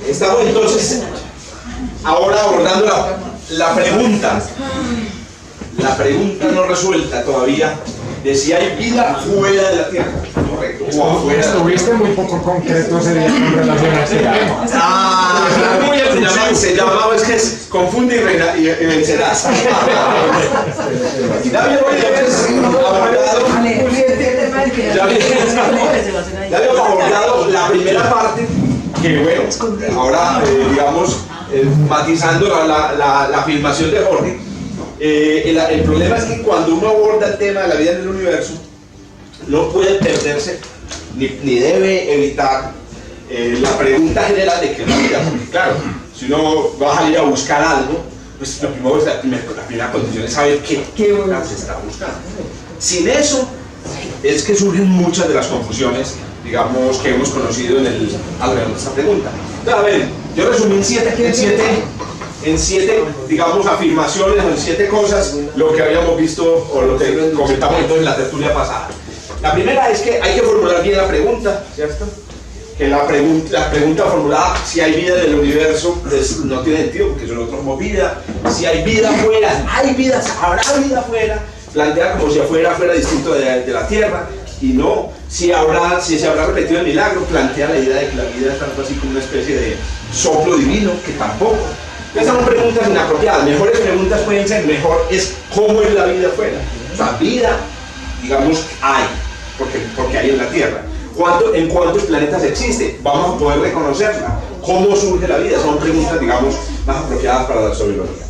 Estamos entonces ahora abordando la pregunta no resuelta todavía de si hay vida fuera de la Tierra, correcto, o afuera. Estuviste muy poco concreto ese día en relación a este tema. Muy bien, se llama, es que es confunde y vencerás. Ya habíamos abordado la primera parte, que bueno, ahora digamos, matizando la afirmación de Jorge. El problema es que cuando uno aborda el tema de la vida en el universo, no puede perderse ni debe evitar la pregunta general de qué es la vida, porque claro, si uno va a ir a buscar algo, pues lo primero es la primera condición es saber qué se está buscando. Sin eso es que surgen muchas de las confusiones, digamos, que hemos conocido alrededor de esta pregunta. Entonces, a ver, yo resumí en siete, digamos, afirmaciones o en 7 cosas lo que habíamos visto o lo que comentamos entonces en la tertulia pasada. La primera es que hay que formular bien la pregunta, ¿cierto? Que la pregunta formulada, si hay vida en el universo, pues no tiene sentido porque nosotros somos vida. Si hay vida afuera, habrá vida afuera, plantea como si afuera fuera distinto de la Tierra, y no, si se habrá repetido el milagro, plantea la idea de que la vida es algo así como una especie de soplo divino, que tampoco. Estas son preguntas inapropiadas. Mejores preguntas pueden ser, mejor es cómo es la vida afuera. O sea, vida, digamos, hay, porque hay en la Tierra. ¿En cuántos planetas existe? Vamos a poder reconocerla. ¿Cómo surge la vida? Son preguntas, digamos, más apropiadas para la astrobiología.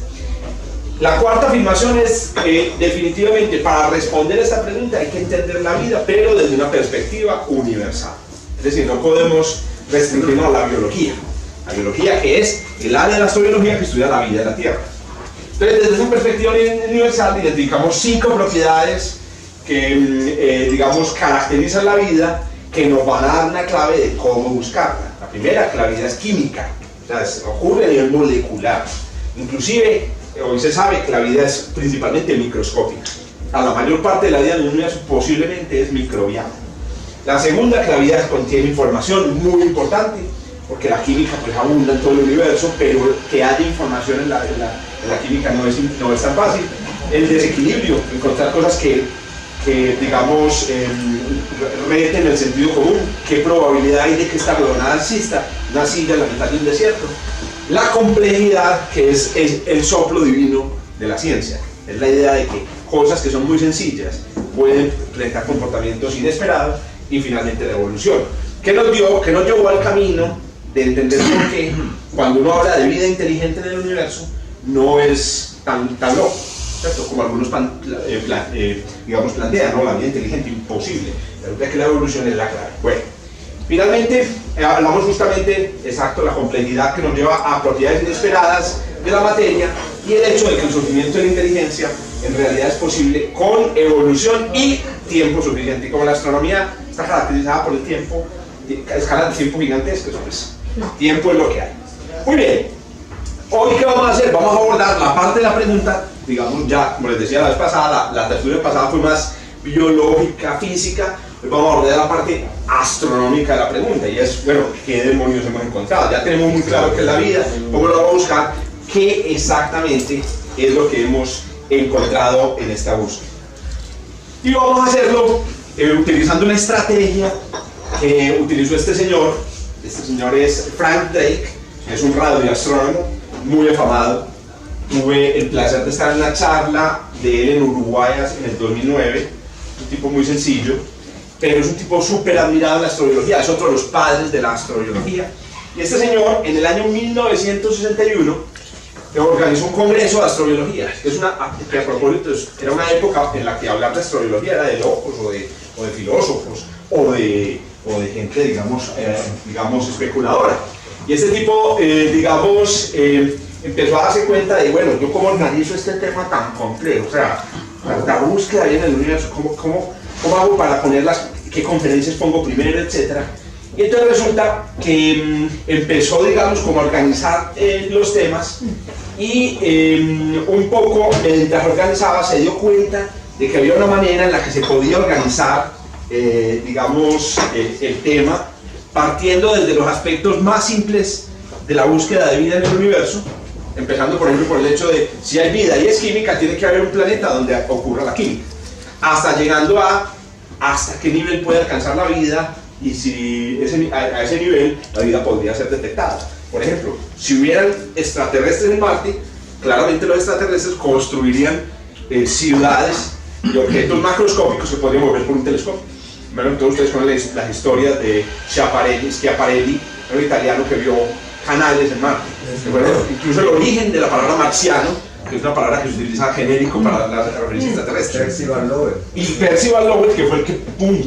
La cuarta afirmación es definitivamente para responder a esta pregunta hay que entender la vida, pero desde una perspectiva universal. Es decir, no podemos restringirnos a la biología. La biología, que es el área de la astrobiología que estudia la vida de la Tierra. Entonces, desde esa perspectiva universal identificamos 5 propiedades que, digamos, caracterizan la vida, que nos van a dar una clave de cómo buscarla. La primera, que la vida es química, o sea, ocurre a nivel molecular. Inclusive, hoy se sabe que la vida es principalmente microscópica. La mayor parte de la vida en el universo posiblemente es microbiana. La segunda, que la vida contiene información muy importante, porque la química pues abunda en todo el universo, pero que haya información en la química no es tan fácil. El desequilibrio, encontrar cosas que digamos, reten el sentido común. ¿Qué probabilidad hay de que esta huevonada exista? Una silla en la mitad de un desierto. La complejidad, que es el soplo divino de la ciencia. Es la idea de que cosas que son muy sencillas pueden presentar comportamientos inesperados y finalmente la evolución. ¿Qué nos llevó al camino de entender por qué cuando uno habla de vida inteligente en el universo no es tan loco, ¿cierto? Como algunos digamos plantean, ¿no? La vida inteligente, imposible. Resulta que la evolución es la clave. Bueno, finalmente hablamos justamente, exacto, la complejidad que nos lleva a propiedades inesperadas de la materia y el hecho de que el surgimiento de la inteligencia en realidad es posible con evolución y tiempo suficiente. Y como la astronomía está caracterizada por el tiempo, escalas de tiempo gigantescas, pues tiempo es lo que hay. Muy bien, hoy ¿qué vamos a hacer? Vamos a abordar la parte de la pregunta, digamos ya, como les decía la vez pasada, la tertulia pasada fue más biológica, física. Hoy vamos a abordar la parte astronómica de la pregunta, y es, bueno, ¿qué demonios hemos encontrado? Ya tenemos muy claro qué es la vida, cómo lo vamos a buscar, qué exactamente es lo que hemos encontrado en esta búsqueda. Y vamos a hacerlo utilizando una estrategia que utilizó este señor es Frank Drake, es un radioastrónomo muy afamado. Tuve el placer de estar en una charla de él en Uruguay en el 2009, un tipo muy sencillo, pero es un tipo súper admirado en la astrobiología, es otro de los padres de la astrobiología. Y este señor, en el año 1961, organizó un congreso de astrobiología, que a propósito era una época en la que hablar de astrobiología era de locos o de filósofos o de gente, digamos, especuladora. Y este tipo, empezó a darse cuenta de, bueno, yo cómo organizo este tema tan complejo, o sea, la búsqueda ahí en el universo, ¿cómo hago para ponerlas, qué conferencias pongo primero, etcétera. Y entonces resulta que empezó, digamos, como a organizar los temas y un poco, mientras organizaba, se dio cuenta de que había una manera en la que se podía organizar, el tema, partiendo desde los aspectos más simples de la búsqueda de vida en el universo, empezando por ejemplo por el hecho de si hay vida y es química, tiene que haber un planeta donde ocurra la química, hasta llegando a hasta qué nivel puede alcanzar la vida y si a ese nivel la vida podría ser detectada. Por ejemplo, si hubieran extraterrestres en Marte, claramente los extraterrestres construirían ciudades y objetos macroscópicos que podrían mover por un telescopio. Bueno, todos ustedes conocen las historias de Schiaparelli, un italiano que vio canales en Marte. Incluso el origen de la palabra marciano, que es una palabra que se utiliza genérico para la referencia extraterrestre. Percival Lowell. Y Percival Lowell, que fue el que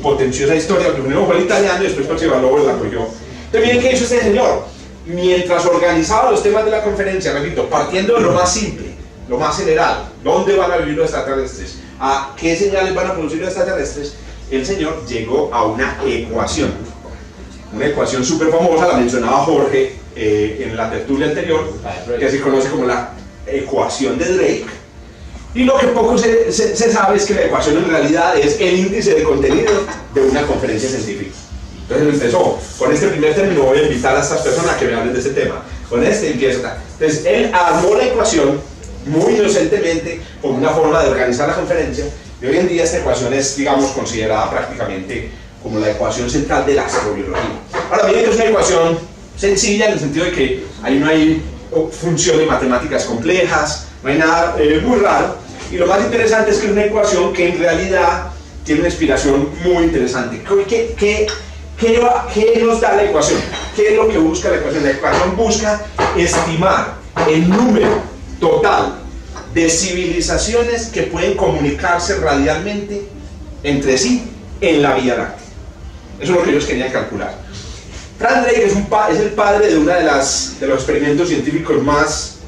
potenció esa historia, porque primero fue el italiano y después Percival Lowell la cogió. Entonces miren qué hizo este señor. Mientras organizaba los temas de la conferencia, repito, partiendo de lo más simple, lo más general, dónde van a vivir los extraterrestres, a qué señales van a producir los extraterrestres, el señor llegó a una ecuación súper famosa, la mencionaba Jorge en la tertulia anterior, que se conoce como la ecuación de Drake. Y lo que poco se sabe es que la ecuación en realidad es el índice de contenido de una conferencia científica. Entonces empezó, con este primer término voy a invitar a estas personas a que me hablen de este tema. Con este empieza. Entonces él armó la ecuación muy inocentemente como una forma de organizar la conferencia, y hoy en día esta ecuación es, digamos, considerada prácticamente como la ecuación central de la astrobiología. Ahora miren que es una ecuación sencilla en el sentido de que ahí no hay funciones matemáticas complejas, no hay nada muy raro, y lo más interesante es que es una ecuación que en realidad tiene una inspiración muy interesante. ¿Qué nos da la ecuación? ¿Qué es lo que busca la ecuación? La ecuación busca estimar el número total de civilizaciones que pueden comunicarse radialmente entre sí en la Vía Láctea. Eso es lo que ellos querían calcular. Frank Drake es el padre de uno de los experimentos científicos más,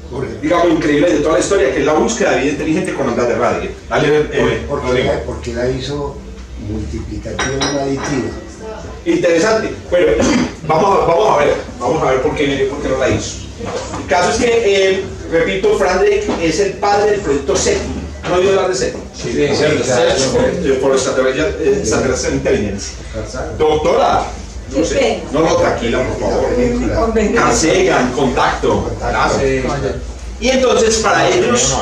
digamos, increíbles de toda la historia, que es la búsqueda de vida inteligente con ondas de radio. Porque la hizo multiplicativa aditiva. Interesante. Bueno, vamos a ver por qué no la hizo. El caso es que, repito, Frank Drake es el padre del proyecto SETI. ¿No he oído hablar de SETI? Sí, por Extraterrestre Intelligence. Doctora, no sé. No, tranquila, por favor. Cansegan, contacto. Y entonces, para ellos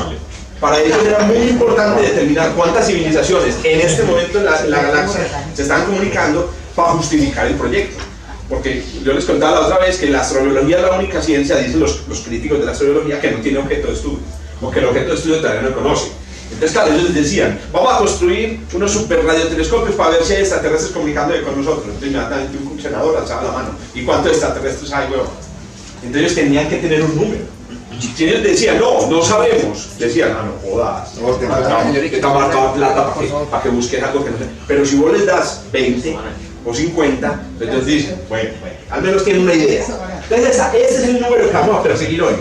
era muy importante determinar cuántas civilizaciones en este momento en la galaxia se están comunicando para justificar el proyecto. Porque yo les contaba la otra vez que la astrobiología es la única ciencia, dicen los críticos de la astrobiología, que no tiene objeto de estudio, o que el objeto de estudio todavía no conoce. Entonces, claro, ellos les decían, vamos a construir unos super radiotelescopios para ver si hay extraterrestres comunicándose con nosotros. Entonces, inmediatamente un senador alzaba la mano. ¿Y cuántos extraterrestres hay, huevón? Entonces, ellos tenían que tener un número. Si ellos decían, no sabemos, decían, no jodas, te estamos dando plata para que busques algo que no sé. Pero si vos les das 20 o 50, entonces dicen, bueno, al menos tienen una idea. Entonces, ese es el número que vamos a perseguir hoy.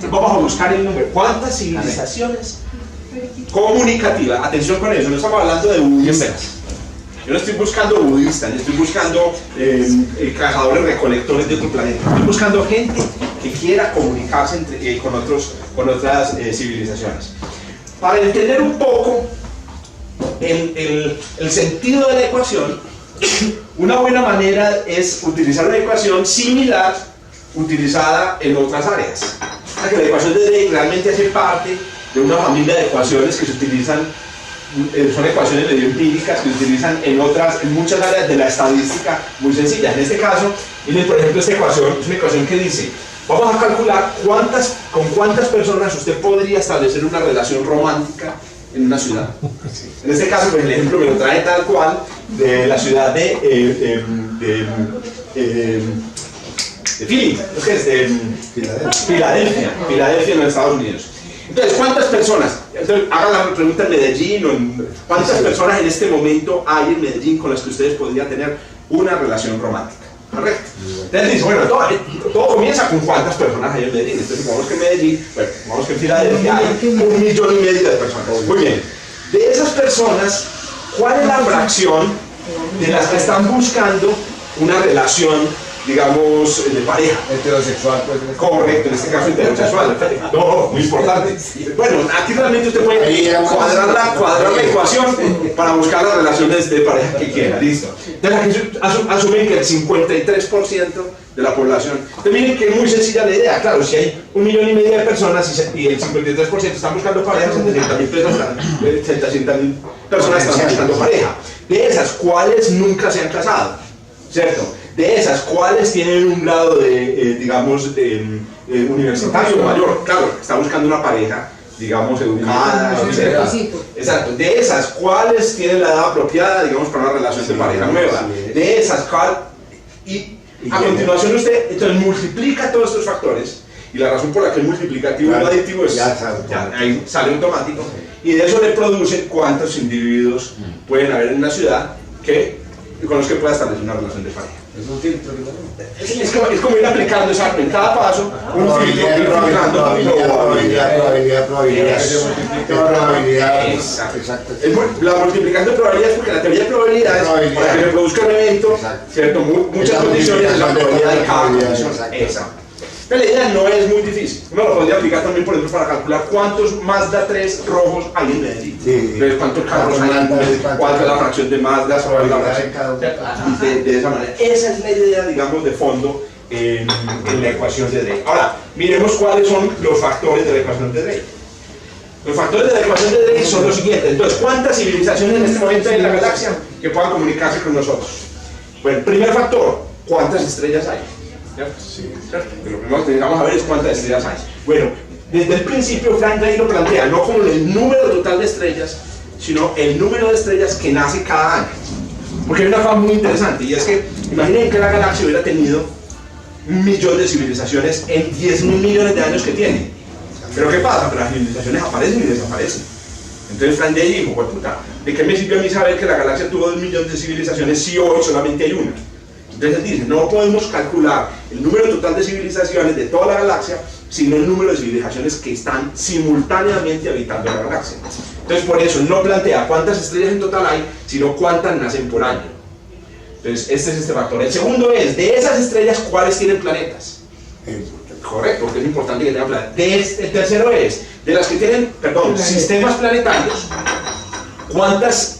Vamos a buscar el número. ¿Cuántas civilizaciones comunicativas? Atención con eso, no estamos hablando de budistas. Yo no estoy buscando budistas, yo estoy buscando cazadores recolectores de otro planeta. Estoy buscando gente que quiera comunicarse con otras civilizaciones. Para entender un poco el sentido de la ecuación, una buena manera es utilizar una ecuación similar utilizada en otras áreas. La ecuación de Drake realmente hace parte de una familia de ecuaciones que se utilizan, son ecuaciones medio empíricas que se utilizan en muchas áreas de la estadística muy sencillas. En este caso, miren por ejemplo esta ecuación, es una ecuación que dice, vamos a calcular con cuántas personas usted podría establecer una relación romántica en una ciudad. En este caso, pues el ejemplo me lo trae tal cual de la ciudad de Filadelfia en los Estados Unidos. Entonces, ¿cuántas personas? Entonces, hagan la pregunta en Medellín, ¿cuántas personas en este momento hay en Medellín con las que ustedes podrían tener una relación romántica? ¿Correcto? Entonces dice, bueno, todo comienza con cuántas personas hay en Medellín. Entonces, supongamos que en Medellín, bueno, supongamos que en Filadelfia hay 1,5 millones de personas. Muy bien. De esas personas, ¿cuál es la fracción de las que están buscando una relación, digamos, de pareja? Heterosexual, pues. Correcto, en este caso heterosexual. No, muy importante. Bueno, aquí realmente usted puede cuadrar la ecuación para buscar las relaciones de pareja que quiera. Listo. Entonces aquí asumen que el 53% de la población. Entonces miren que es muy sencilla la idea. Claro, si hay 1,5 millones de personas y el 53% están buscando pareja, 700.000 personas están buscando pareja. De esas, ¿cuáles nunca se han casado? ¿Cierto? De esas, ¿cuáles tienen un grado de, digamos, universitario mayor? Claro, está buscando una pareja, digamos, educada, etc. Exacto. De esas, ¿cuáles tienen la edad apropiada, digamos, para una relación de pareja nueva? De esas, ¿cuál? Y a continuación usted, entonces, multiplica todos estos factores, y la razón por la que es multiplicativo y no aditivo es, ya, ahí sale automático, y de eso le produce cuántos individuos pueden haber en una ciudad con los que pueda establecer una relación de pareja. Es un filtro, Es como ir aplicando, exacto, en cada paso, un filtro, ir aplicando probabilidad. Exacto. La multiplicación de probabilidades, porque la teoría de probabilidades, para que se produzca un evento, ¿cierto? Muchas condiciones de la probabilidad de cada condición. Exacto. Pero la idea no es muy difícil. Uno lo podría aplicar también, por ejemplo, para calcular cuántos Mazda 3 rojos hay en Medellín. Entonces, cuántos carros hay, cuánto es la fracción de Mazda, de esa manera. Esa es la idea, digamos, de fondo en la ecuación de Drake. Ahora, miremos cuáles son los factores de la ecuación de Drake. Los factores de la ecuación de Drake son los siguientes. Entonces, ¿cuántas civilizaciones en este momento hay en la galaxia que puedan comunicarse con nosotros? Bueno, primer factor, ¿cuántas estrellas hay? Sí. Lo primero que necesitamos saber es cuántas estrellas hay. Bueno, desde el principio Frank Drake lo plantea no como el número total de estrellas, sino el número de estrellas que nace cada año. Porque hay una cosa muy interesante, y es que imaginen que la galaxia hubiera tenido 1 millón de civilizaciones en 10.000 millones de años que tiene. Pero ¿qué pasa? Que las civilizaciones aparecen y desaparecen. Entonces Frank Drake dijo, pues puta, ¿de qué me sirvió a mí saber que la galaxia tuvo 2 millones de civilizaciones si hoy solamente hay una? Entonces él dice, no podemos calcular el número total de civilizaciones de toda la galaxia, sino el número de civilizaciones que están simultáneamente habitando la galaxia. Entonces por eso no plantea cuántas estrellas en total hay, sino cuántas nacen por año. Entonces este es este factor. El segundo es, de esas estrellas, ¿cuáles tienen planetas? Correcto, porque es importante que tengan planetas. El tercero es, de las que tienen, sistemas planetarios, ¿cuántos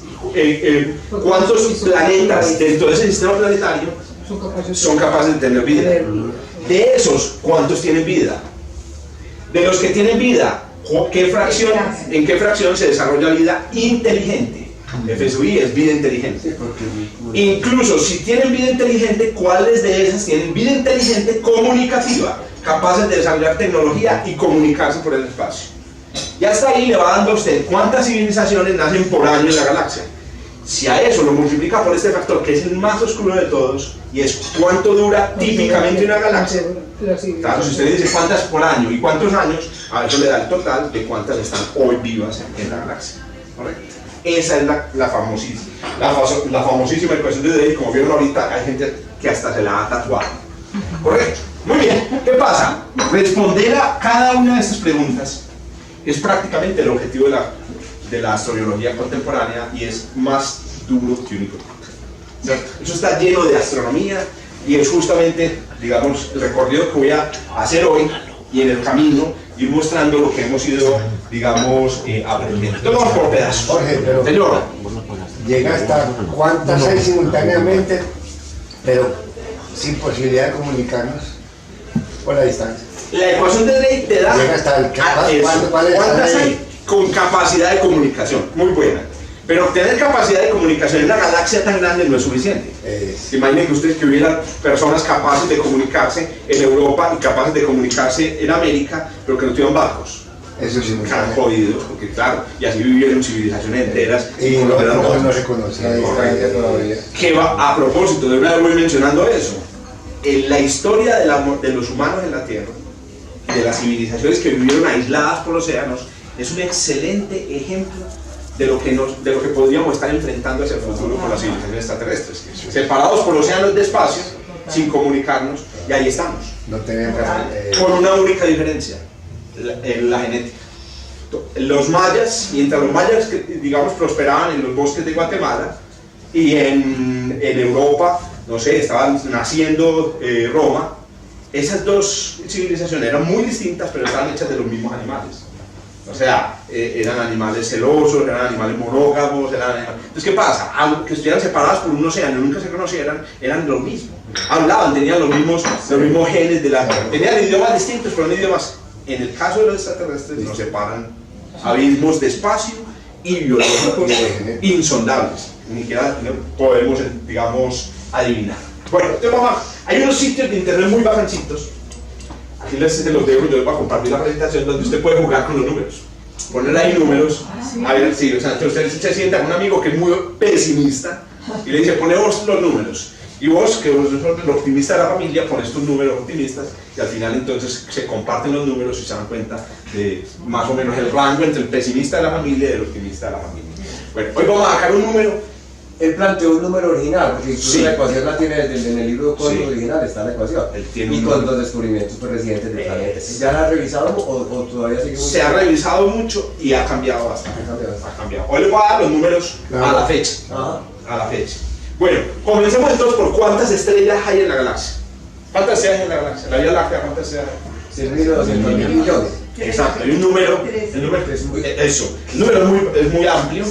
planetas dentro de ese sistema planetario son capaces de tener vida? De esos, ¿cuántos tienen vida? De los que tienen vida, ¿en qué fracción se desarrolla vida inteligente? FSUI es vida inteligente. Incluso si tienen vida inteligente, ¿cuáles de esas tienen vida inteligente comunicativa? Capaces de desarrollar tecnología y comunicarse por el espacio. Ya hasta ahí le va dando a usted cuántas civilizaciones nacen por año en la galaxia. Si a eso lo multiplica por este factor, que es el más oscuro de todos, y es cuánto dura típicamente una galaxia, claro, si usted dice cuántas por año y cuántos años, a eso le da el total de cuántas están hoy vivas en la galaxia. ¿Correcto? Esa es la famosísima ecuación de Drake. Como vieron ahorita, hay gente que hasta se la ha tatuado. ¿Correcto? Muy bien. ¿Qué pasa? Responder a cada una de estas preguntas es prácticamente el objetivo de la astrobiología contemporánea, y es más duro que único. Eso está lleno de astronomía, y es justamente, digamos, el recorrido que voy a hacer hoy, y en el camino ir mostrando lo que hemos ido, digamos, aprendiendo. Entonces vamos por pedazos. Jorge, pero señor, llega hasta cuántas hay simultáneamente, pero sin posibilidad de comunicarnos por la distancia. La ecuación de Drake te da llega hasta cuántas hay con capacidad de comunicación, muy buena. Pero obtener capacidad de comunicación en una galaxia tan grande no es suficiente. Imaginen que ustedes que hubieran personas capaces de comunicarse en Europa y capaces de comunicarse en América, pero que no tuvieran barcos. Eso sí, muy están jodidos, porque claro, y así vivieron civilizaciones enteras y no se conocía todavía. Que va, a propósito, de una vez voy mencionando eso, en la historia de los humanos en la Tierra, de las civilizaciones que vivieron aisladas por océanos, es un excelente ejemplo de lo que podríamos estar enfrentando hacia el futuro con las civilizaciones extraterrestres, separados por océanos de espacio, sin comunicarnos, y ahí estamos. No tenemos con una única diferencia, la genética. Los mayas, mientras los mayas, digamos, prosperaban en los bosques de Guatemala, y en Europa, no sé, estaban naciendo Roma, esas dos civilizaciones eran muy distintas, pero estaban hechas de los mismos animales. O sea, eran animales celosos, eran animales monógamos, Entonces, ¿qué pasa? Aunque estuvieran separados por un océano, nunca se conocieran, eran lo mismo. Hablaban, tenían los mismos genes, tenían idiomas distintos, pero eran idiomas. En el caso de los extraterrestres, nos separan abismos de espacio y biológicos insondables. Ni siquiera podemos, digamos, adivinar. Bueno, entonces, hay unos sitios de internet muy bacancitos. Aquí les los dejo, yo les voy a compartir la presentación donde usted puede jugar con los números. Poner ahí números, a ver si, o sea, usted se sienta con un amigo que es muy pesimista y le dice, pone vos los números. Y vos, que vos sos el optimista de la familia, pones tus números optimistas y al final entonces se comparten los números y se dan cuenta de más o menos el rango entre el pesimista de la familia y el optimista de la familia. Bueno, hoy vamos a sacar un número. Él planteó un número original, porque incluso Sí. la ecuación la tiene en el libro de código Sí. original, está la ecuación. Él tiene Y un con número. los descubrimientos pues, recientes del planeta. ¿Ya la revisaron o todavía sigue muy Se ha revisado mucho y ha cambiado bastante. Ha cambiado bastante. Ha cambiado. Hoy les voy a dar los números a la fecha. Ajá. A la fecha. Bueno, comencemos entonces por cuántas estrellas hay en la galaxia. ¿Cuántas estrellas hay en la galaxia? La Vía Láctea, ¿cuántas estrellas hay? 6.200.000 millones. Exacto, hay un número, el número es muy, eso, el número es muy amplio,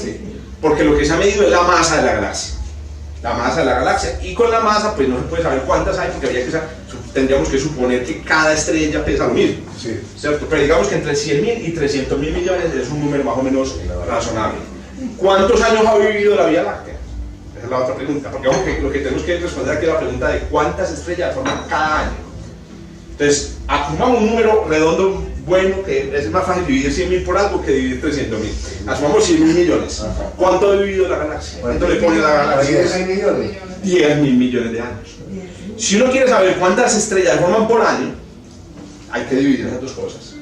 porque lo que se ha medido es la masa de la galaxia. La masa de la galaxia, y con la masa pues no se puede saber cuántas hay, porque tendríamos que suponer que cada estrella pesa lo mismo, Sí. ¿cierto? Pero digamos que entre 100.000 y 300.000 millones es un número más o menos razonable. ¿Cuántos años ha vivido la Vía Láctea? Esa es la otra pregunta, porque ojo, que lo que tenemos que responder aquí es la pregunta de cuántas estrellas forman cada año. Entonces, asumamos un número redondo bueno, que es más fácil dividir 100.000 por algo que dividir 300.000. Asumamos 100.000 millones. ¿Cuánto ha vivido la galaxia? ¿Cuánto le pone la galaxia? 6 millones. 10.000 millones de años. Si uno quiere saber cuántas estrellas forman por año, hay que dividir esas dos cosas.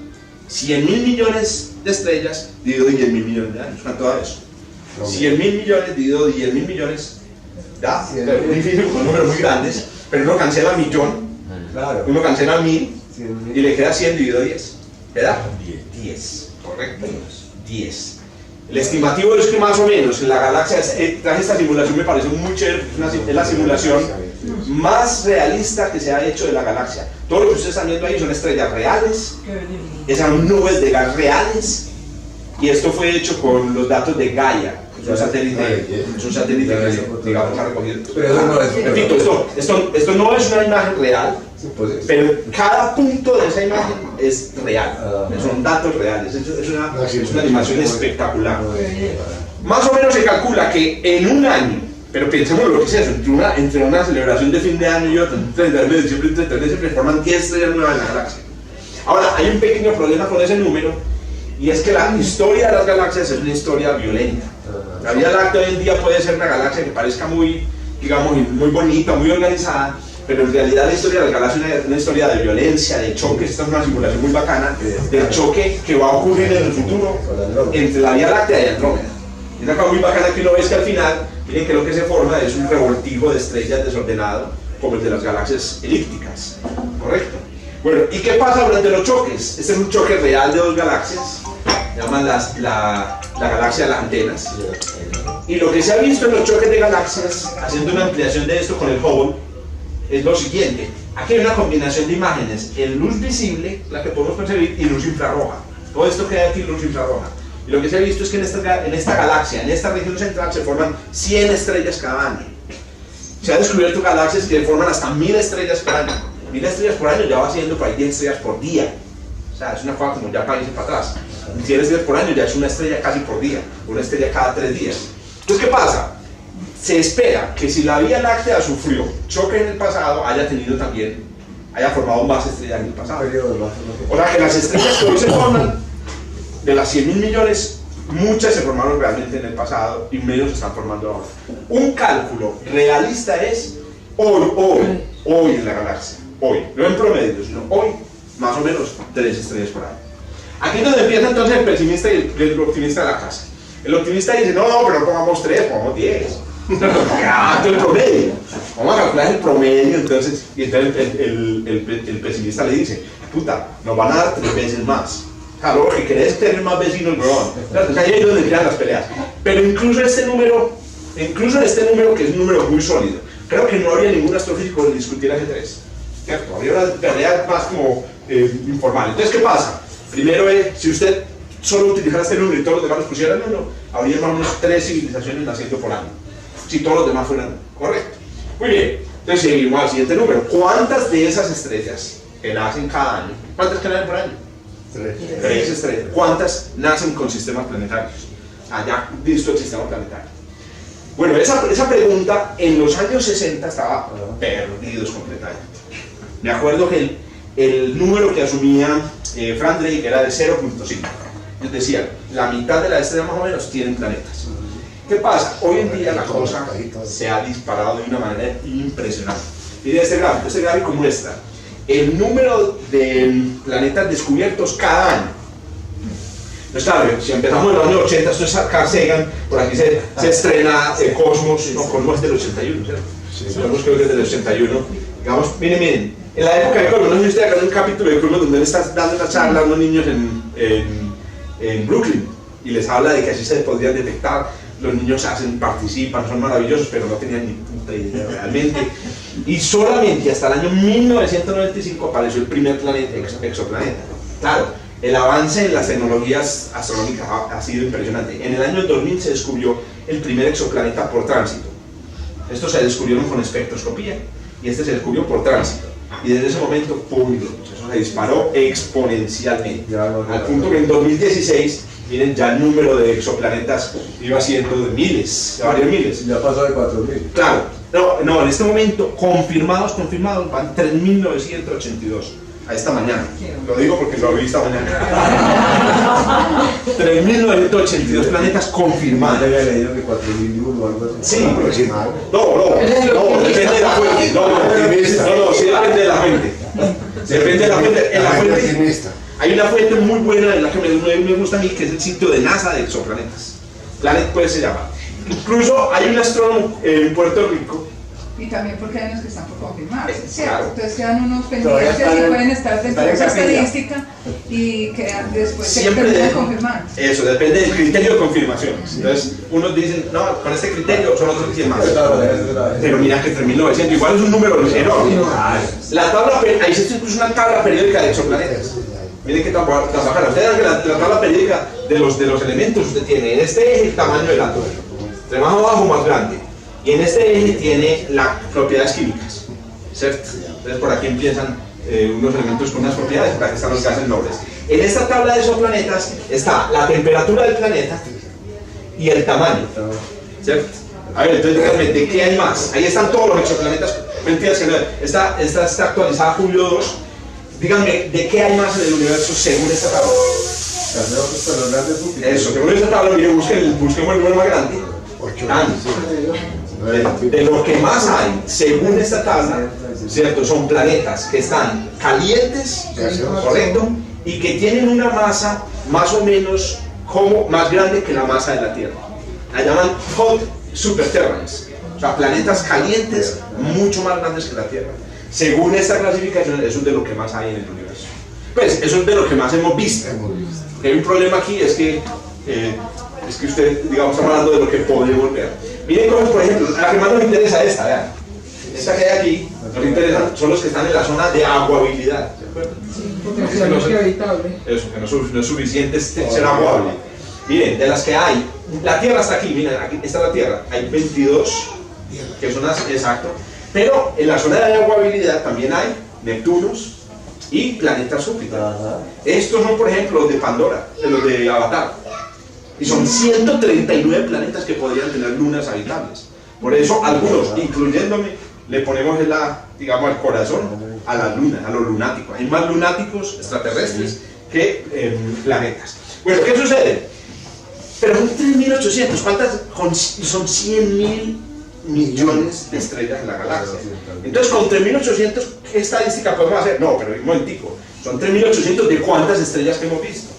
100.000 millones de estrellas dividido 10.000 millones de años. ¿Cuánto da eso? 100.000 millones dividido 10.000 millones da, pero es difícil con números muy grandes, pero uno cancela millón, Claro. uno cancela 1.000 100.000. y le queda 100 dividido 10. ¿Verdad? 10, correcto. 10. El estimativo es que más o menos en la galaxia, traje esta simulación, me parece muy chévere, es la simulación más realista que se ha hecho de la galaxia. Todo lo que ustedes están viendo ahí son estrellas reales, esas son nubes de gas reales, y esto fue hecho con los datos de Gaia, es un satélite que, digamos, ha recogido. Pero eso no es. Repito, esto no es una imagen real, Pues, pero cada punto de esa imagen es real, son datos reales, es una animación espectacular. Más o menos se calcula que en un año, pero pensemos lo que es eso, entre una celebración de fin de año y otra, un 31 de diciembre y un 31 de diciembre, forman 10 estrellas nuevas en la galaxia. Ahora, hay un pequeño problema con ese número, y es que la historia de las galaxias es una historia violenta. La Vía Láctea hoy en día puede ser una galaxia que parezca muy, digamos, muy bonita, muy organizada, pero en realidad la historia de las galaxias es una historia de violencia, de choques. Esta es una simulación muy bacana del choque que va a ocurrir en el futuro entre la Vía Láctea y Andrómeda. Es una cosa muy bacana que uno ve que al final, miren que lo que se forma es un revoltijo de estrellas desordenado, como el de las galaxias elípticas, ¿correcto? Bueno, ¿y qué pasa durante los choques? Este es un choque real de dos galaxias, llaman la galaxia de las antenas, y lo que se ha visto en los choques de galaxias, haciendo una ampliación de esto con el Hubble, es lo siguiente. Aquí hay una combinación de imágenes en luz visible, la que podemos percibir, y luz infrarroja. Todo esto queda aquí en luz infrarroja. Y lo que se ha visto es que en esta galaxia, en esta región central, se forman 100 estrellas cada año. Se ha descubierto galaxias que forman hasta 1000 estrellas por año. 1000 estrellas por año ya va siendo por ahí 10 estrellas por día. O sea, es una cosa como ya para irse para atrás. 100 estrellas por año ya es una estrella casi por día, una estrella cada 3 días. Entonces, ¿qué pasa? Se espera que si la Vía Láctea sufrió choque en el pasado, haya formado más estrellas en el pasado. O sea, que las estrellas que hoy se forman, de las 100.000 millones, muchas se formaron realmente en el pasado y menos se están formando ahora. Un cálculo realista es hoy en la galaxia, hoy, no en promedio, sino hoy, más o menos 3 estrellas por año. Aquí es donde empieza entonces el pesimista y el optimista de la casa. El optimista dice, no, pero no pongamos 3, pongamos 10. El promedio. Vamos a calcular el promedio, entonces, y entonces el pesimista le dice, puta, nos van a dar 3 veces más. Claro, lo que querés es tener más vecinos, weón. Entonces ahí es donde quedan las peleas. Pero incluso en este número, que es un número muy sólido, creo que no habría ningún astrofísico que discutiera ese 3. ¿Cierto? Habría una pelea más como informal. Entonces, ¿qué pasa? Primero es, si usted solo utilizara este número y todos los demás los pusieran 1, habría más o menos 3 civilizaciones naciendo por año, si todos los demás fueran correctos. Muy bien, entonces seguimos al siguiente número. ¿Cuántas de esas estrellas que nacen cada año, cuántas que nacen por año? 3 estrellas. ¿Cuántas nacen con sistemas planetarios? Allá visto el sistema planetario. Bueno, esa pregunta en los años 60 estaba perdidos completamente. Me acuerdo que el número que asumía Frank Drake era de 0.5. Es decir, la mitad de las estrellas más o menos tienen planetas. ¿Qué pasa? Hoy en día la cosa se ha disparado de una manera impresionante. Miren este gráfico muestra el número de planetas descubiertos cada año. Pues claro, si empezamos en los años 80, esto es Carl Sagan, por aquí se estrena Cosmos, no, Cosmos es del 81, ¿cierto? Sí, Cosmos creo que es del 81. Digamos, miren, en la época de Cosmos, no sé si ustedes acá en un capítulo de Cosmos donde él está dando una charla a unos niños en Brooklyn y les habla de que así se podrían detectar, los niños participan, son maravillosos, pero no tenían ni puta idea realmente. Y solamente hasta el año 1995 apareció el primer planeta, exoplaneta. Claro, el avance en las tecnologías astronómicas ha sido impresionante. En el año 2000 se descubrió el primer exoplaneta por tránsito. Estos se descubrieron con espectroscopía y este se descubrió por tránsito. Y desde ese momento, ¡pum!, eso se disparó exponencialmente. Al punto que en 2016, miren, ya el número de exoplanetas iba siendo de miles, de varios miles. Ya pasó de 4.000. Claro, no, en este momento, confirmados, van 3.982. A esta mañana, lo digo porque lo vi esta mañana. 3.982 planetas confirmados. Yo había leído que 4.001 o algo así. Sí, aproximado. No, depende de la fuente. No, sí depende de la fuente. Depende de la fuente. En la fuente hay una fuente muy buena en la que me gusta a mí, que es el sitio de NASA de exoplanetas. Planet pues se llama. Incluso hay un astrónomo en Puerto Rico. Y también porque hay unos que están por confirmarse, ¿cierto? Claro. Entonces quedan unos pendientes y pueden estar dentro de esa estadística y quedan después se terminan confirmando. Eso, depende del criterio de confirmación. Entonces, unos dicen, no, con este criterio son otros que dicen más. Pero mira que 3.900, igual es un número enorme. La tabla, ahí se incluso una tabla periódica de exoplanetas. Miren qué tan bacana. Ustedes ven que la tabla periódica de los elementos usted tiene en este eje el tamaño del átomo. De más abajo, más grande. Y en este eje tiene las propiedades químicas, ¿cierto? Entonces por aquí empiezan unos elementos con unas propiedades, por aquí están los gases nobles. En esta tabla de exoplanetas está la temperatura del planeta y el tamaño, ¿cierto? A ver, entonces díganme, ¿de qué hay más? Ahí están todos los exoplanetas, mentiras que no, esta está actualizada Julio 2. Díganme, ¿de qué hay más en el universo según esta tabla? Eso, según esta tabla, mire, busquemos el número más grande. De lo que más hay, según esta tabla, ¿cierto? Son planetas que están calientes, ¿correcto? Y que tienen una masa más o menos como más grande que la masa de la Tierra. La llaman hot superterrans, o sea, planetas calientes mucho más grandes que la Tierra. Según esta clasificación, eso es de lo que más hay en el universo. Pues, eso es de lo que más hemos visto. Hay un problema aquí, es que usted, digamos, está hablando de lo que podemos ver. Miren cómo, por ejemplo, la que más nos interesa esta, vean. Esta que hay aquí, nos interesa, son los que están en la zona de aguabilidad, ¿de acuerdo? Sí, porque no es habitable. Eso, que no es suficiente ser aguable. Miren, de las que hay, la Tierra está aquí, miren, aquí está la Tierra, hay 22, que son las, exacto, pero en la zona de aguabilidad también hay Neptunos y planetas Júpiter. Estos son, por ejemplo, los de Pandora, los de Avatar. Y son 139 planetas que podrían tener lunas habitables. Por eso algunos, incluyéndome, le ponemos el corazón a la luna, a los lunáticos. Hay más lunáticos extraterrestres que planetas. Bueno, ¿qué sucede? Pero son 3.800, ¿cuántas? Son 100.000 millones de estrellas en la galaxia. Entonces, con 3.800, ¿qué estadística podemos hacer? No, pero un momentico, son 3.800 de cuántas estrellas que hemos visto.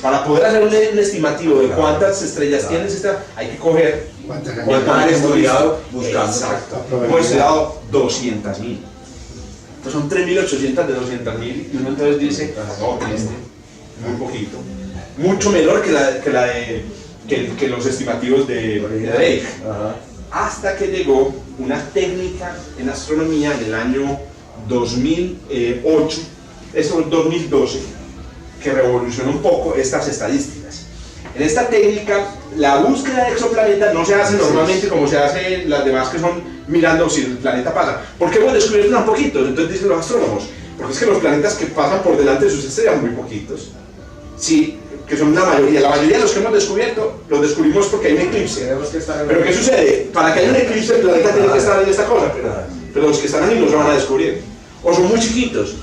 Para poder hacer un estimativo de cuántas estrellas tiene el sistema, hay que coger ¿cuántas han estudiado buscando. Exacto. Hemos estudiado 200.000. Entonces son 3.800 de 200.000 y uno entonces dice, no, triste, muy poquito. Mucho menor que los estimativos de Drake. Hasta que llegó una técnica en astronomía en el año 2008, eso es 2012, que revolucionó un poco estas estadísticas. En esta técnica, la búsqueda de exoplanetas no se hace normalmente como se hace las demás, que son mirando si el planeta pasa. ¿Por qué hemos descubierto tan poquitos? Entonces dicen los astrónomos, porque es que los planetas que pasan por delante de sus estrellas son muy poquitos. Sí, que son la mayoría de los que hemos descubierto, los descubrimos porque hay un eclipse. Pero ¿qué sucede? Para que haya un eclipse el planeta tiene que estar en esta cosa, pero los que están ahí no se van a descubrir. O son muy chiquitos.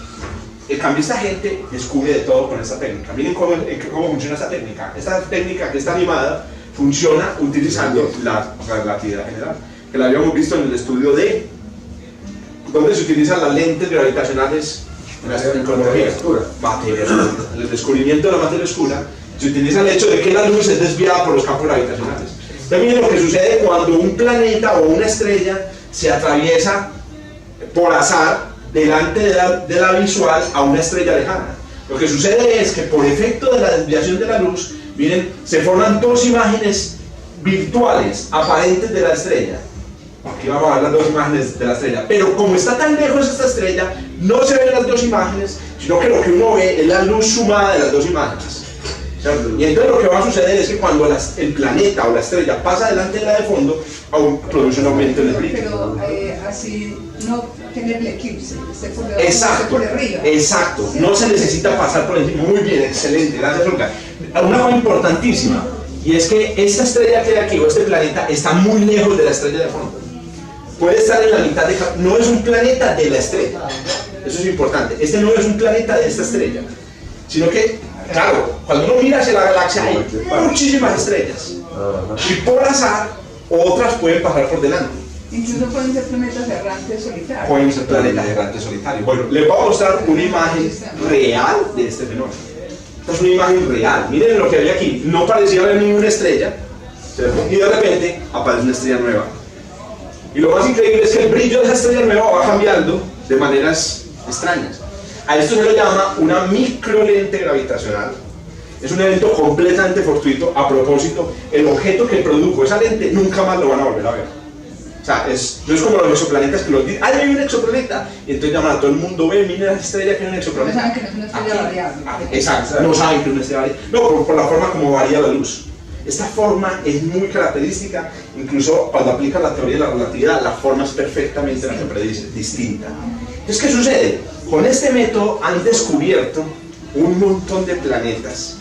En cambio, esta gente descubre de todo con esta técnica. Miren cómo funciona esta técnica. Esta técnica, que está animada, funciona utilizando la relatividad general, que la habíamos visto en el estudio de donde se utilizan las lentes gravitacionales en la astronomía. El descubrimiento de la materia oscura se utiliza el hecho de que la luz es desviada por los campos gravitacionales. También lo que sucede cuando un planeta o una estrella se atraviesa por azar delante de la visual a una estrella lejana. Lo que sucede es que por efecto de la desviación de la luz, miren, se forman dos imágenes virtuales aparentes de la estrella. Aquí vamos a ver las dos imágenes de la estrella, pero como está tan lejos esta estrella, no se ven las dos imágenes, sino que lo que uno ve es la luz sumada de las dos imágenes. ¿Cierto? Y entonces lo que va a suceder es que cuando el planeta o la estrella pasa delante de la de fondo, produce un aumento en el brillo. Pero así no tener el eclipse, esté por debajo, exacto, esté por arriba. Exacto, no se necesita pasar por encima. Muy bien, excelente, gracias Olga. Una cosa importantísima, y es que esta estrella que hay aquí, o este planeta, está muy lejos de la estrella de fondo. Puede estar en la mitad no es un planeta de la estrella, eso es importante. Este no es un planeta de esta estrella, sino que, claro, cuando uno mira hacia la galaxia hay muchísimas estrellas, y por azar otras pueden pasar por delante. Incluso pueden ser planetas errantes solitarios. Pueden ser planetas errantes solitarios. Bueno, les voy a mostrar una imagen real de este fenómeno. Esta es una imagen real. Miren lo que hay aquí. No parecía haber ninguna estrella, ¿cierto? Y de repente aparece una estrella nueva. Y lo más increíble es que el brillo de esa estrella nueva va cambiando de maneras extrañas. A esto se lo llama una microlente gravitacional. Es un evento completamente fortuito. A propósito, el objeto que produjo esa lente nunca más lo van a volver a ver. O sea, no es como los exoplanetas que los dicen, ¡ay, hay un exoplaneta! Y entonces llaman a todo el mundo, ve, mira la estrella que hay un exoplaneta. No saben que no es una estrella variable. Exacto, no saben que es una estrella variable. No, por la forma como varía la luz. Esta forma es muy característica, incluso cuando aplican la teoría de la relatividad, la forma es perfectamente la que predice, distinta. Entonces, ¿qué sucede? Con este método han descubierto un montón de planetas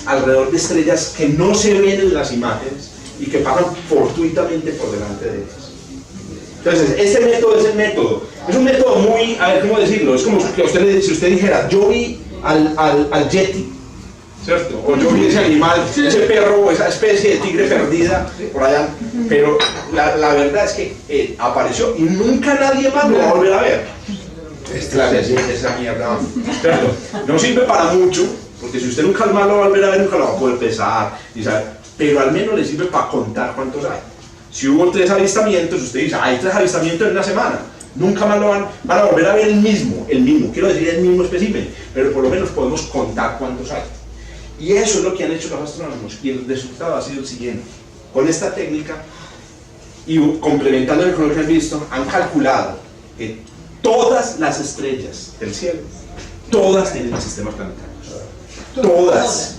alrededor de estrellas que no se ven en las imágenes y que pasan fortuitamente por delante de ellas. Entonces, este método es un método muy, a ver, ¿cómo decirlo? Es como que si usted dijera, yo vi al Yeti, ¿cierto? O yo vi ese animal, ese perro o esa especie de tigre perdida por allá, pero la verdad es que apareció y nunca nadie más lo va a volver a ver. Esa mierda, ¿cierto? No sirve para mucho, porque si usted nunca más lo va a volver a ver, nunca lo va a poder pesar, y saber, pero al menos le sirve para contar cuántos hay. Si hubo 3 avistamientos, usted dice, hay 3 avistamientos en una semana, nunca más lo van a volver a ver el mismo, quiero decir el mismo espécimen, pero por lo menos podemos contar cuántos hay. Y eso es lo que han hecho los astrónomos, y el resultado ha sido el siguiente. Con esta técnica, y complementándolo con lo que han visto, han calculado que todas las estrellas del cielo, todas tienen sistemas planetarios. Todas.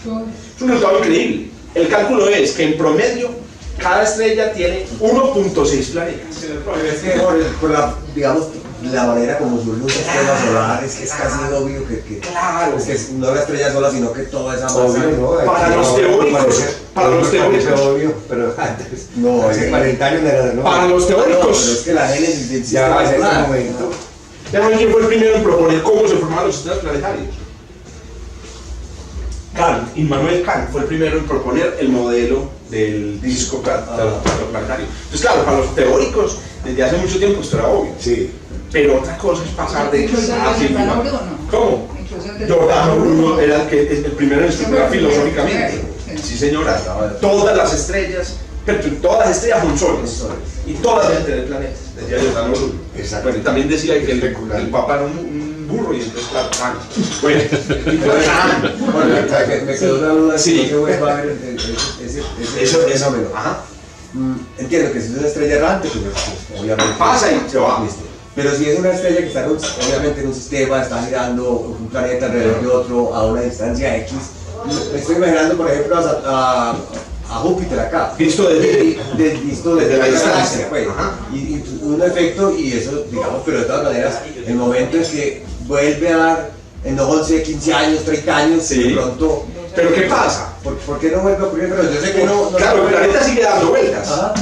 Es un resultado increíble. El cálculo es que en promedio cada estrella tiene 1.6 planetas. Pero es que por la manera como surge un sistema solar es que es casi obvio que claro, es que no la estrella sola, sino que toda esa masa. Para los teóricos, obvio, pero antes, no, hace 40 años no era, ¿no? Para los teóricos, pero es que la génesis del ya sistema en ese solar. momento. ya no quién fue el primero en proponer cómo se formaban los sistemas planetarios. Kant, Immanuel Kant fue el primero en proponer el modelo del disco planetario. Entonces, claro, para los teóricos, desde hace mucho tiempo esto era obvio. Sí. Pero otra cosa es pasar de... ¿Cómo? Incluso Giordano Bruno era el primero en estructurar filosóficamente. Sí, señora. Todas las estrellas, pero todas las estrellas son soles. Y todas deben tener planetas, decía Giordano Bruno. Exacto. Bueno, y también decía que el Papa era un burro y entonces claro, bueno, Me quedó una duda sí. si no se vuelva a ver ese fenómeno. Ajá. Entiendo que si es una estrella errante, pues obviamente pasa y se va. Listo. Pero si es una estrella que está obviamente en un sistema, está girando un planeta alrededor de otro a una distancia X, me estoy imaginando, por ejemplo, a Júpiter acá. Visto desde la distancia, pues. Y un efecto, y eso, digamos, pero de todas maneras, el momento en que vuelve a dar en 11, 15 años, 30 años, sí. De pronto. ¿Pero qué pasa? ¿Por qué no vuelve a ocurrir? Pero yo sé que no claro, el planeta sigue dando vueltas. Ajá.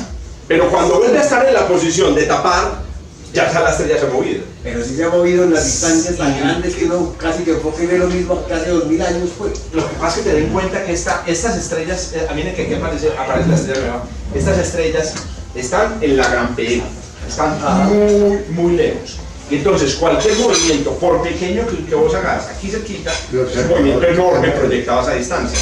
Pero cuando vuelve a estar en la posición de tapar, ya la estrella se ha movido. Pero sí se ha movido en las distancias tan grandes que uno casi que enfoque ve lo mismo que hace 2000 años, pues. Lo que pasa es que ten en cuenta que estas estrellas, a mí que aquí aparece la estrella nueva, estas estrellas están en la gran P, están muy lejos. Y entonces cualquier movimiento, por pequeño que vos hagas aquí cerquita, es un movimiento enorme proyectado a esa distancia,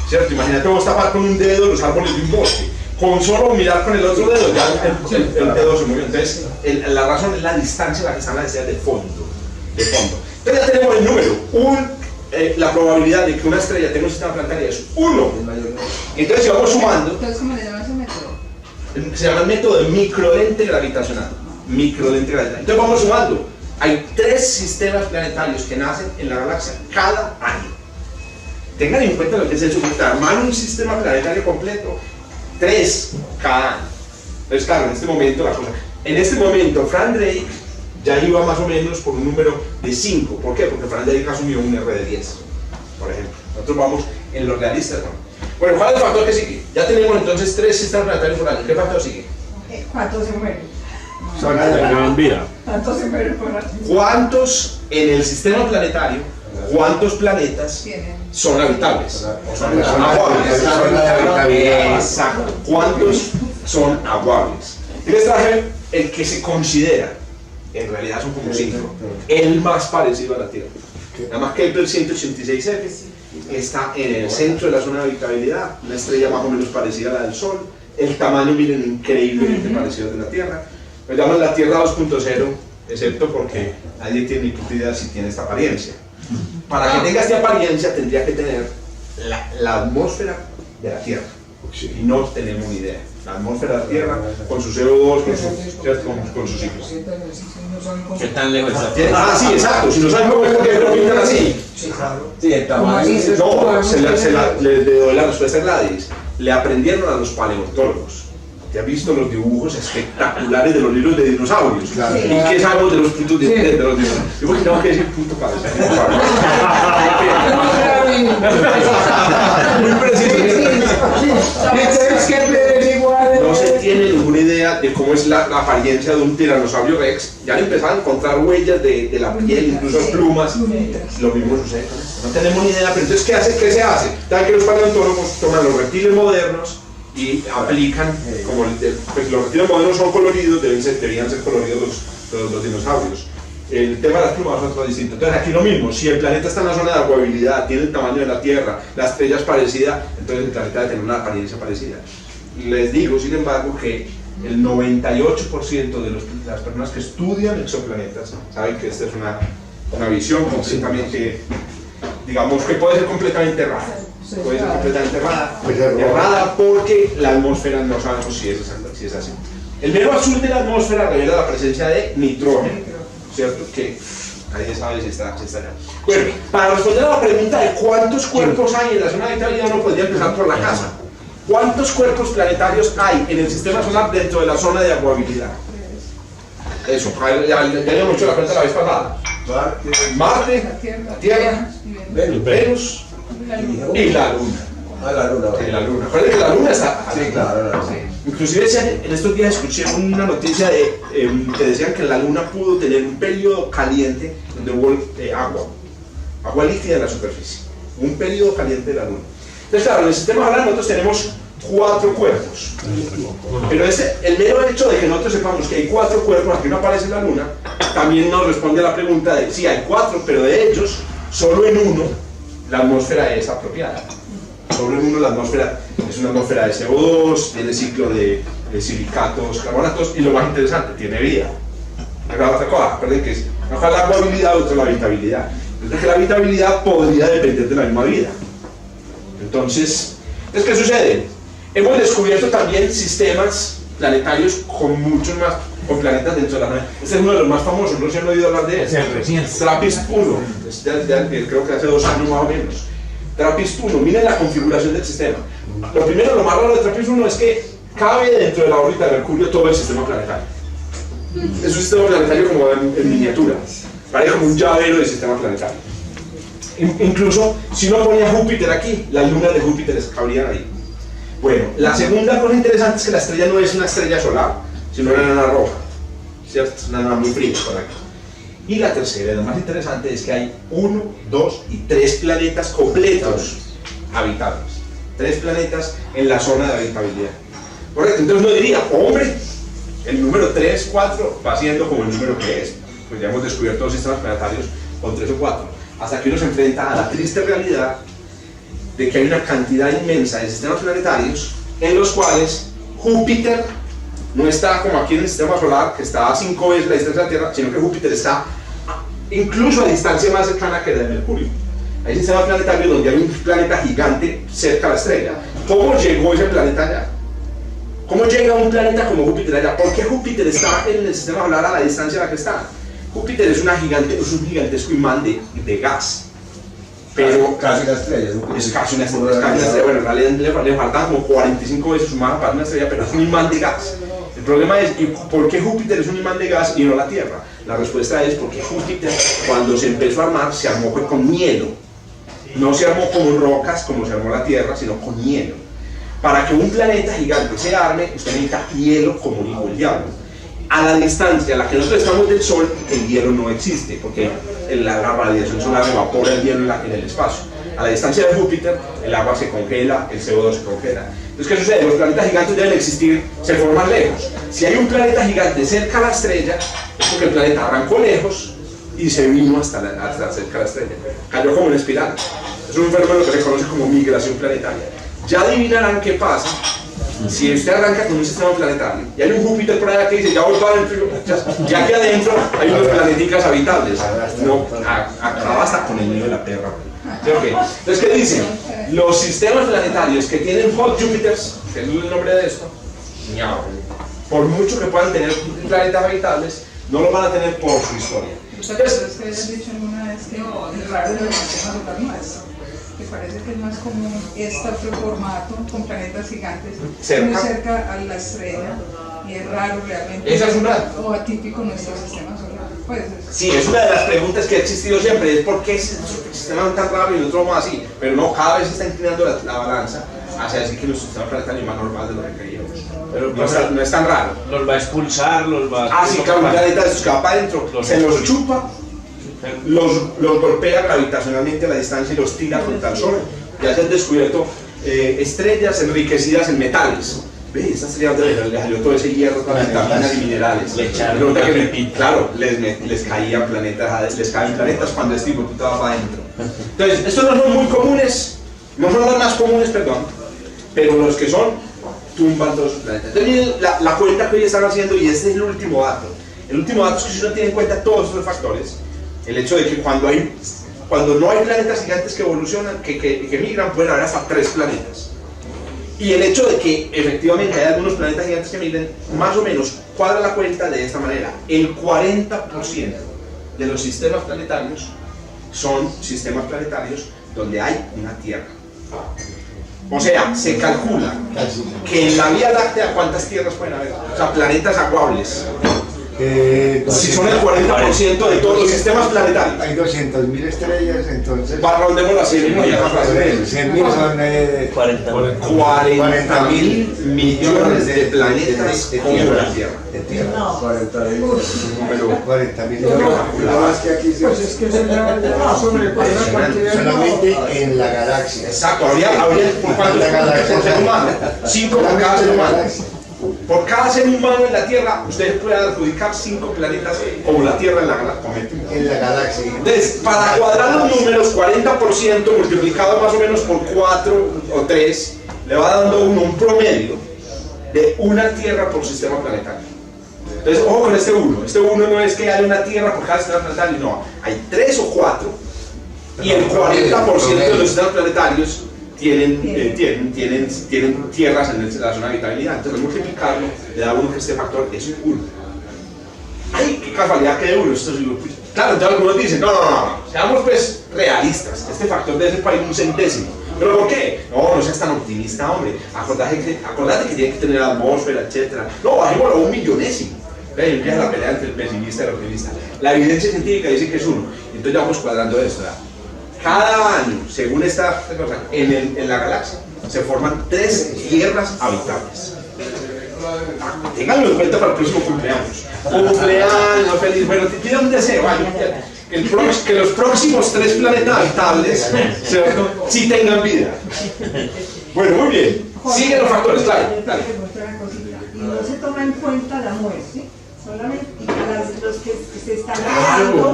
¿cierto? Imagínate vos tapar con un dedo los árboles de un bosque, con solo mirar con el otro dedo, ya el dedo se movió. Entonces la razón es la distancia a la que están las estrellas de fondo. Entonces ya tenemos el número, la probabilidad de que una estrella tenga un sistema planetario es 1. Entonces si vamos sumando, Entonces, ¿cómo le llaman ese método? se llama el método de microlente gravitacional. Entonces vamos sumando. Hay 3 sistemas planetarios que nacen en la galaxia cada año. Tengan en cuenta lo que es eso, armar un sistema planetario completo, 3 cada año. Entonces claro, en este momento Frank Drake ya iba más o menos por un número de 5. ¿Por qué? Porque Frank Drake asumió un R de 10, por ejemplo. Nosotros vamos en los realistas, ¿no? Bueno, ¿cuál es el factor que sigue? Ya tenemos entonces 3 sistemas planetarios por año. ¿Qué factor sigue? ¿Cuántos se mueren? Gran vida. ¿Cuántos se mueren por año? ¿Cuántos en el sistema planetario, cuántos planetas son habitables? Son aguables. Exacto. ¿Cuántos son aguables? Y les traje el que se considera, en realidad son como 5, el más parecido a la Tierra. Nada más que el 186F está en el centro de la zona de habitabilidad, una estrella más o menos parecida a la del Sol, el tamaño, miren, increíblemente parecido al de la Tierra. Lo llaman la Tierra 2.0, excepto porque nadie tiene ni puta idea si tiene esta apariencia. Para que tenga esta apariencia tendría que tener la atmósfera de la Tierra. Y no tenemos ni idea. La atmósfera de la Tierra, con su CO2, con sus ciclos. ¿Qué tan lejos está? Sí, exacto. Si no saben cómo es, porque lo pintan así. Sí, el tamaño. No, le doy la respuesta a Gladys. Le aprendieron a los paleontólogos. ¿Te has visto los dibujos espectaculares de los libros de dinosaurios? Claro. ¿Y qué sabemos de los putos dientes de los dinosaurios? Yo porque tengo que decir puto para muy preciso. No se tiene ninguna idea de cómo es la apariencia de un tiranosaurio rex. Ya han empezado a encontrar huellas de la piel, incluso plumas. Lo mismo sucede con esto. No tenemos ni idea, pero entonces ¿qué se hace? Saben que los paleontólogos toman los reptiles modernos y aplican, como pues los reptiles modernos son coloridos, deberían ser coloridos los dinosaurios. El tema de las plumas es otro distinto. Entonces aquí lo mismo, si el planeta está en la zona de aguabilidad, tiene el tamaño de la Tierra, la estrella es parecida, entonces el planeta debe tener una apariencia parecida. Les digo, sin embargo, que el 98% de las personas que estudian exoplanetas saben que esta es una visión completamente, digamos, que puede ser completamente errada. Puede ser completamente errada porque la atmósfera no sabemos si es así. El velo azul de la atmósfera revela la presencia de nitrógeno, ¿cierto? Que nadie sabe si está allá. Bueno, para responder a la pregunta de cuántos cuerpos hay en la zona de habitabilidad, uno podría empezar por la casa. ¿Cuántos cuerpos planetarios hay en el sistema solar dentro de la zona de aguabilidad? Eso, ya habíamos hecho la cuenta la vez pasada. Marte, la Tierra, Venus y la Luna. La Luna. La Luna. Acuérdense que la Luna está. Sí, claro. Sí. Inclusive en estos días escuché una noticia que decían que la Luna pudo tener un periodo caliente donde hubo agua líquida en la superficie. Un periodo caliente de la Luna. Entonces, claro, en el sistema solar nosotros tenemos 4 cuerpos. Pero el mero hecho de que nosotros sepamos que hay 4 cuerpos, aquí no aparece la Luna, también nos responde a la pregunta de si hay 4, pero de ellos, solo en uno la atmósfera es apropiada. Solo en uno la atmósfera es una atmósfera de CO2, tiene ciclo de silicatos, carbonatos y lo más interesante, tiene vida. Recuerden que es la aguabilidad, otra la habitabilidad. Entonces que la habitabilidad podría depender de la misma vida. Entonces, ¿qué sucede? Hemos descubierto también sistemas planetarios con muchos más con planetas dentro de la nave. Este es uno de los más famosos, no sé si han oído hablar de él. Es el recién. TRAPPIST-1, creo que hace 2 años más o menos. TRAPPIST-1, miren la configuración del sistema. Lo primero, lo más raro de TRAPPIST-1 es que cabe dentro de la órbita de Mercurio todo el sistema planetario. Es un sistema planetario como en miniatura, parece como un llavero del sistema planetario. Incluso si uno ponía Júpiter aquí, las lunas de Júpiter cabrían ahí. Bueno, la segunda cosa interesante es que la estrella no es una estrella solar, sino una enana roja, ¿cierto? Es una enana muy fría por aquí. Y la tercera, y lo más interesante, es que hay 1, 2 y 3 planetas completos habitables. 3 planetas en la zona de habitabilidad. Correcto, entonces uno diría, hombre, el número 3, 4 va siendo como el número que es. Pues ya hemos descubierto los sistemas planetarios con 3 o 4. Hasta que uno se enfrenta a la triste realidad de que hay una cantidad inmensa de sistemas planetarios en los cuales Júpiter no está como aquí en el sistema solar, que está a 5 veces la distancia de la Tierra, sino que Júpiter está incluso a distancia más cercana que la de Mercurio. Hay sistemas planetarios donde hay un planeta gigante cerca de la estrella. ¿Cómo llegó ese planeta allá? ¿Cómo llega un planeta como Júpiter allá? ¿Por qué Júpiter está en el sistema solar a la distancia a la que está? Júpiter es un gigantesco imán de gas. Pero casi una estrella. Es casi una estrella. Bueno, en realidad le faltan como 45 veces su masa para una estrella, pero es un imán de gas. El problema es, ¿por qué Júpiter es un imán de gas y no la Tierra? La respuesta es porque Júpiter, cuando se empezó a armar, se armó con hielo. No se armó con rocas como se armó la Tierra, sino con hielo. Para que un planeta gigante se arme, usted necesita hielo como dijo el diablo. A la distancia a la que nosotros estamos del Sol, el hielo no existe, porque la radiación solar evapora el hielo en el espacio. A la distancia de Júpiter, el agua se congela, el CO2 se congela. Entonces, ¿qué sucede? Los planetas gigantes deben existir, se forman lejos. Si hay un planeta gigante cerca a la estrella, es porque el planeta arrancó lejos y se vino hasta cerca a la estrella. Cayó como en espiral. Es un fenómeno que se conoce como migración planetaria. Ya adivinarán qué pasa si usted arranca con un sistema planetario y hay un Júpiter por allá que dice, ya voy para adentro, ya que adentro hay unos planeticas habitables. No, acaba hasta con el niño de la Tierra. ¿Sí, okay? Entonces, ¿qué dicen? Los sistemas planetarios que tienen hot Júpiters, que es el nombre de esto, por mucho que puedan tener planetas habitables, no lo van a tener por su historia. ¿Usted has dicho alguna vez que el raro de los sistemas solar no es? Que parece que es más común este otro formato con planetas gigantes muy cerca a la estrella y es raro realmente. Esa es una. O atípico nuestro sistema solar. Pues sí, es una de las preguntas que ha existido siempre, es por qué ese sistema es tan raro y el otro más así, pero no, cada vez se está inclinando la balanza hacia decir que nuestro sistema planetario es más normal de lo que creíamos. Pero no es tan raro. Los va a expulsar, los va a... Ah, sí, claro, un planeta de esos que va para adentro, se los chupa, los golpea gravitacionalmente a la distancia y los tira contra el Sol. Ya se han descubierto estrellas enriquecidas en metales. ¿Ves? Estas estrellas le salió todo ese hierro para vitaminas y minerales. Claro, les caían planetas, les caen planetas cuando este tipo estaba para adentro. Entonces, estos no son muy comunes, no son los más comunes, perdón, pero los que son, tumban todos sus planetas. Entonces, la cuenta que hoy están haciendo, y este es el último dato. El último dato es que si uno tiene en cuenta todos estos factores, el hecho de que cuando no hay planetas gigantes que evolucionan, que migran, pueden haber hasta 3 planetas. Y el hecho de que efectivamente hay algunos planetas gigantes que migran, más o menos cuadra la cuenta de esta manera. El 40% de los sistemas planetarios son sistemas planetarios donde hay una Tierra. O sea, se calcula que en la Vía Láctea, ¿cuántas tierras pueden haber? O sea, planetas acuables. Si son el 40% de todos los sistemas planetarios. Hay 200.000 estrellas, entonces... Rondemos las 100.000 40.000 millones de planetas como la Tierra. De Tierra. No, 40.000. 40.000 millones. Más que aquí Pues es que se ya sobrepasa cualquier... Solamente en la galaxia. Exacto, habría ¿por cuántos? Por ser humano. 5 por cada ser humano. Por cada ser humano en la Tierra, ustedes pueden adjudicar 5 planetas como la Tierra en la galaxia. En la galaxia. Entonces, para cuadrar los números, 40% multiplicado más o menos por 4 o 3, le va dando uno un promedio de una Tierra por sistema planetario. Entonces, ojo con este 1. Este 1 no es que haya una Tierra por cada sistema planetario, no. Hay 3 o 4 y el 40% de los sistemas planetarios tienen tierras en la zona de habitabilidad. Entonces, al multiplicarlo, le da uno que este factor es 1. casualidad que de uno. Claro, entonces algunos dicen, no, seamos pues realistas, este factor debe ser para ir un centésimo. ¿Pero por qué? No seas tan optimista, hombre. Acordate que tiene que tener atmósfera, etc. No, bajémoslo a un millonésimo. Ahí empieza la pelea entre el pesimista y el optimista. La evidencia científica dice que es 1. Entonces ya vamos cuadrando esto. ¿Verdad? Cada año, según esta cosa, en la galaxia se forman 3 tierras habitables. Ténganlo en cuenta para el próximo cumpleaños. Cumpleaños feliz. Bueno, pide un deseo. Que los próximos 3 planetas habitables, ¿cierto?, sí tengan vida. Bueno, muy bien. Siguen los factores, dale. Y no se toma en cuenta la muerte, solamente los que se están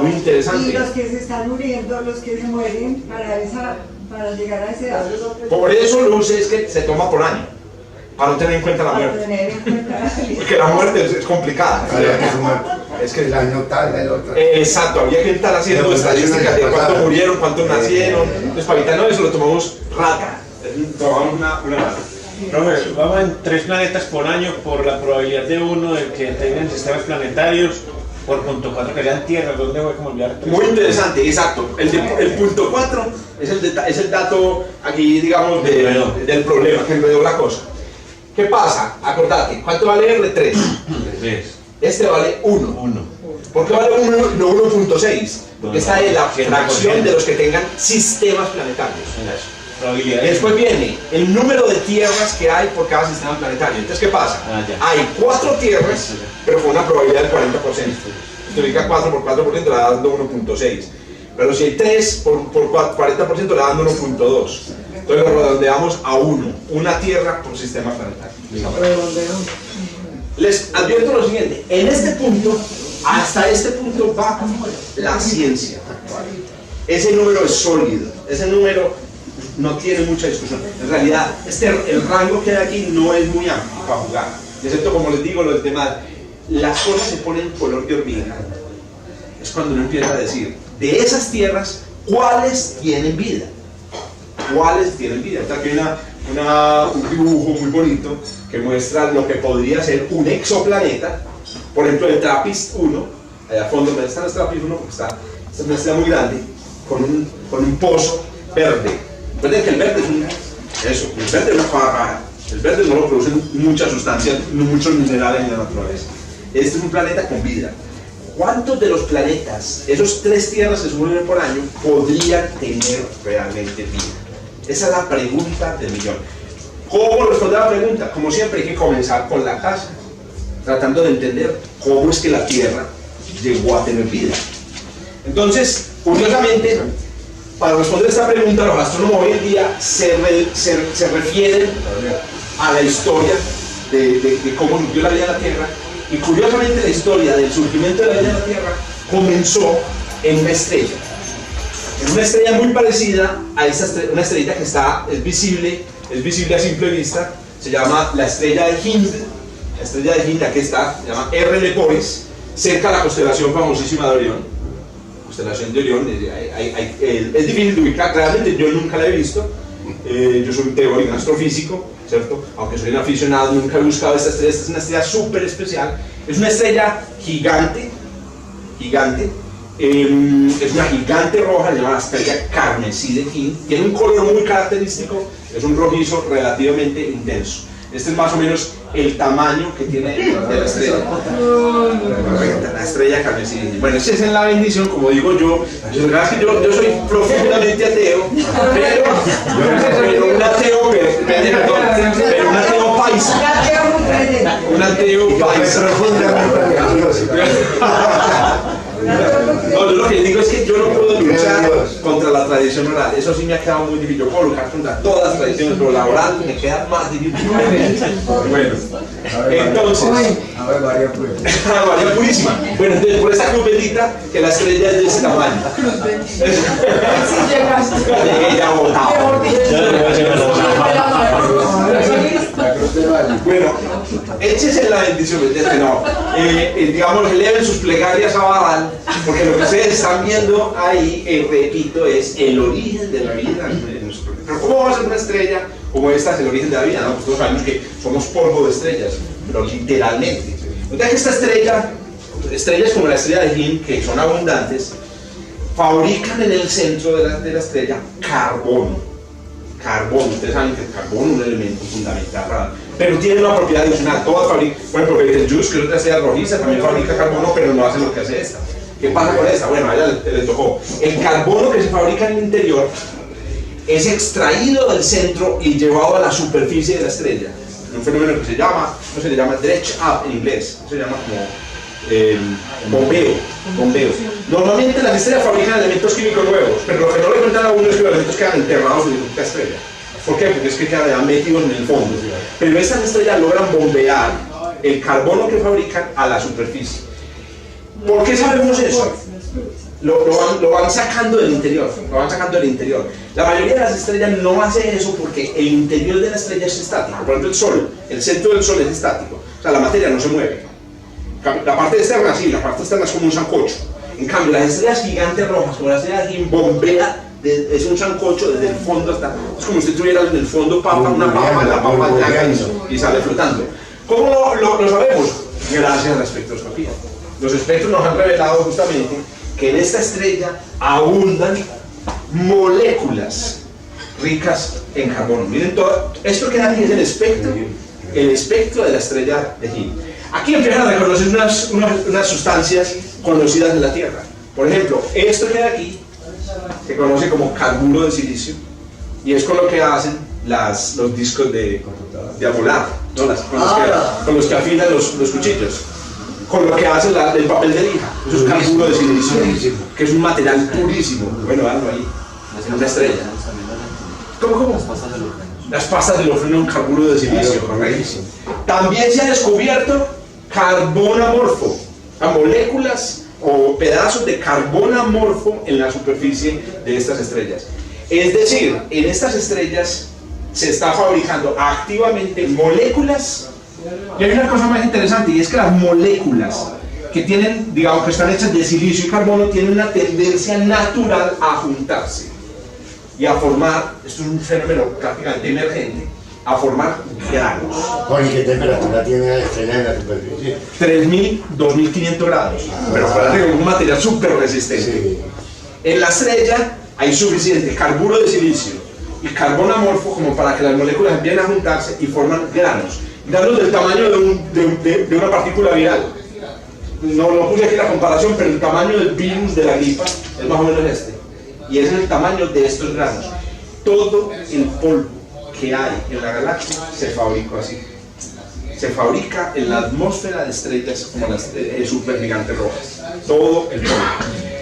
muy interesante. y los que se están muriendo, los que se mueren para llegar a esa edad. Por eso Luce es que se toma por año, para no tener en cuenta la muerte. Porque la muerte es complicada. Es que el año tal, el otro. Exacto, había que estar haciendo estadísticas de cuántos murieron, cuántos nacieron. Entonces, para evitar eso, lo tomamos rata. Tomamos una rata. Profe, vamos en 3 planetas por año por la probabilidad de uno de que tengan sistemas planetarios, por punto 4 que sean tierras. ¿Dónde voy a olvidar? Muy interesante, exacto. El punto 4 es el dato aquí, digamos, del problema, que enredó la cosa. ¿Qué pasa? Acordate, ¿cuánto vale R? 3. 3. Este vale 1. ¿Por qué vale 1, no 1.6? Porque esta es la fracción de los que tengan sistemas planetarios. Después viene el número de tierras que hay por cada sistema planetario. Entonces, ¿qué pasa? Hay 4 tierras, pero con una probabilidad del 40%. Esto significa 4 por 4% le da dando 1.6. Pero si hay 3 por 40% le da dando 1.2. Entonces lo redondeamos a 1. Una tierra por sistema planetario. Les advierto lo siguiente. En este punto, hasta este punto va la ciencia. Ese número es sólido. Ese número no tiene mucha discusión. En realidad, el rango que hay aquí no es muy amplio para jugar. Excepto, como les digo, lo del tema, las cosas se ponen en color de hormiga. Es cuando uno empieza a decir, de esas tierras, ¿cuáles tienen vida? ¿Cuáles tienen vida? Aquí hay un dibujo muy bonito que muestra lo que podría ser un exoplaneta. Por ejemplo, el TRAPPIST 1, allá al fondo, ¿dónde está el TRAPPIST 1? Porque está una estrella muy grande, con un pozo verde. Recuerden que el verde el verde es una cosa rara. El verde no lo producen muchas sustancias, muchos minerales en la naturaleza. Este es un planeta con vida. ¿Cuántos de los planetas, esos 3 tierras que se mueven por año, podrían tener realmente vida? Esa es la pregunta del millón. ¿Cómo responder a la pregunta? Como siempre hay que comenzar con la casa, tratando de entender cómo es que la Tierra llegó a tener vida. Entonces, curiosamente, para responder esta pregunta, los astrónomos hoy en día se refieren a la historia de cómo surgió la vida en la Tierra. Y curiosamente la historia del surgimiento de la vida en la Tierra comenzó en una estrella. En una estrella muy parecida a una estrella que es visible a simple vista. Se llama la estrella de Hind. La estrella de Hind, aquí está, se llama R. Leporis, cerca de la constelación famosísima de Orión. Constelación de Orión, es difícil de ubicar, realmente yo nunca la he visto. Yo soy un teórico, un astrofísico, ¿cierto? Aunque soy un aficionado, nunca he buscado esta estrella. Esta es una estrella súper especial. Es una estrella gigante. Es una gigante roja, llamada estrella carmesí de Hind. Tiene un color muy característico, es un rojizo relativamente intenso. Este es más o menos el tamaño que tiene de la estrella. La estrella carmesí. Bueno, esa es en la bendición, como digo yo. Yo soy profundamente ateo, pero un ateo, pero un ateo paisa. Un ateo paisa. No, yo lo que digo es que yo no puedo luchar contra la tradición oral. Eso sí me ha quedado muy difícil. Yo puedo luchar contra todas las tradiciones, pero la oral me queda más difícil. Bueno, entonces. María Purísima. Bueno, entonces por esa cruz bendita que la estrella es de ese tamaño. Llegué ya botado. Bueno, échese la bendición, no. Digamos, eleven sus plegarias a Baal, porque lo que ustedes están viendo ahí, repito, es el origen de la vida. Pero ¿cómo va a ser una estrella como esta? Es el origen de la vida, ¿no? Pues todos sabemos que somos polvo de estrellas, pero literalmente. Entonces esta estrella estrellas como la estrella de Hind, que son abundantes, fabrican en el centro de la estrella carbono. Ustedes saben que el carbono es un elemento fundamental, pero tiene una propiedad adicional. Todas fabrican, por ejemplo, Betelgeuse, que es otra estrella rojiza, también fabrica carbono, pero no hace lo que hace esta. ¿Qué pasa con esta? Bueno, a ella le tocó. El carbono que se fabrica en el interior es extraído del centro y llevado a la superficie de la estrella. Un fenómeno que se llama dredge up en inglés, se llama como bombeo. Normalmente las estrellas fabrican elementos químicos nuevos, pero lo que no le cuentan a uno es que los elementos quedan enterrados en la estrella. ¿Por qué? Porque es que quedan metidos en el fondo. Pero estas estrellas logran bombear el carbono que fabrican a la superficie. ¿Por qué sabemos eso? Lo van sacando del interior, La mayoría de las estrellas no hace eso porque el interior de la estrella es estático. Por ejemplo, el Sol, el centro del Sol es estático, o sea, la materia no se mueve. La parte externa sí, la parte externa es como un sancocho. En cambio, las estrellas gigantes rojas, como la estrella de Hind, bombea, es un sancocho desde el fondo hasta... Es como si tuviera en el fondo una papa, la papa y sale flotando. ¿Cómo lo sabemos? Gracias a la espectroscopía. Los espectros nos han revelado justamente que en esta estrella abundan moléculas ricas en carbono. Miren todo, esto que aquí es el espectro de la estrella de Hind. Aquí empiezan a reconocer unas sustancias conocidas de la Tierra. Por ejemplo, esto que hay aquí se conoce como carburo de silicio y es con lo que hacen los discos de amolar, ¿no? Con los que afilan los cuchillos. Con lo que hace el papel de lija, eso es carburo de silicio, que es un material purísimo. Bueno, dalo ahí, en una estrella. ¿Cómo? Las pastas de los frenos, un carburo de silicio, correctísimo. También se ha descubierto carbono amorfo, moléculas o pedazos de carbono amorfo en la superficie de estas estrellas. Es decir, en estas estrellas se está fabricando activamente moléculas. Y hay una cosa más interesante, y es que las moléculas que tienen, digamos, que están hechas de silicio y carbono, tienen una tendencia natural a juntarse y a formar, esto es un fenómeno prácticamente emergente, a formar granos. ¿Con qué temperatura tiene la estrella en la superficie? 3.000, 2.500 grados, pero acuérdate que es un material súper resistente. Sí. En la estrella hay suficiente carburo de silicio y carbono amorfo como para que las moléculas empiecen a juntarse y forman granos. Granos del tamaño de una partícula viral. No puse aquí la comparación, pero el tamaño del virus de la gripa es más o menos este. Y ese es el tamaño de estos granos. Todo el polvo que hay en la galaxia se fabricó así. Se fabrica en la atmósfera de estrellas como las supergigantes rojas. Todo el polvo.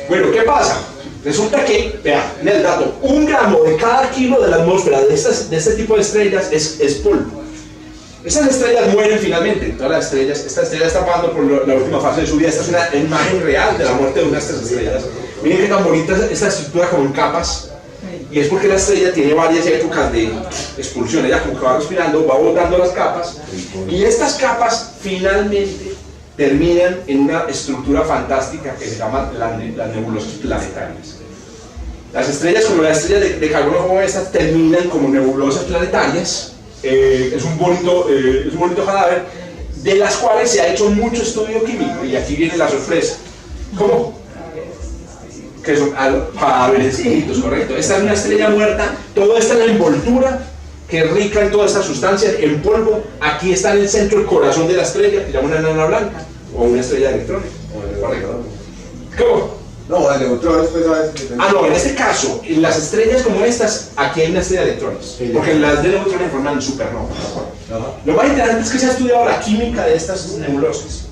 Bueno, ¿qué pasa? Resulta que, vean, en el dato, 1 gramo de cada kilo de la atmósfera de este tipo de estrellas es polvo. Estas estrellas mueren finalmente, todas las estrellas. Esta estrella está pasando por la última fase de su vida. Esta es una imagen real de la muerte de una de estas estrellas. Miren qué tan bonita es esta estructura como en capas. Y es porque la estrella tiene varias épocas de expulsión. Ella como que va respirando, va botando las capas. Y estas capas finalmente terminan en una estructura fantástica que se llama las nebulosas planetarias. Las estrellas como la estrella de carbono como esta terminan como nebulosas planetarias. Es un bonito cadáver de las cuales se ha hecho mucho estudio químico y aquí viene la sorpresa. ¿Cómo? Que son cadáveres químicos, correcto. Esta es una estrella muerta, todo está en la envoltura que es rica en todas estas sustancias, en polvo. Aquí está en el centro, el corazón de la estrella, que se llama una enana blanca o una estrella de electrones. ¿Cómo? No, el neutrón después a veces... no, en este caso, en las estrellas como estas, aquí hay una estrella de electrones, porque las de neutrones forman supernovas. Lo más interesante es que se ha estudiado la química de estas nebulosas,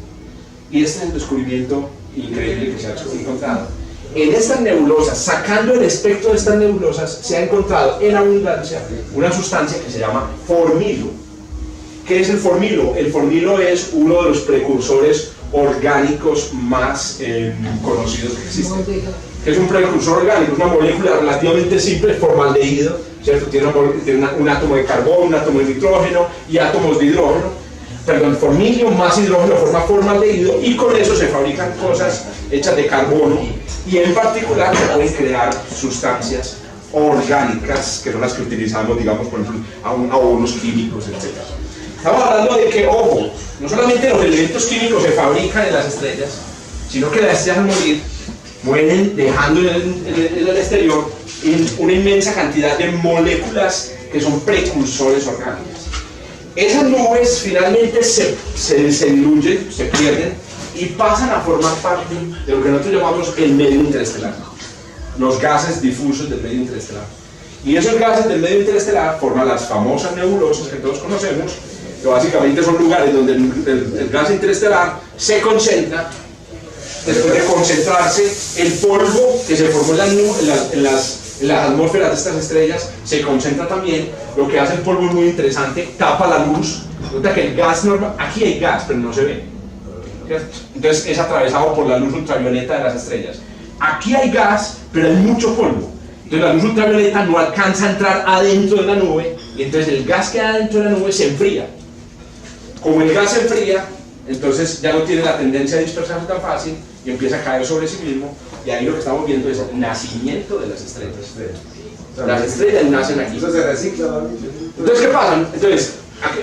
y este es el descubrimiento increíble que se ha encontrado. En estas nebulosas, sacando el espectro de estas nebulosas, se ha encontrado en abundancia una sustancia que se llama formilo. ¿Qué es el formilo? El formilo es uno de los precursores orgánicos más conocidos que existen. ¿Qué es un precursor orgánico? Es una molécula relativamente simple, formaldehído, ¿cierto? Tiene un átomo de carbono, un átomo de nitrógeno y átomos de hidrógeno. Perdón, formilio más hidrógeno forma formaldehído y con eso se fabrican cosas hechas de carbono y en particular se pueden crear sustancias orgánicas que son las que utilizamos, digamos, por ejemplo, abonos químicos, etc. Estamos hablando de que, ojo, no solamente los elementos químicos se fabrican en las estrellas, sino que las estrellas al morir mueren dejando en el exterior una inmensa cantidad de moléculas que son precursores orgánicos. Esas nubes finalmente se diluyen, se pierden y pasan a formar parte de lo que nosotros llamamos el medio interestelar, los gases difusos del medio interestelar. Y esos gases del medio interestelar forman las famosas nebulosas que todos conocemos, que básicamente son lugares donde el gas interestelar se concentra. Después de concentrarse, el polvo que se formó en las atmósferas de estas estrellas se concentra también. Lo que hace el polvo es muy interesante, tapa la luz. Nota que el gas normal, aquí hay gas, pero no se ve. Entonces es atravesado por la luz ultravioleta de las estrellas. Aquí hay gas, pero hay mucho polvo. Entonces la luz ultravioleta no alcanza a entrar adentro de la nube, y entonces el gas que hay adentro de la nube se enfría. Como el gas se enfría, entonces ya no tiene la tendencia a dispersarse tan fácil y empieza a caer sobre sí mismo, y ahí lo que estamos viendo es el nacimiento de las estrellas. Las estrellas nacen aquí. Eso se recicla. Entonces, ¿qué pasa? Entonces,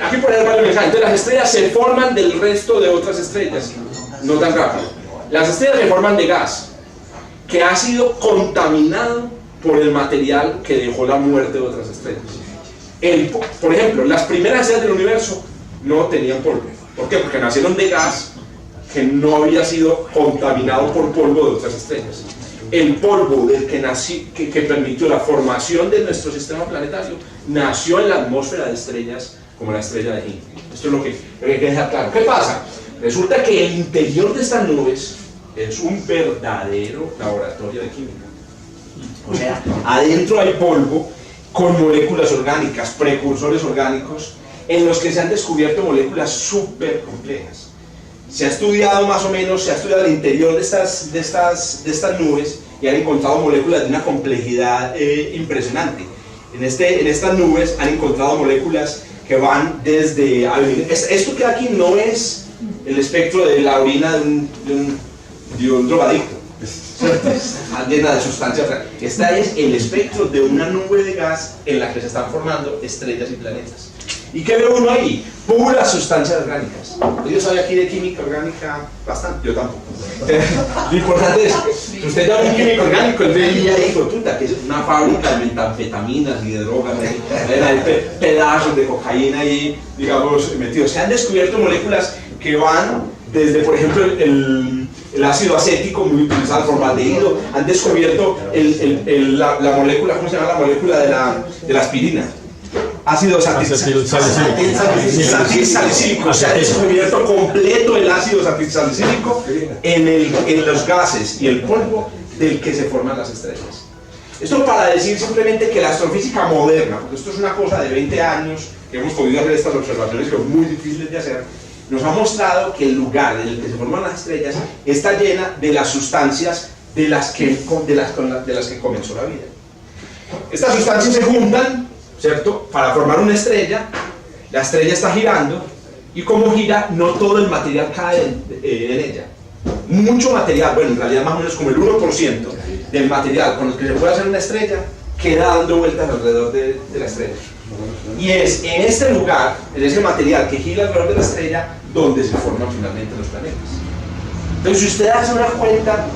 aquí por ejemplo el mensaje. Entonces las estrellas se forman del resto de otras estrellas, no tan rápido. Las estrellas se forman de gas que ha sido contaminado por el material que dejó la muerte de otras estrellas. Por ejemplo, las primeras estrellas del universo no tenían polvo. ¿Por qué? Porque nacieron de gas que no había sido contaminado por polvo de otras estrellas. El polvo del que permitió la formación de nuestro sistema planetario nació en la atmósfera de estrellas como la estrella de Hindley. Esto es lo que hay que dejar claro. ¿Qué pasa? Resulta que el interior de estas nubes es un verdadero laboratorio de química. O sea, adentro hay polvo con moléculas orgánicas, precursores orgánicos, en los que se han descubierto moléculas súper complejas. Se ha estudiado más o menos, se ha estudiado el interior de estas nubes y han encontrado moléculas de una complejidad impresionante. En estas nubes han encontrado moléculas que van desde... Esto que aquí no es el espectro de la orina de un drogadicto, está llena de sustancias. Esta es el espectro de una nube de gas en la que se están formando estrellas y planetas. ¿Y qué ve uno ahí? Puras sustancias orgánicas. Yo soy aquí de química orgánica bastante, yo tampoco. Lo importante es, si usted llama un químico orgánico, él veía ahí, puta, que es una fábrica de metanfetaminas y de drogas, hay pedazos de cocaína ahí, digamos, metidos. Se han descubierto moléculas que van desde, por ejemplo, el ácido acético, muy utilizado, el formaldehído. Han descubierto la molécula, ¿cómo se llama la molécula de la aspirina? Ácido salicílico. Se ha descubierto completo el ácido salicílico en los gases y el polvo del que se forman las estrellas. Esto para decir simplemente que la astrofísica moderna, porque esto es una cosa de 20 años que hemos podido hacer estas observaciones que son muy difíciles de hacer, nos ha mostrado que el lugar en el que se forman las estrellas está llena de las sustancias de las que comenzó la vida. Estas sustancias se juntan, ¿cierto?, para formar una estrella. La estrella está girando y como gira, no todo el material cae en ella. Mucho material, bueno, en realidad más o menos como el 1% del material con el que se puede hacer una estrella queda dando vueltas alrededor de la estrella. Y es en este lugar, en ese material que gira alrededor de la estrella, donde se forman finalmente los planetas. Entonces, si usted hace una cuenta,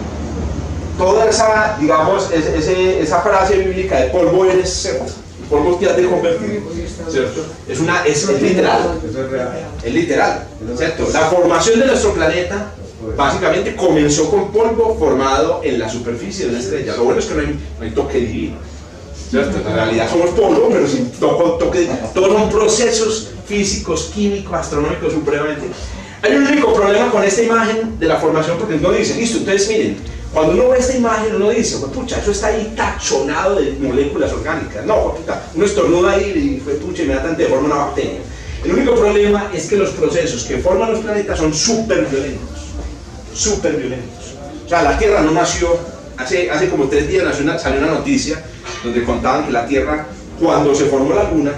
toda esa, digamos, esa frase bíblica de polvo eres, ¿cierto? Polvo te has de convertir, ¿cierto? Es literal. Es literal, ¿cierto? La formación de nuestro planeta básicamente comenzó con polvo formado en la superficie de una estrella. Lo bueno es que no hay toque divino, ¿cierto? En realidad somos polvo, pero sin toque divino. Todos son procesos físicos, químicos, astronómicos supremamente. Hay un único problema con esta imagen de la formación, porque uno dice, listo, ustedes miren, cuando uno ve esta imagen uno dice, pucha, eso está ahí tachonado de moléculas orgánicas. No, puta, uno estornuda ahí y pucha, inmediatamente forma una bacteria. El único problema es que los procesos que forman los planetas son súper violentos. Súper violentos. O sea, la Tierra no nació, hace como 3 días salió una noticia donde contaban que la Tierra, cuando se formó la Luna,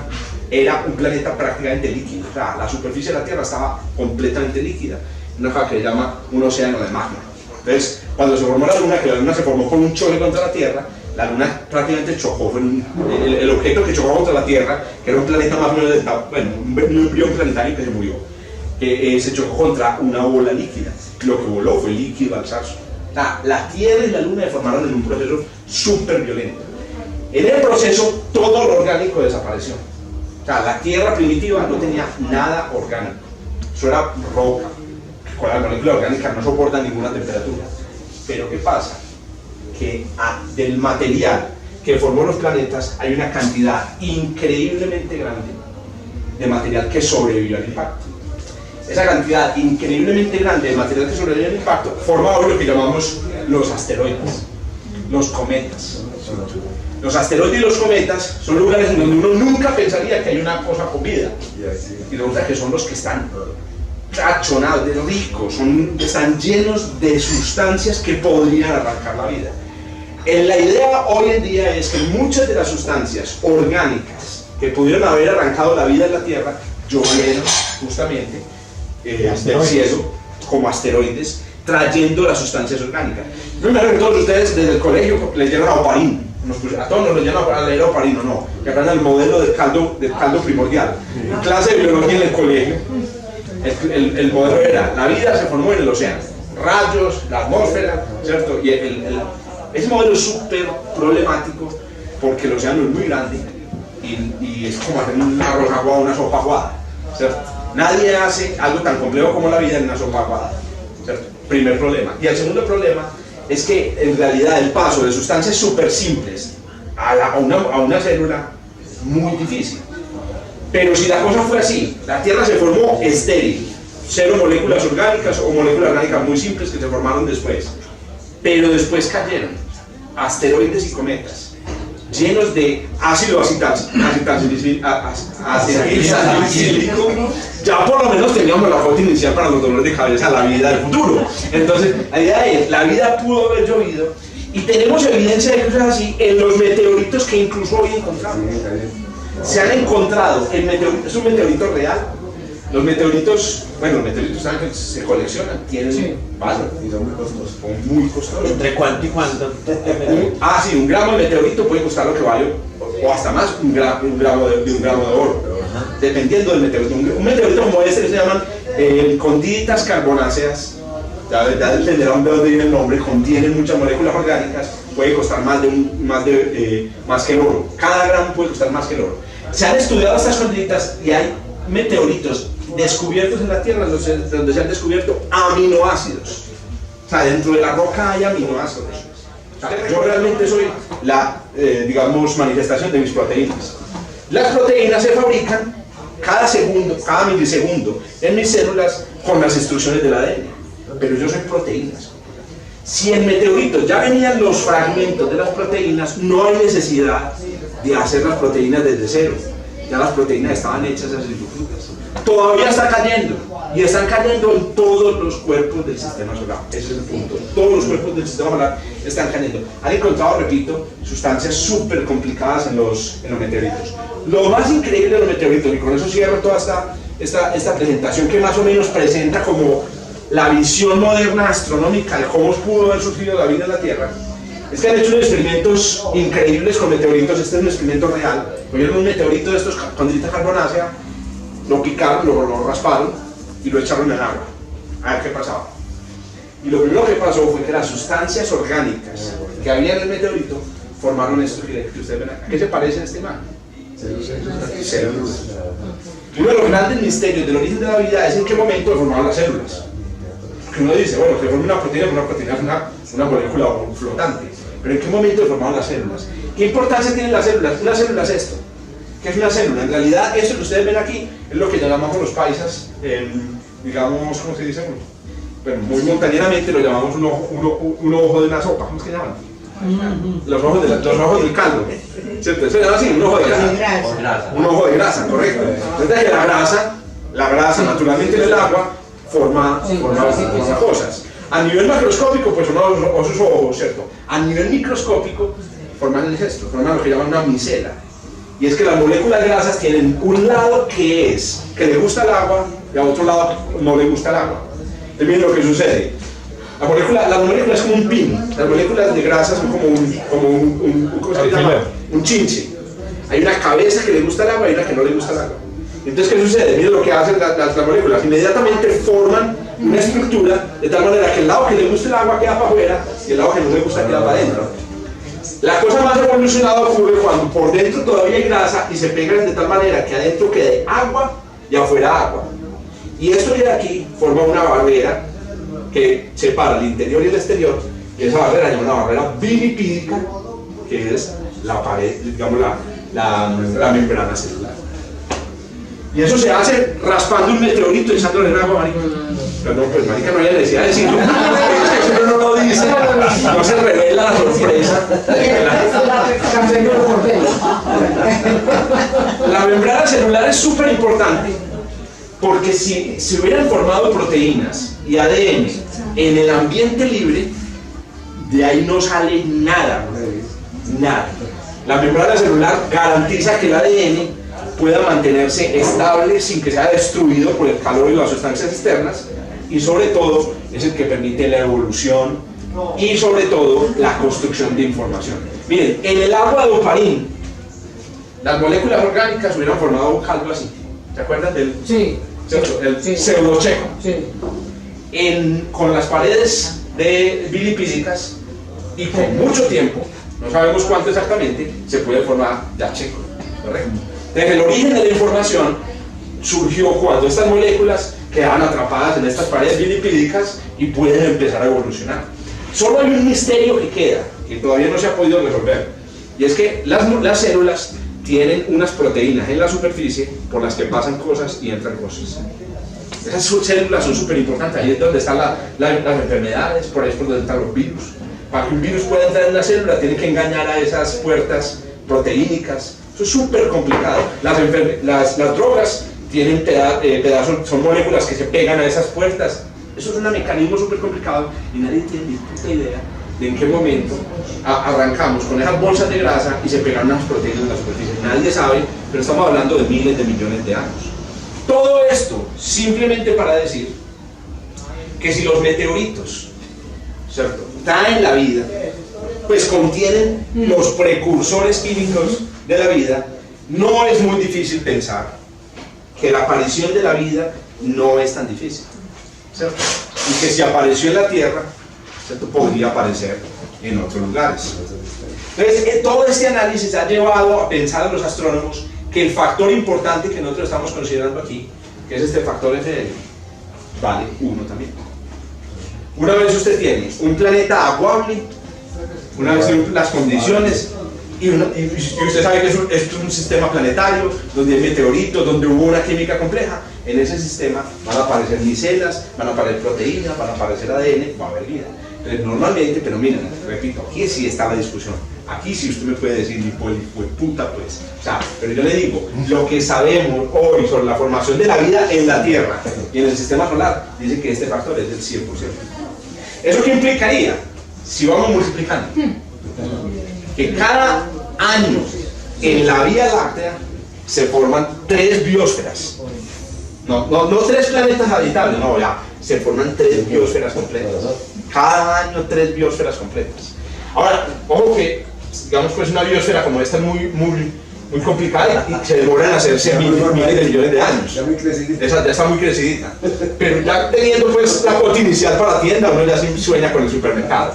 era un planeta prácticamente líquido. O sea, la superficie de la Tierra estaba completamente líquida. Una cosa que se llama un océano de magma. Entonces, cuando se formó la Luna, que la Luna se formó con un choque contra la Tierra, la Luna prácticamente chocó, fue el objeto que chocó contra la Tierra, que era un planeta más o menos de, bueno, un embrión planetario que se murió, se chocó contra una bola líquida. lo que voló fue líquido alzazo. La Tierra y la Luna se formaron en un proceso súper violento. En el proceso, todo lo orgánico desapareció. O sea, la Tierra primitiva no tenía nada orgánico. Eso era roca. Con las moléculas orgánicas no soportan ninguna temperatura. Pero ¿qué pasa? Que del material que formó los planetas hay una cantidad increíblemente grande de material que sobrevivió al impacto. Esa cantidad increíblemente grande de material que sobrevivió al impacto forma hoy lo que llamamos los asteroides, los cometas. Los asteroides y los cometas son lugares en donde uno nunca pensaría que hay una cosa con vida, y resulta que son los que están tachonados de ricos, están llenos de sustancias que podrían arrancar la vida. La idea hoy en día es que muchas de las sustancias orgánicas que pudieron haber arrancado la vida en la Tierra llovieron justamente del cielo como asteroides, trayendo las sustancias orgánicas. Yo me imagino que todos ustedes desde el colegio leyeron a Oparín. A todos nos leyeron a leer a Oparín, ¿o no? Que hablan del modelo del caldo primordial. En clase de biología en el colegio, el modelo era: la vida se formó en el océano, rayos, la atmósfera, ¿cierto? Y ese modelo es súper problemático porque el océano es muy grande y es como hacer un arroz aguado, una sopa aguada, ¿cierto? Nadie hace algo tan complejo como la vida en una sopa aguada, ¿cierto? Primer problema. Y el segundo problema es que en realidad el paso de sustancias súper simples a una célula es muy difícil. Pero si la cosa fue así, la Tierra se formó estéril, cero moléculas orgánicas o moléculas orgánicas muy simples que se formaron después. Pero después cayeron asteroides y cometas llenos de ácido acetilsalicílico. Ya por lo menos teníamos la foto inicial para los dolores de cabeza, la vida del futuro. Entonces, la idea es: la vida pudo haber llovido, y tenemos evidencia de cosas así en los meteoritos que incluso hoy encontramos. Se han encontrado, es un meteorito real. Los meteoritos, bueno, los meteoritos saben que se coleccionan, tienen valor y son muy costosos. ¿Entre cuánto y cuánto? Sí, un gramo de meteorito puede costar lo que vale, o hasta más, un gramo de oro, dependiendo del meteorito. Un meteorito como este, que se llaman condritas carbonáceas, ya dependerán de dónde viene el nombre, contienen muchas moléculas orgánicas, puede costar más que el oro. Cada gramo puede costar más que el oro. Se han estudiado estas condritas y hay meteoritos descubiertos en la Tierra donde se han descubierto aminoácidos. O sea, dentro de la roca hay aminoácidos. O sea, yo realmente soy la, digamos, manifestación de mis proteínas. Las proteínas se fabrican cada segundo, cada milisegundo en mis células con las instrucciones del ADN. Pero yo soy proteínas. Si en meteoritos ya venían los fragmentos de las proteínas, no hay necesidad de hacer las proteínas desde cero. Ya las proteínas estaban hechas así frutas. Todavía está cayendo, y están cayendo en todos los cuerpos del sistema solar. Ese es el punto. Todos los cuerpos del sistema solar están cayendo. Han encontrado, repito, sustancias súper complicadas en los meteoritos. Lo más increíble de los meteoritos, y con eso cierro toda esta presentación que más o menos presenta como la visión moderna astronómica de cómo pudo haber surgido la vida en la Tierra, es que han hecho unos experimentos increíbles con meteoritos. Este es un experimento real. Cogieron un meteorito de estos condritas carbonáceas, lo picaron, lo rasparon y lo echaron en agua a ver qué pasaba. Y lo primero que pasó fue que las sustancias orgánicas que había en el meteorito formaron esto que ustedes ven acá. ¿Qué se parece a este man? Células. Uno de los grandes misterios del origen de la vida es en qué momento se formaron las células. Porque uno dice, bueno, que forma una proteína es una molécula flotante. Pero ¿en qué momento se formaron las células? ¿Qué importancia tienen las células? Una célula es esto. ¿Qué es una célula? En realidad, esto que ustedes ven aquí es lo que llamamos los paisas, digamos, ¿cómo se dice? Bueno, muy montañeramente lo llamamos un ojo de una sopa. ¿Cómo se llaman? Los ojos del caldo. ¿Cierto? Eso se llama así, un ojo de grasa. Un ojo de grasa, correcto. Entonces, la grasa naturalmente en el agua forma cosas. A nivel macroscópico, pues son esos ojos, ¿cierto? A nivel microscópico, forman lo que llaman una micela. Y es que las moléculas grasas tienen un lado que le gusta el agua y a otro lado no le gusta el agua. Es bien lo que sucede. La molécula es como un pin. Las moléculas de grasa son como ¿cómo se llama? Un chinche. Hay una cabeza que le gusta el agua y una que no le gusta el agua. Entonces, ¿qué sucede? Miren lo que hacen las moléculas. Inmediatamente forman una estructura de tal manera que el lado que le gusta el agua queda para afuera y el lado que no le gusta queda para adentro. La cosa más evolucionada ocurre cuando por dentro todavía hay grasa y se pegan de tal manera que adentro quede agua y afuera agua. Y esto de aquí forma una barrera que separa el interior y el exterior, y esa barrera es una barrera bilipídica, que es la pared, digamos la membrana celular. Y eso se hace raspando un meteorito y echándole en agua, marica. Perdón, pues marica, no había necesidad de decirlo. Eso no lo dice, no se revela la sorpresa. La membrana celular es súper importante porque si se hubieran formado proteínas y ADN en el ambiente libre, de ahí no sale nada. Nada. La membrana celular garantiza que el ADN pueda mantenerse estable sin que sea destruido por el calor y las sustancias externas, y sobre todo es el que permite la evolución y sobre todo la construcción de información. Miren, en el agua de Oparín las moléculas orgánicas hubieran formado un caldo así. ¿Se acuerdan del el pseudocheco? Sí. Con las paredes bilipídicas y con mucho tiempo, no sabemos cuánto exactamente, se puede formar ya checo, ¿correcto? Entonces, el origen de la información surgió cuando estas moléculas quedan atrapadas en estas paredes bilipídicas y pueden empezar a evolucionar. Solo hay un misterio que queda, que todavía no se ha podido resolver, y es que las células tienen unas proteínas en la superficie por las que pasan cosas y entran cosas. Esas células son súper importantes, ahí es donde están las enfermedades, por ahí es por donde están los virus. Para que un virus pueda entrar en una célula, tiene que engañar a esas puertas proteínicas. Eso es súper complicado. Las drogas tienen pedazos, son moléculas que se pegan a esas puertas. Eso es un mecanismo súper complicado y nadie tiene ni puta idea de en qué momento arrancamos con esas bolsas de grasa y se pegan unas proteínas en la superficie. Nadie sabe, pero estamos hablando de miles de millones de años. Todo esto simplemente para decir que si los meteoritos, ¿cierto?, traen la vida, pues contienen los precursores químicos de la vida, no es muy difícil pensar que la aparición de la vida no es tan difícil, ¿cierto? Y que si apareció en la Tierra, ¿cierto?, podría aparecer en otros lugares. Entonces, todo este análisis ha llevado a pensar a los astrónomos que el factor importante que nosotros estamos considerando aquí, que es este factor FL, vale 1 también. Una vez usted tiene un planeta aguable, una vez tiene las condiciones, y usted sabe que es un sistema planetario, donde hay meteoritos, donde hubo una química compleja, en ese sistema van a aparecer micelas, van a aparecer proteínas, van a aparecer ADN, va a haber vida. Entonces, normalmente, pero miren, repito, aquí sí está la discusión. Aquí sí usted me puede decir, ni puta pues. O sea, pero yo le digo, lo que sabemos hoy sobre la formación de la vida en la Tierra y en el sistema solar, dice que este factor es del 100%. ¿Eso qué implicaría? Si vamos multiplicando, que cada año en la Vía Láctea se forman 3 biosferas. No 3 planetas habitables, no, ya, se forman 3 biosferas completas. Cada año 3 biosferas completas. Ahora, ojo que, digamos, pues una biosfera como esta es muy complicada y se demora en hacerse miles de millones de años. Ya está muy crecidita. Pero ya teniendo pues la cuota inicial para la tienda, uno ya sueña con el supermercado.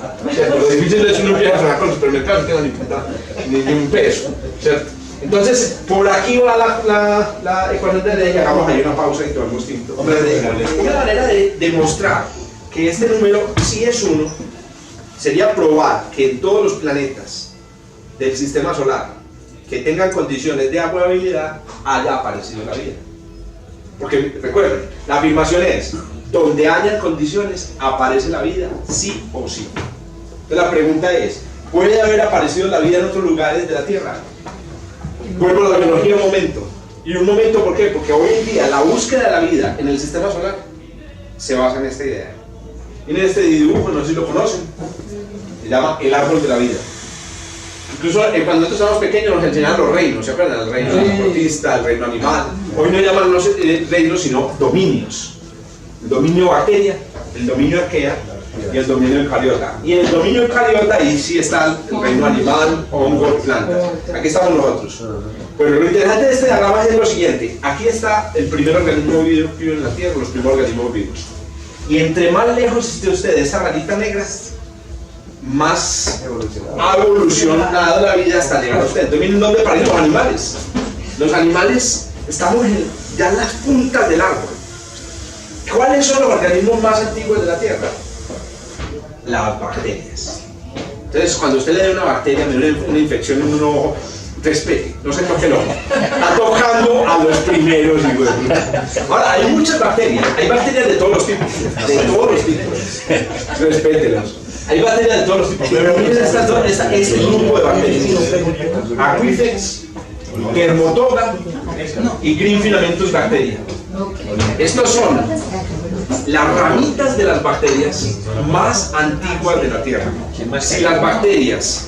Lo difícil es uno empieza a soñar con el supermercado, no tiene ni un peso, ¿cierto? Entonces, por aquí va la ecuación de Drake. Hagamos ahí una pausa y tomemos tinto. Una manera de demostrar que este número sí es 1 sería probar que en todos los planetas del sistema solar que tengan condiciones de habitabilidad haya aparecido la vida. Porque recuerden, la afirmación es: donde hayan condiciones aparece la vida, sí o sí. Entonces la pregunta es: ¿puede haber aparecido la vida en otros lugares de la Tierra? Vuelvo a la biología un momento. Y un momento, ¿por qué? Porque hoy en día la búsqueda de la vida en el sistema solar se basa en esta idea. Miren este dibujo, no sé si lo conocen, se llama el árbol de la vida. Incluso cuando nosotros estábamos pequeños nos enseñaban los reinos, ¿se acuerdan? El reino transportista, el reino animal. Hoy no llaman los reinos sino dominios. El dominio bacteria, el dominio arquea y el dominio eucariota. Y en el dominio eucariota ahí sí está el reino animal, hongos, plantas. Aquí estamos nosotros. Bueno, lo interesante de este diagrama es lo siguiente. Aquí está el primer organismo vivo en la Tierra, los primeros organismos vivos. Y entre más lejos esté usted de esa rayita negra, más ha evolucionado la vida hasta llegar a usted. Entonces miren dónde parecen los animales. Los animales estamos ya en las puntas del árbol. ¿Cuáles son los organismos más antiguos de la Tierra? Las bacterias. Entonces cuando usted le da una bacteria, me da una infección en un ojo, respete, no sé por qué no. Está tocando a los primeros. Ahora, hay muchas bacterias, hay bacterias de todos los tipos, respételas. Hay bacterias de todos los tipos, pero miren este grupo de bacterias: Aquifex, Dermatoga y Green Filamentus Bacteria. Estos son las ramitas de las bacterias más antiguas de la Tierra. Si las bacterias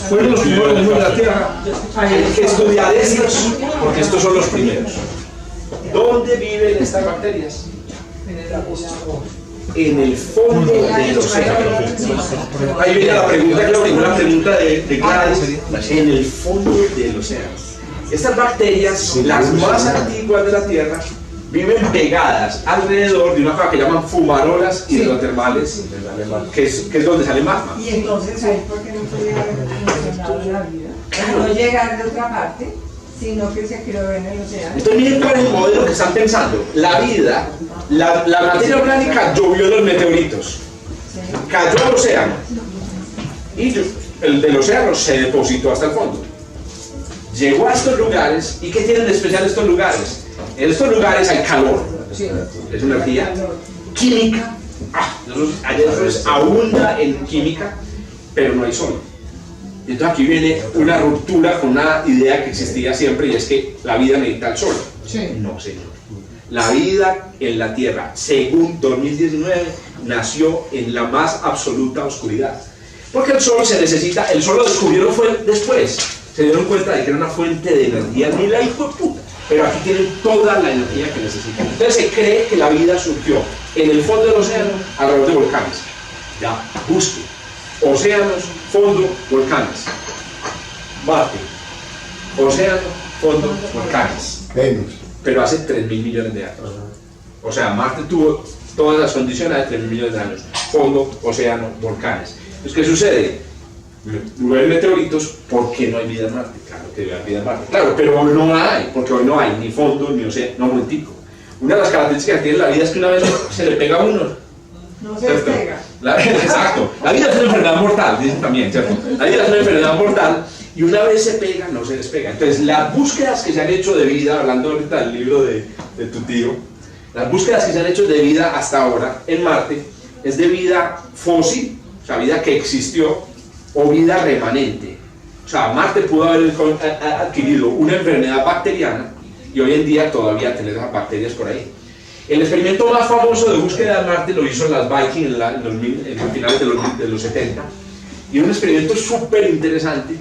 fueron los primeros organismos de la Tierra, hay que estudiar estos, porque estos son los primeros. ¿Dónde viven estas bacterias? En el fondo del océano. Ahí viene la pregunta, creo que una pregunta de Gladys. En el fondo del océano. Estas bacterias, las más antiguas de la Tierra, viven pegadas alrededor de una cosa que llaman fumarolas hidrotermales, que es donde sale magma. Y entonces ahí, ¿por qué no puede llegar a la vida? No llegar de otra parte, sino que se creó en el océano. Entonces miren cuál es el modelo que están pensando. La vida, la materia orgánica llovió en los meteoritos, cayó al océano, y el del océano se depositó hasta el fondo. Llegó a estos lugares, ¿y qué tienen de especial estos lugares? En estos lugares hay calor, es energía química. Allá abunda en química, pero no hay sol. Y entonces aquí viene una ruptura con una idea que existía siempre, y es que la vida necesita el sol. No, señor. La vida en la Tierra, según 2019, nació en la más absoluta oscuridad. Porque el sol se necesita, el sol lo descubrieron fue después. Se dieron cuenta de que era una fuente de energía, ni la hijo de puta. Pero aquí tienen toda la energía que necesitan. Entonces se cree que la vida surgió en el fondo del océano, alrededor de volcanes. Ya, busque. Océanos, fondo, volcanes. Marte. Océano, fondo, volcanes. Venus. Pero hace 3.000 millones de años. O sea, Marte tuvo todas las condiciones de 3.000 millones de años. Fondo, océano, volcanes. Entonces, ¿qué sucede? Llueven meteoritos porque no hay vida en Marte. Claro que debe haber vida en Marte. Claro, pero hoy no hay, porque hoy no hay ni fondo ni océano. No, momentico. Una de las características que tiene la vida es que una vez se le pega a uno. No se despega. Exacto. La vida es una enfermedad mortal, dicen también, ¿cierto? La vida es una enfermedad mortal y una vez se pega, no se despega. Entonces, las búsquedas que se han hecho de vida, hablando ahorita del libro de tu tío, las búsquedas que se han hecho de vida hasta ahora en Marte es de vida fósil, o sea, vida que existió, o vida remanente. O sea, Marte pudo haber adquirido una enfermedad bacteriana y hoy en día todavía tener las bacterias por ahí. El experimento más famoso de búsqueda de Marte lo hizo las Viking en finales de los 70, y un experimento súper interesante.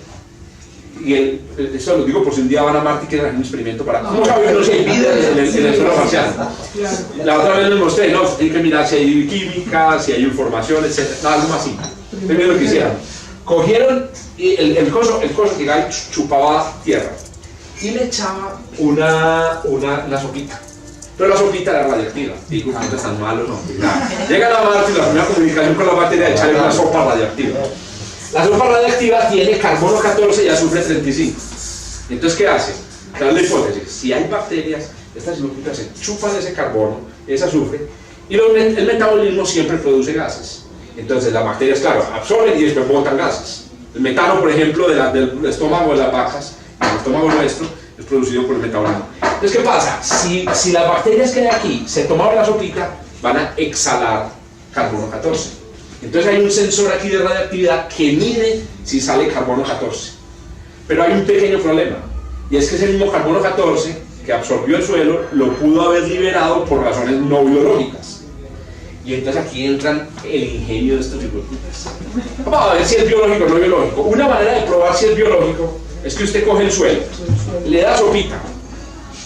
Y eso lo digo por si un día van a Marte y quieren hacer un experimento para cómo saber si hay vida en el suelo marciano. La otra vez les mostré, no, hay que mirar si hay química, si hay información, etc. Algo así. Primero lo que hicieron, cogieron el coso que chupaba tierra y le echaba una sopita. Pero la sopita era radiactiva. Digo, no es tan malo, no. Llega la Marte y la primera comunicación con la bacteria es echarle una sopa radiactiva. La sopa radiactiva tiene carbono 14 y azufre 35. Entonces, ¿qué hace? Esta es la hipótesis. Si hay bacterias, estas sopitas se chupan ese carbono, ese azufre, y el metabolismo siempre produce gases. Entonces, las bacterias, claro, absorben y después botan gases. El metano, por ejemplo, del estómago de las vacas, el estómago nuestro, es producido por el metabolismo. Entonces, ¿qué pasa? Si las bacterias que hay aquí se tomaban la sopita, van a exhalar carbono 14. Entonces hay un sensor aquí de radioactividad que mide si sale carbono 14. Pero hay un pequeño problema, y es que ese mismo carbono 14 que absorbió el suelo lo pudo haber liberado por razones no biológicas. Y entonces aquí entran el ingenio de estos hipotéticos. Vamos a ver si es biológico o no biológico. Una manera de probar si es biológico es que usted coge el suelo, le da sopita,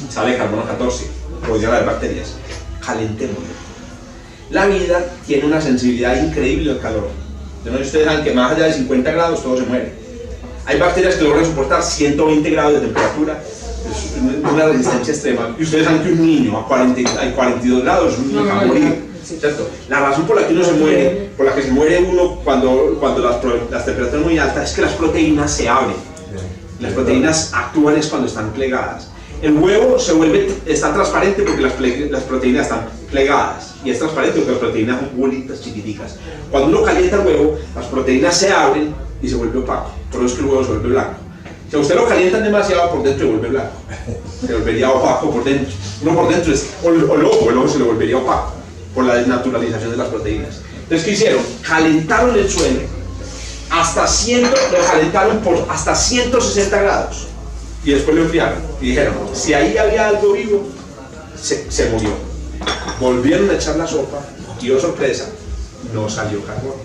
sale carbono 14, podría haber bacterias, calentémoslo. La vida tiene una sensibilidad increíble al calor. Entonces ustedes saben que más allá de 50 grados todo se muere. Hay bacterias que logran soportar 120 grados de temperatura, es una resistencia extrema. Y ustedes saben que un niño a 42 grados es un niño que va a morir. ¿cierto? La razón por la que uno se muere, por la que se muere uno cuando las temperaturas son muy altas, es que las proteínas se abren. Las proteínas actúan es cuando están plegadas. El huevo está transparente porque las proteínas están plegadas, y es transparente porque las proteínas son bolitas chiquiticas. Cuando uno calienta el huevo, las proteínas se abren y se vuelve opaco, por eso es que el huevo se vuelve blanco. Si a usted lo calientan demasiado por dentro, se vuelve blanco, se volvería opaco por dentro. Uno por dentro el ojo se le volvería opaco por la desnaturalización de las proteínas. Entonces, ¿qué hicieron? Calentaron el suelo lo calentaron por hasta 160 grados y después lo enfriaron y dijeron, si ahí había algo vivo, se murió. Volvieron a echar la sopa y, oh sorpresa, no salió carbón.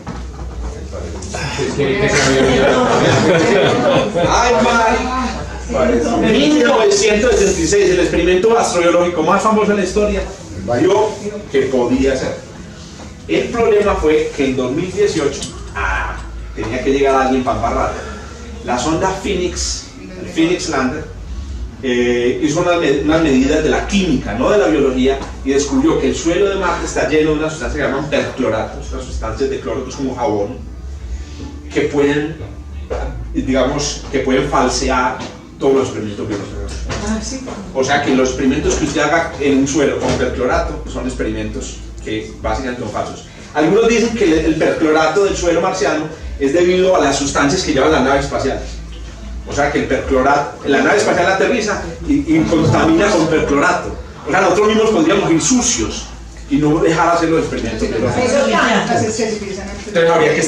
¡Ay, Mari! 1976, el experimento astrobiológico más famoso en la historia vio que podía ser. El problema fue que en 2018 tenía que llegar alguien para embarrar. La sonda Phoenix Lander, hizo unas medidas de la química, no de la biología, y descubrió que el suelo de Marte está lleno de una sustancia que llaman percloratos, unas sustancias de cloro que es como jabón, que pueden, que pueden falsear todos los experimentos biológicos. O sea que los experimentos que usted haga en un suelo con perclorato son experimentos que básicamente son falsos. Algunos dicen que el perclorato del suelo marciano es debido a las sustancias que llevan las naves espaciales. O sea que el perclorato, la nave espacial aterriza y contamina con perclorato. O sea, nosotros mismos podríamos ir sucios y no dejar hacer los experimentos. Entonces habría que,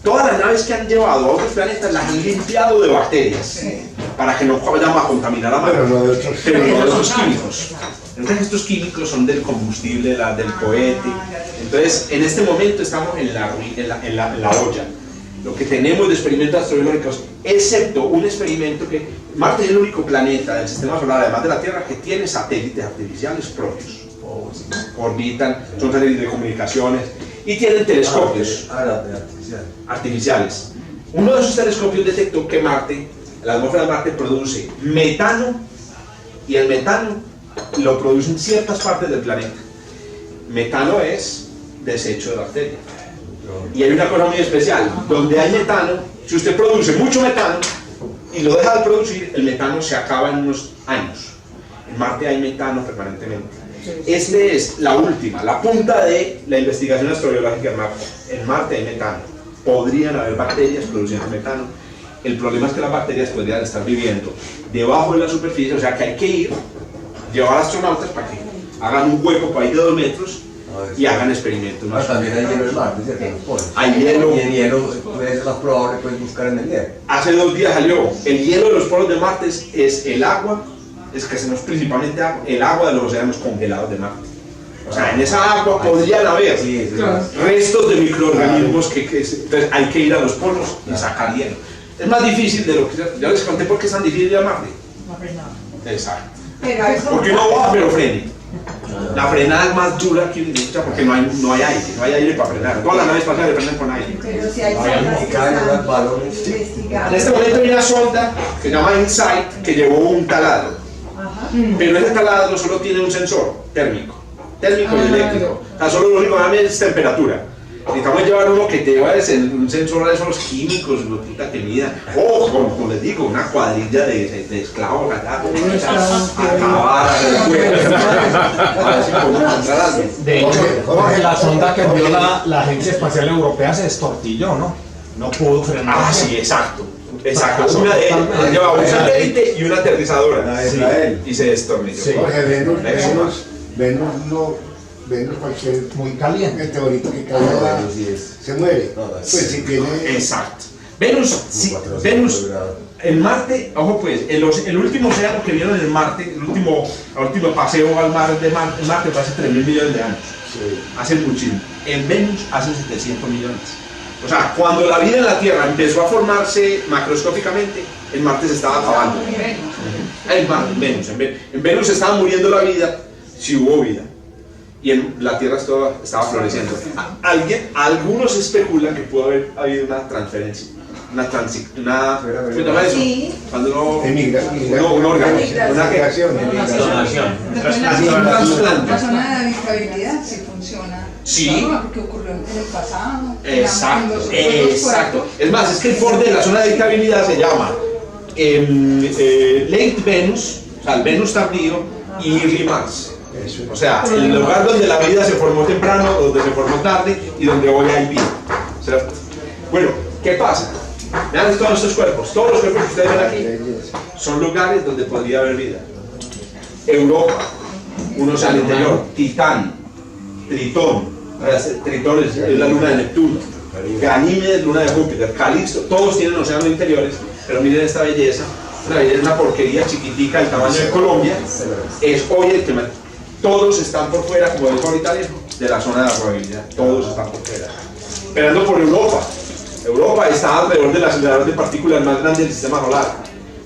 todas las naves que han llevado a otros planetas las han limpiado de bacterias para que no vayan a contaminar a Marte, pero no de otros químicos. Entonces estos químicos son del combustible, del cohete. Entonces en este momento estamos en la olla. Lo que tenemos de experimentos astrobiológicos, excepto un experimento que Marte es el único planeta del sistema solar, además de la Tierra, que tiene satélites artificiales propios. Orbitan, son satélites de comunicaciones y tienen telescopios artificiales. Uno de esos telescopios detectó que Marte, la atmósfera de Marte produce metano, y el metano lo producen ciertas partes del planeta. Metano es desecho de bacterias. Y hay una cosa muy especial, donde hay metano, si usted produce mucho metano y lo deja de producir, el metano se acaba en unos años. En Marte hay metano permanentemente. Este es la última, la punta de la investigación astrobiológica en Marte. En Marte hay metano. Podrían haber bacterias produciendo metano. El problema es que las bacterias podrían estar viviendo debajo de la superficie, o sea que hay que llevar astronautas para que hagan un hueco por ahí de 2 metros y hagan experimentos. También hay hielo en Marte, ¿cierto? Hay hielo. Y el hielo puede ser más probable, puedes buscar en el hielo. Hace 2 días salió, el hielo de los polos de Marte es el agua, es que no es principalmente agua, el agua de los océanos congelados de Marte. O sea, en esa agua podrían haber restos de microorganismos entonces hay que ir a los polos y sacar hielo. Es más difícil de lo que ya les conté por qué es tan difícil ir a Marte. Exacto. Porque no va, pero frene. La frenada es más dura que una porque no hay aire para frenar. Todas las naves espaciales frenan con aire. Pero si hay sondas que están investigando. En este momento hay una sonda que se llama InSight que llevó un taladro. Pero ese taladro solo tiene un sensor térmico y eléctrico. O sea, solo lo único que da es temperatura. Necesitamos llevar uno que te lleva un sensor de esos químicos, puta que mida. O, como les digo, una cuadrilla de esclavos allá. Acabar a ver si podemos encontrar algo. De hecho, Jorge, la sonda que envió la Agencia Espacial Europea se destortilló, ¿no? No pudo frenar. Ah, sí, exacto. Una de ellas llevaba un satélite y una aterrizadora. Y se destornilló. Jorge, Venus cualquier muy caliente meteorito que caiga se muere. Pues si tiene. Exacto. Venus, en Marte, ojo pues, el último océano que vieron en Marte, el último paseo al mar de Marte fue hace 3.000 millones de años. Hace muchísimo. En Venus hace 700 millones. O sea, cuando la vida en la Tierra empezó a formarse macroscópicamente, en Marte se estaba acabando. En Venus se estaba muriendo la vida, si hubo vida. Y en la Tierra estaba floreciendo. Algunos especulan que pudo haber habido una transferencia. Sí. Cuando uno Emigración. un órgano, una Migración. Donación. La zona de habitabilidad sí funciona. Sí. Claro, porque ocurrió en el pasado. Exacto, en los exacto. Es más, es que el borde de la zona de habitabilidad se llama Late Venus, o sea, el Venus tardío, y Early Mars. O sea, el lugar donde la vida se formó temprano, donde se formó tarde y donde hoy hay vida. ¿Cierto? Bueno, ¿qué pasa? Vean todos estos cuerpos. Todos los cuerpos que ustedes ven aquí son lugares donde podría haber vida. Europa, un océano interior, Titán, Tritón, Tritón es la luna de Neptuno, Ganímedes, luna de Júpiter, Calixto, todos tienen océanos interiores, pero miren esta belleza, una porquería chiquitica del tamaño de Colombia, es hoy el tema. Todos están por fuera, como dijo ahorita, de la zona de habitabilidad, todos están por fuera. Esperando por Europa. Europa está alrededor del acelerador de partículas más grande del sistema solar.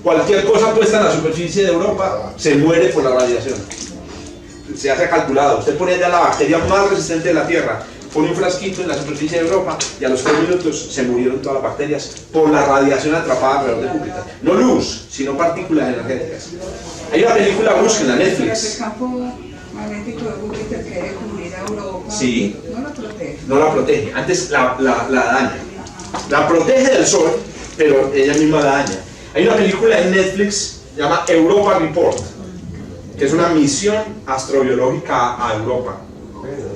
Cualquier cosa puesta en la superficie de Europa se muere por la radiación. Se hace calculado. Usted pone ya la bacteria más resistente de la Tierra, pone un frasquito en la superficie de Europa y a los 3 minutos se murieron todas las bacterias por la radiación atrapada alrededor de Júpiter. No luz, sino partículas energéticas. Hay una película, búsquenla, Netflix. El campo magnético de Júpiter que debe cubrir a Europa. Sí. No la protege. No la protege, antes la daña. La protege del sol, pero ella misma la daña. Hay una película en Netflix, se llama Europa Report, que es una misión astrobiológica a Europa.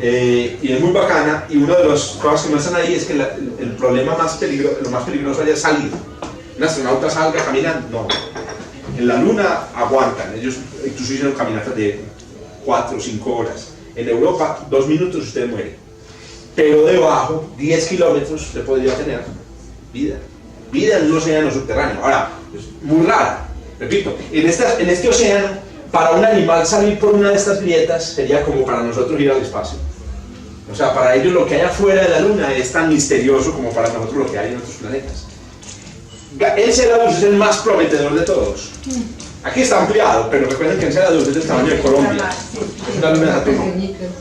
Y es muy bacana, y una de las cosas que muestran ahí es que el problema lo más peligroso allá es salir. Un astronauta salga, camina, no. En la Luna aguantan, ellos incluso hicieron caminatas de 4 o 5 horas. En Europa, 2 minutos usted muere. Pero debajo, 10 kilómetros, usted podría tener vida. Vida en un océano subterráneo. Ahora, es muy rara. Repito, en este océano, para un animal salir por una de estas grietas sería como para nosotros ir al espacio. O sea, para ellos lo que hay afuera de la Luna es tan misterioso como para nosotros lo que hay en otros planetas. Enceladus es el más prometedor de todos. Aquí está ampliado, pero recuerden que Enceladus es del tamaño de Colombia. Es una luna de Saturno.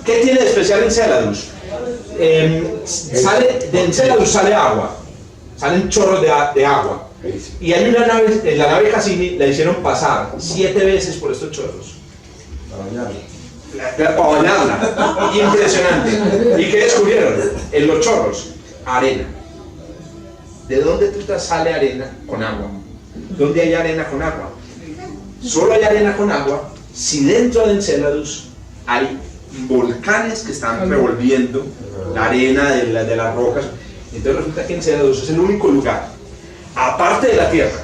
¿Qué tiene de especial Enceladus? De Enceladus sale agua, salen chorros de agua. Y hay una nave, en la nave Cassini la hicieron pasar 7 veces por estos chorros. Para bañarla. Impresionante. ¿Y qué descubrieron? En los chorros, arena. ¿De dónde sale arena con agua? ¿Dónde hay arena con agua? Solo hay arena con agua si dentro de Enceladus hay volcanes que están revolviendo la arena de las rocas. Entonces resulta que Enceladus es el único lugar, aparte de la Tierra,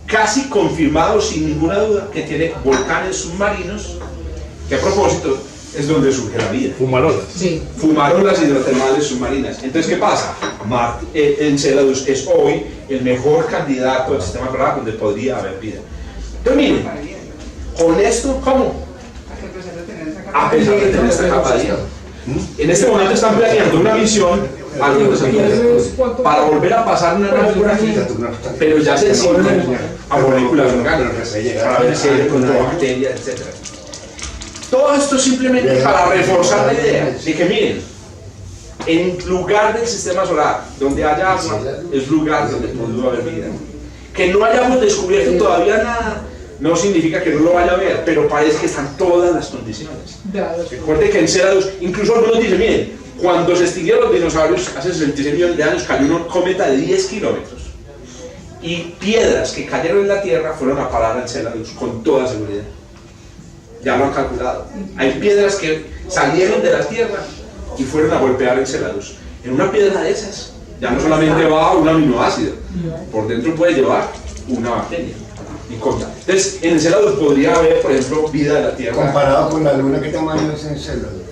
casi confirmado sin ninguna duda, que tiene volcanes submarinos, que a propósito es donde surge la vida. Fumarolas. Sí. Fumarolas hidrotermales submarinas. Entonces, ¿qué pasa? Enceladus es hoy el mejor candidato al sistema solar donde podría haber vida. Entonces, miren, con esto, ¿cómo? A pesar de tener esta capacidad. En este momento están planeando una misión alrededor de Saturno para volver a pasar una nave por aquí, pero ya sensible a moléculas orgánicas, para ver si hay de pronto bacterias, etc. Todo esto simplemente para reforzar la idea de que miren, en lugar del sistema solar donde haya agua, es lugar donde pudo haber vida. Que no hayamos descubierto todavía nada no significa que no lo vaya a ver, pero parece que están todas las condiciones. Recuerde que en Enceladus, incluso algunos dicen, miren, cuando se extinguieron los dinosaurios hace 66 millones de años cayó un cometa de 10 kilómetros y piedras que cayeron en la Tierra fueron a parar a Enceladus con toda seguridad. Ya lo han calculado. Hay piedras que salieron de la Tierra y fueron a golpear Enceladus. En una piedra de esas ya no solamente va un aminoácido, por dentro puede llevar una bacteria. Entonces, en Enceladus podría haber, por ejemplo, vida de la Tierra. Comparado con la Luna, ¿qué tamaño es Enceladus?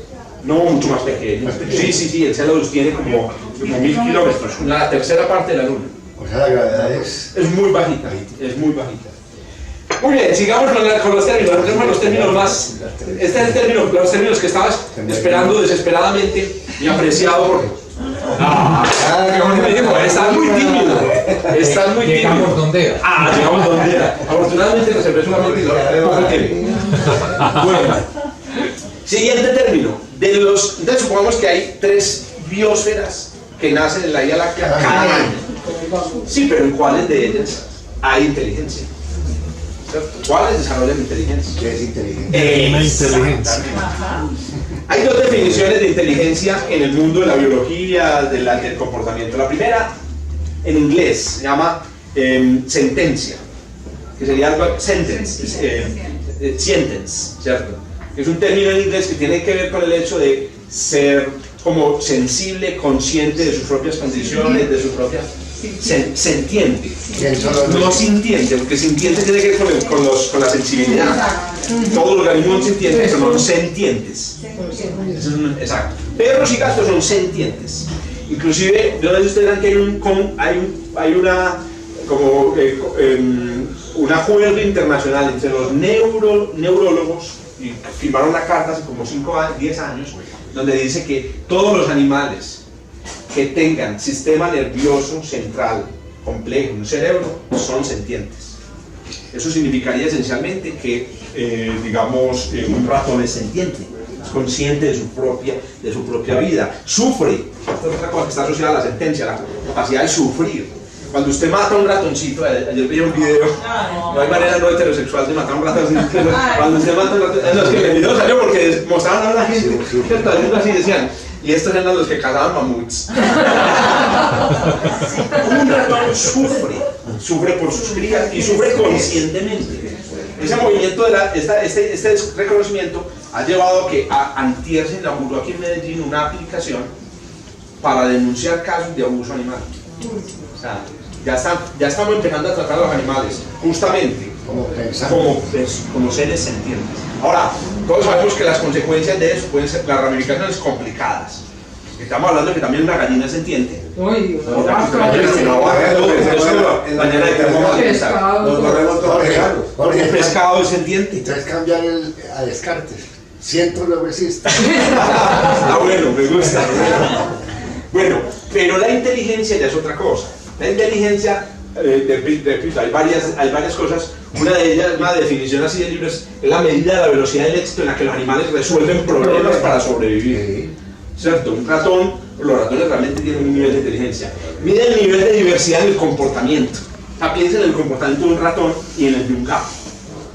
No, mucho más pequeño. Sí, Enceladus tiene como 1000 kilómetros, la tercera parte de la Luna. O sea, la gravedad es muy bajita, es muy bajita. Muy bien, sigamos con los términos. Entremos a los términos más. Este es el término, los términos que estabas esperando desesperadamente y apreciado por. Estás muy tímido. Estás muy tímido. Llegamos donde era. Llegamos donde era. Afortunadamente reservé solamente poco tiempo. Bueno. Siguiente término. Entonces supongamos que hay 3 biosferas que nacen en la Vía Láctea cada año. Sí, pero ¿en cuáles de ellas hay inteligencia? ¿Cierto? ¿Cuáles desarrollan inteligencia? ¿Qué es inteligencia? Inteligencia. Hay dos definiciones de inteligencia en el mundo de la biología, del comportamiento. La primera, en inglés, se llama sentencia, que sería algo, sentence, ¿cierto? Es un término en inglés que tiene que ver con el hecho de ser como sensible, consciente de sus propias condiciones, de su propia... Sentiente, no sintiente, porque sintiente tiene que ver con la sensibilidad. Todos los organismos son sintientes, pero no sentientes. Exacto. Perros y gatos son sentientes. Inclusive, yo no sé si ustedes saben que hay un acuerdo internacional entre los neurólogos, y firmaron una carta hace como 10 años, donde dice que todos los animales que tengan sistema nervioso central complejo, un cerebro, son sentientes. Eso significaría esencialmente que, un ratón es sentiente, es consciente de su propia vida, sufre. Esta es otra cosa que está asociada a la sentencia, la capacidad de sufrir. Cuando usted mata a un ratoncito, ayer vi un video, no hay manera no heterosexual de matar a un ratoncito. Cuando usted mata a un ratoncito, es que el video salió porque mostraban a la gente, ¿cierto? Haciendo así, decían, y estos eran los que cazaban mamuts. Un ratón sufre por sus crías y sufre conscientemente. Ese movimiento, este reconocimiento ha llevado a que antier se inauguró aquí en Medellín una aplicación para denunciar casos de abuso animal. O sea, ya estamos empezando a tratar a los animales justamente como seres sentientes. Ahora, todos sabemos que las consecuencias de eso pueden ser las ramificaciones complicadas. Estamos hablando de que también una gallina es sentiente. Un pescado es sentiente. Entonces cambiar a Descartes. Siento lo existe. Bueno, me gusta. Bueno, pero la inteligencia ya es otra cosa. La inteligencia, repito, hay varias cosas. Una de ellas, una definición así de libro, es la medida de la velocidad del éxito en la que los animales resuelven problemas para sobrevivir. ¿Cierto? Un ratón, los ratones realmente tienen un nivel de inteligencia. Mide el nivel de diversidad en el comportamiento. O sea, piensen en el comportamiento de un ratón y en el de un gato.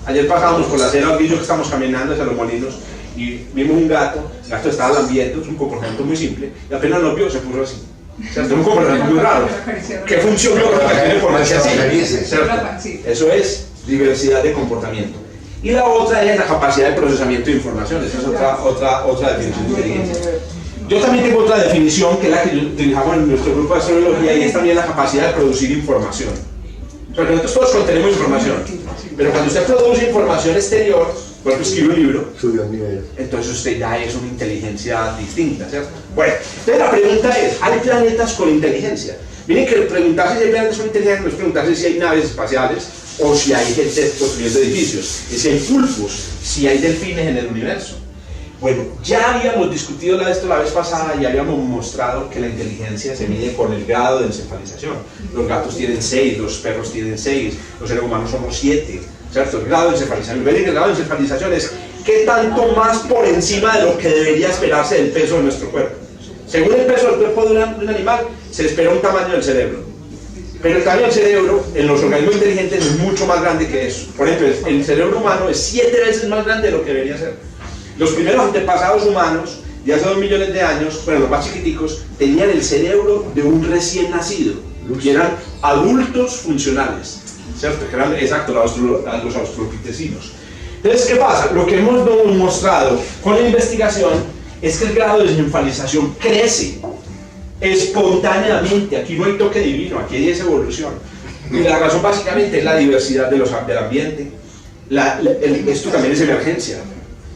Ayer pasábamos por la acera Orguillo, que estamos caminando hacia los molinos, y vimos un gato, el gato estaba lambiendo, es un comportamiento muy simple, y apenas nos vio se puso así. O sea, es un comportamiento muy raro. ¿Qué función biológica tiene ponerse así? ¿Cierto? Eso es diversidad de comportamiento. Y la otra es la capacidad de procesamiento de información. Esa es otra definición de inteligencia. Yo también tengo otra definición que es la que utilizamos en nuestro grupo de astrología, y es también la capacidad de producir información. Porque nosotros todos contenemos información, pero cuando usted produce información exterior, por ejemplo, escribe un libro, subió el nivel. Entonces usted ya es una inteligencia distinta, ¿cierto? Bueno, entonces la pregunta es, ¿hay planetas con inteligencia? Miren que preguntarse si hay planetas con inteligencia no es preguntarse si hay naves espaciales o si hay gente construyendo edificios, es si hay pulpos, si hay delfines en el universo. Bueno, ya habíamos discutido esto la vez pasada y habíamos mostrado que la inteligencia se mide por el grado de encefalización. Los gatos tienen 6, los perros tienen 6, los seres humanos somos 7, ¿cierto? El grado de encefalización. El grado de encefalización es qué tanto más por encima de lo que debería esperarse del peso de nuestro cuerpo. Según el peso del cuerpo de un animal, se espera un tamaño del cerebro. Pero el tamaño del cerebro en los organismos inteligentes es mucho más grande que eso. Por ejemplo, el cerebro humano es 7 veces más grande de lo que debería ser. Los primeros antepasados humanos, de hace 2 millones de años, bueno, los más chiquiticos, tenían el cerebro de un recién nacido, y eran adultos funcionales, ¿cierto? Que eran, exacto, los australopitecinos. Entonces, ¿qué pasa? Lo que hemos mostrado con la investigación es que el grado de desencefalización crece espontáneamente. Aquí no hay toque divino, aquí es evolución. Y la razón básicamente es la diversidad del ambiente. Esto también es emergencia.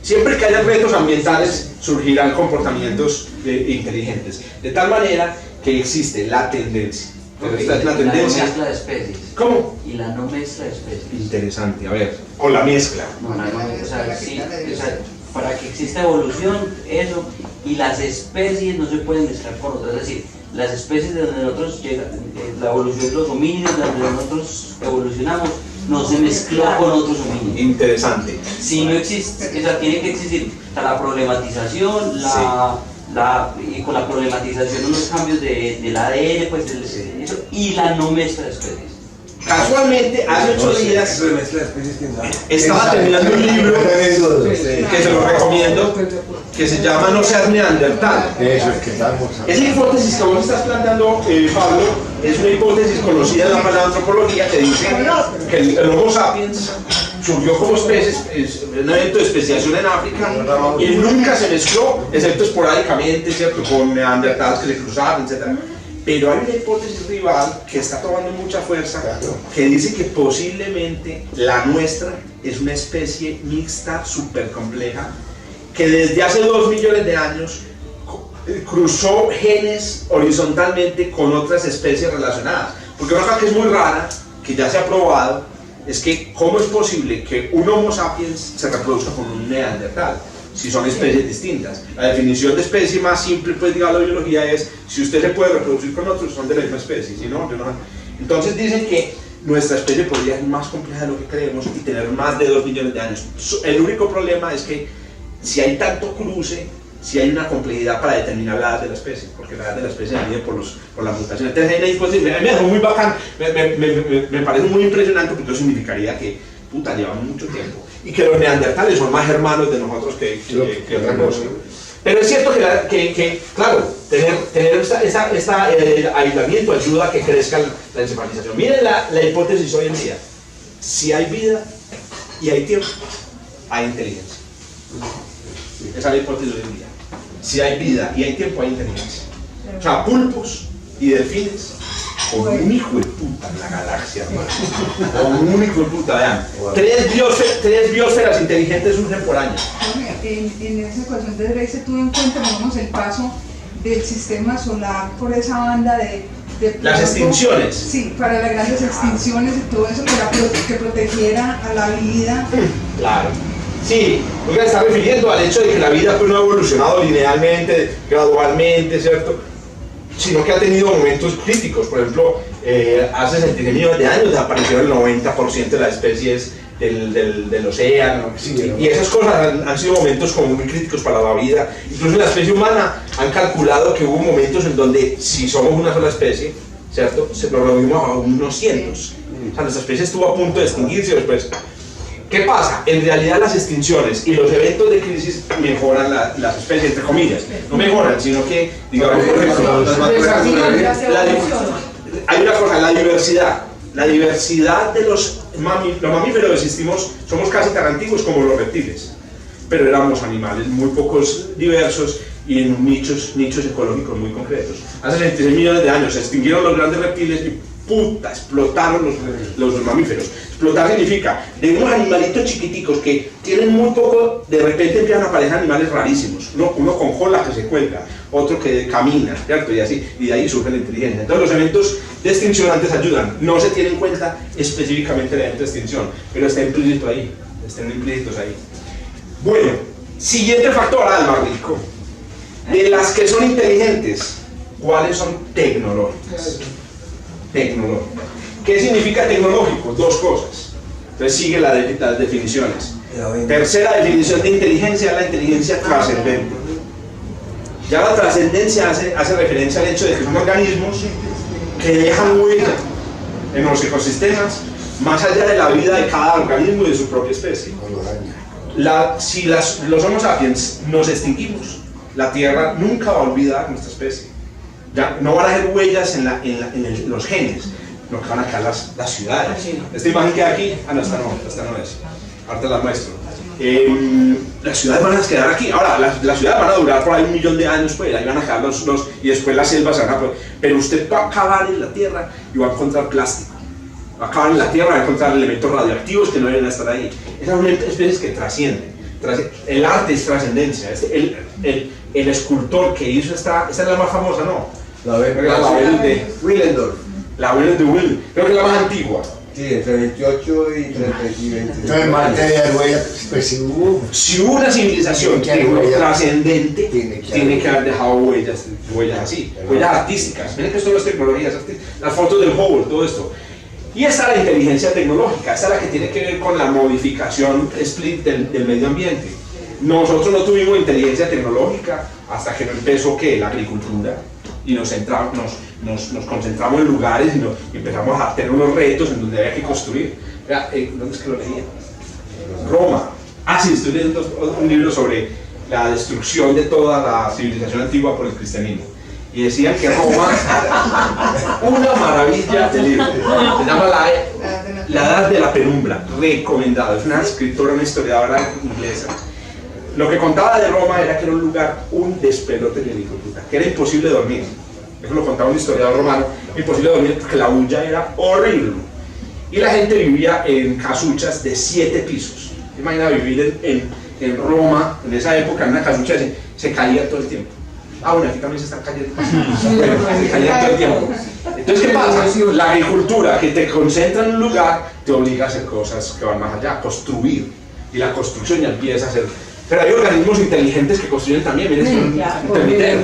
Siempre que haya retos ambientales surgirán comportamientos inteligentes, de tal manera que existe la tendencia. Okay, la mezcla de especies. ¿Cómo? Y la no mezcla de especies. Interesante, a ver, con la mezcla. No, o sea, sí, o sea, para que exista evolución, eso, y las especies no se pueden mezclar con otras, es decir, las especies de donde nosotros llegamos, la evolución de los homínidos, de donde nosotros evolucionamos, no se mezcló con otros homínidos. Interesante. Si no existe, o sea, tiene que existir la problematización, y con la problematización de unos cambios del ADN, pues, y la no mezcla de especies. Casualmente, hace 8 días estaba terminando un libro que se lo recomiendo, que se llama No seas Neandertal. Eso es que estamos hablando. Esa hipótesis que vos estás planteando, Pablo, es una hipótesis conocida en la paleoantropología que dice que el Homo sapiens surgió como especie, es un evento de especiación en África y nunca se mezcló, excepto esporádicamente, ¿cierto?, con neandertales que se cruzaban, etc. Pero hay una hipótesis rival que está tomando mucha fuerza, que dice que posiblemente la nuestra es una especie mixta súper compleja, que desde hace 2 millones de años cruzó genes horizontalmente con otras especies relacionadas. Porque una cosa que es muy rara, que ya se ha probado, es que cómo es posible que un Homo sapiens se reproduzca con un neandertal, si son especies distintas. La definición de especie más simple, pues, diga la biología, es si usted se puede reproducir con otros, son de la misma especie, si no, yo no. Entonces dicen que nuestra especie podría ser más compleja de lo que creemos y tener más de 2 millones de años. El único problema es que si hay tanto cruce, si hay una complejidad para determinar la edad de la especie, porque la edad de la especie se mide por las mutaciones. Entonces hay una hipótesis, me dejó muy bacán, me parece muy impresionante, porque eso significaría que, puta, llevamos mucho tiempo, y que los neandertales son más hermanos de nosotros que otra cosa. Pero es cierto que claro, tener este aislamiento ayuda a que crezca la encefalización. Miren la hipótesis hoy en día: si hay vida y hay tiempo, hay inteligencia. Esa es la hipótesis hoy en día. Si hay vida y hay tiempo, hay inteligencia. O sea, pulpos y delfines, con un hijo de puta en la galaxia, hermano. Con un hijo de puta, vean. 3 biosferas inteligentes surgen por año. En esa ecuación de Drexel tuve en cuenta, digamos, el paso del sistema solar por esa banda de las extinciones. Sí, para las grandes extinciones y todo eso, que protegiera a la vida. Claro. Sí, porque se está refiriendo al hecho de que la vida pues, no ha evolucionado linealmente, gradualmente, ¿cierto?, sino que ha tenido momentos críticos. Por ejemplo, hace 66 millones de años desaparecieron el 90% de las especies del océano, y esas cosas han sido momentos como muy críticos para la vida. Incluso en la especie humana han calculado que hubo momentos en donde, si somos una sola especie, ¿cierto?, se lo reducimos a unos cientos. O sea, nuestra especie estuvo a punto de extinguirse después. ¿Qué pasa? En realidad las extinciones y los eventos de crisis mejoran las especies, entre comillas. No mejoran, sino que, digamos, por ejemplo, hay una cosa, la diversidad de los mamíferos existimos, somos casi tan antiguos como los reptiles, pero éramos animales muy pocos diversos y en nichos ecológicos muy concretos. Hace 66 millones de años se extinguieron los grandes reptiles y puta, explotaron los mamíferos. Explotar significa de unos animalitos chiquiticos que tienen muy poco, de repente empiezan a aparecer animales rarísimos. Uno con cola que se cuelga, otro que camina, ¿cierto? Y así, y de ahí surge la inteligencia. Entonces los eventos de extinción antes ayudan. No se tiene en cuenta específicamente el evento de extinción, pero está implícito ahí, están implícitos ahí. Bueno, siguiente factor, Alma Rico. De las que son inteligentes, ¿cuáles son tecnológicas? Tecnológico. ¿Qué significa tecnológico? 2 cosas. Entonces sigue las definiciones. Tercera definición de inteligencia es la inteligencia trascendente. Ya la trascendencia hace referencia al hecho de que son organismos que dejan huella en los ecosistemas más allá de la vida de cada organismo y de su propia especie. Si los Homo sapiens nos extinguimos, la Tierra nunca va a olvidar nuestra especie. Ya no van a haber huellas en los genes, lo que van a quedar las ciudades. Esta imagen que hay aquí, no, esta no es, ahorita la muestro. Las ciudades van a quedar aquí. Ahora, las ciudades van a durar por ahí 1 millón de años, pues, ahí van a quedar y después las selvas van a, pero usted va a cavar en la tierra y va a encontrar plástico. Va a cavar en la tierra, va a encontrar elementos radioactivos que no deben estar ahí. Esas son especies que trascienden. El arte es trascendencia. El escultor que hizo esta es la más famosa, ¿no? La de Willendorf. La Willendorf de Will, creo que es la más antigua. Sí, entre 28 y 30 y 20. Entonces, en materia de huellas, pues si hubo una civilización trascendente, tiene que haber dejado huellas así, huellas artísticas. Miren que esto no es tecnología, las fotos del Hubble, todo esto. Y esta es la inteligencia tecnológica, esta es la que tiene que ver con la modificación split del medio ambiente. Nosotros no tuvimos inteligencia tecnológica hasta que no empezó la agricultura y nos concentramos en lugares y empezamos a tener unos retos en donde había que construir. ¿Dónde es que lo leía? Roma. Sí, estoy leyendo un libro sobre la destrucción de toda la civilización antigua por el cristianismo. Y decían que Roma, una maravilla de libro, se llama La Edad de la Penumbra, recomendado. Es una escritora, una historiadora inglesa. Lo que contaba de Roma era que era un lugar, un despelote de puta, que era imposible dormir. Eso lo contaba un historiador romano, imposible dormir porque la bulla era horrible. Y la gente vivía en casuchas de 7 pisos. Imagina vivir en Roma, en esa época, en una casucha se caía todo el tiempo. Bueno, aquí también se están cayendo. Se caía todo el tiempo. Entonces, ¿qué pasa? La agricultura que te concentra en un lugar te obliga a hacer cosas que van más allá, a construir. Y la construcción ya empieza a ser. Pero hay organismos inteligentes que construyen también. Miren, un termitero.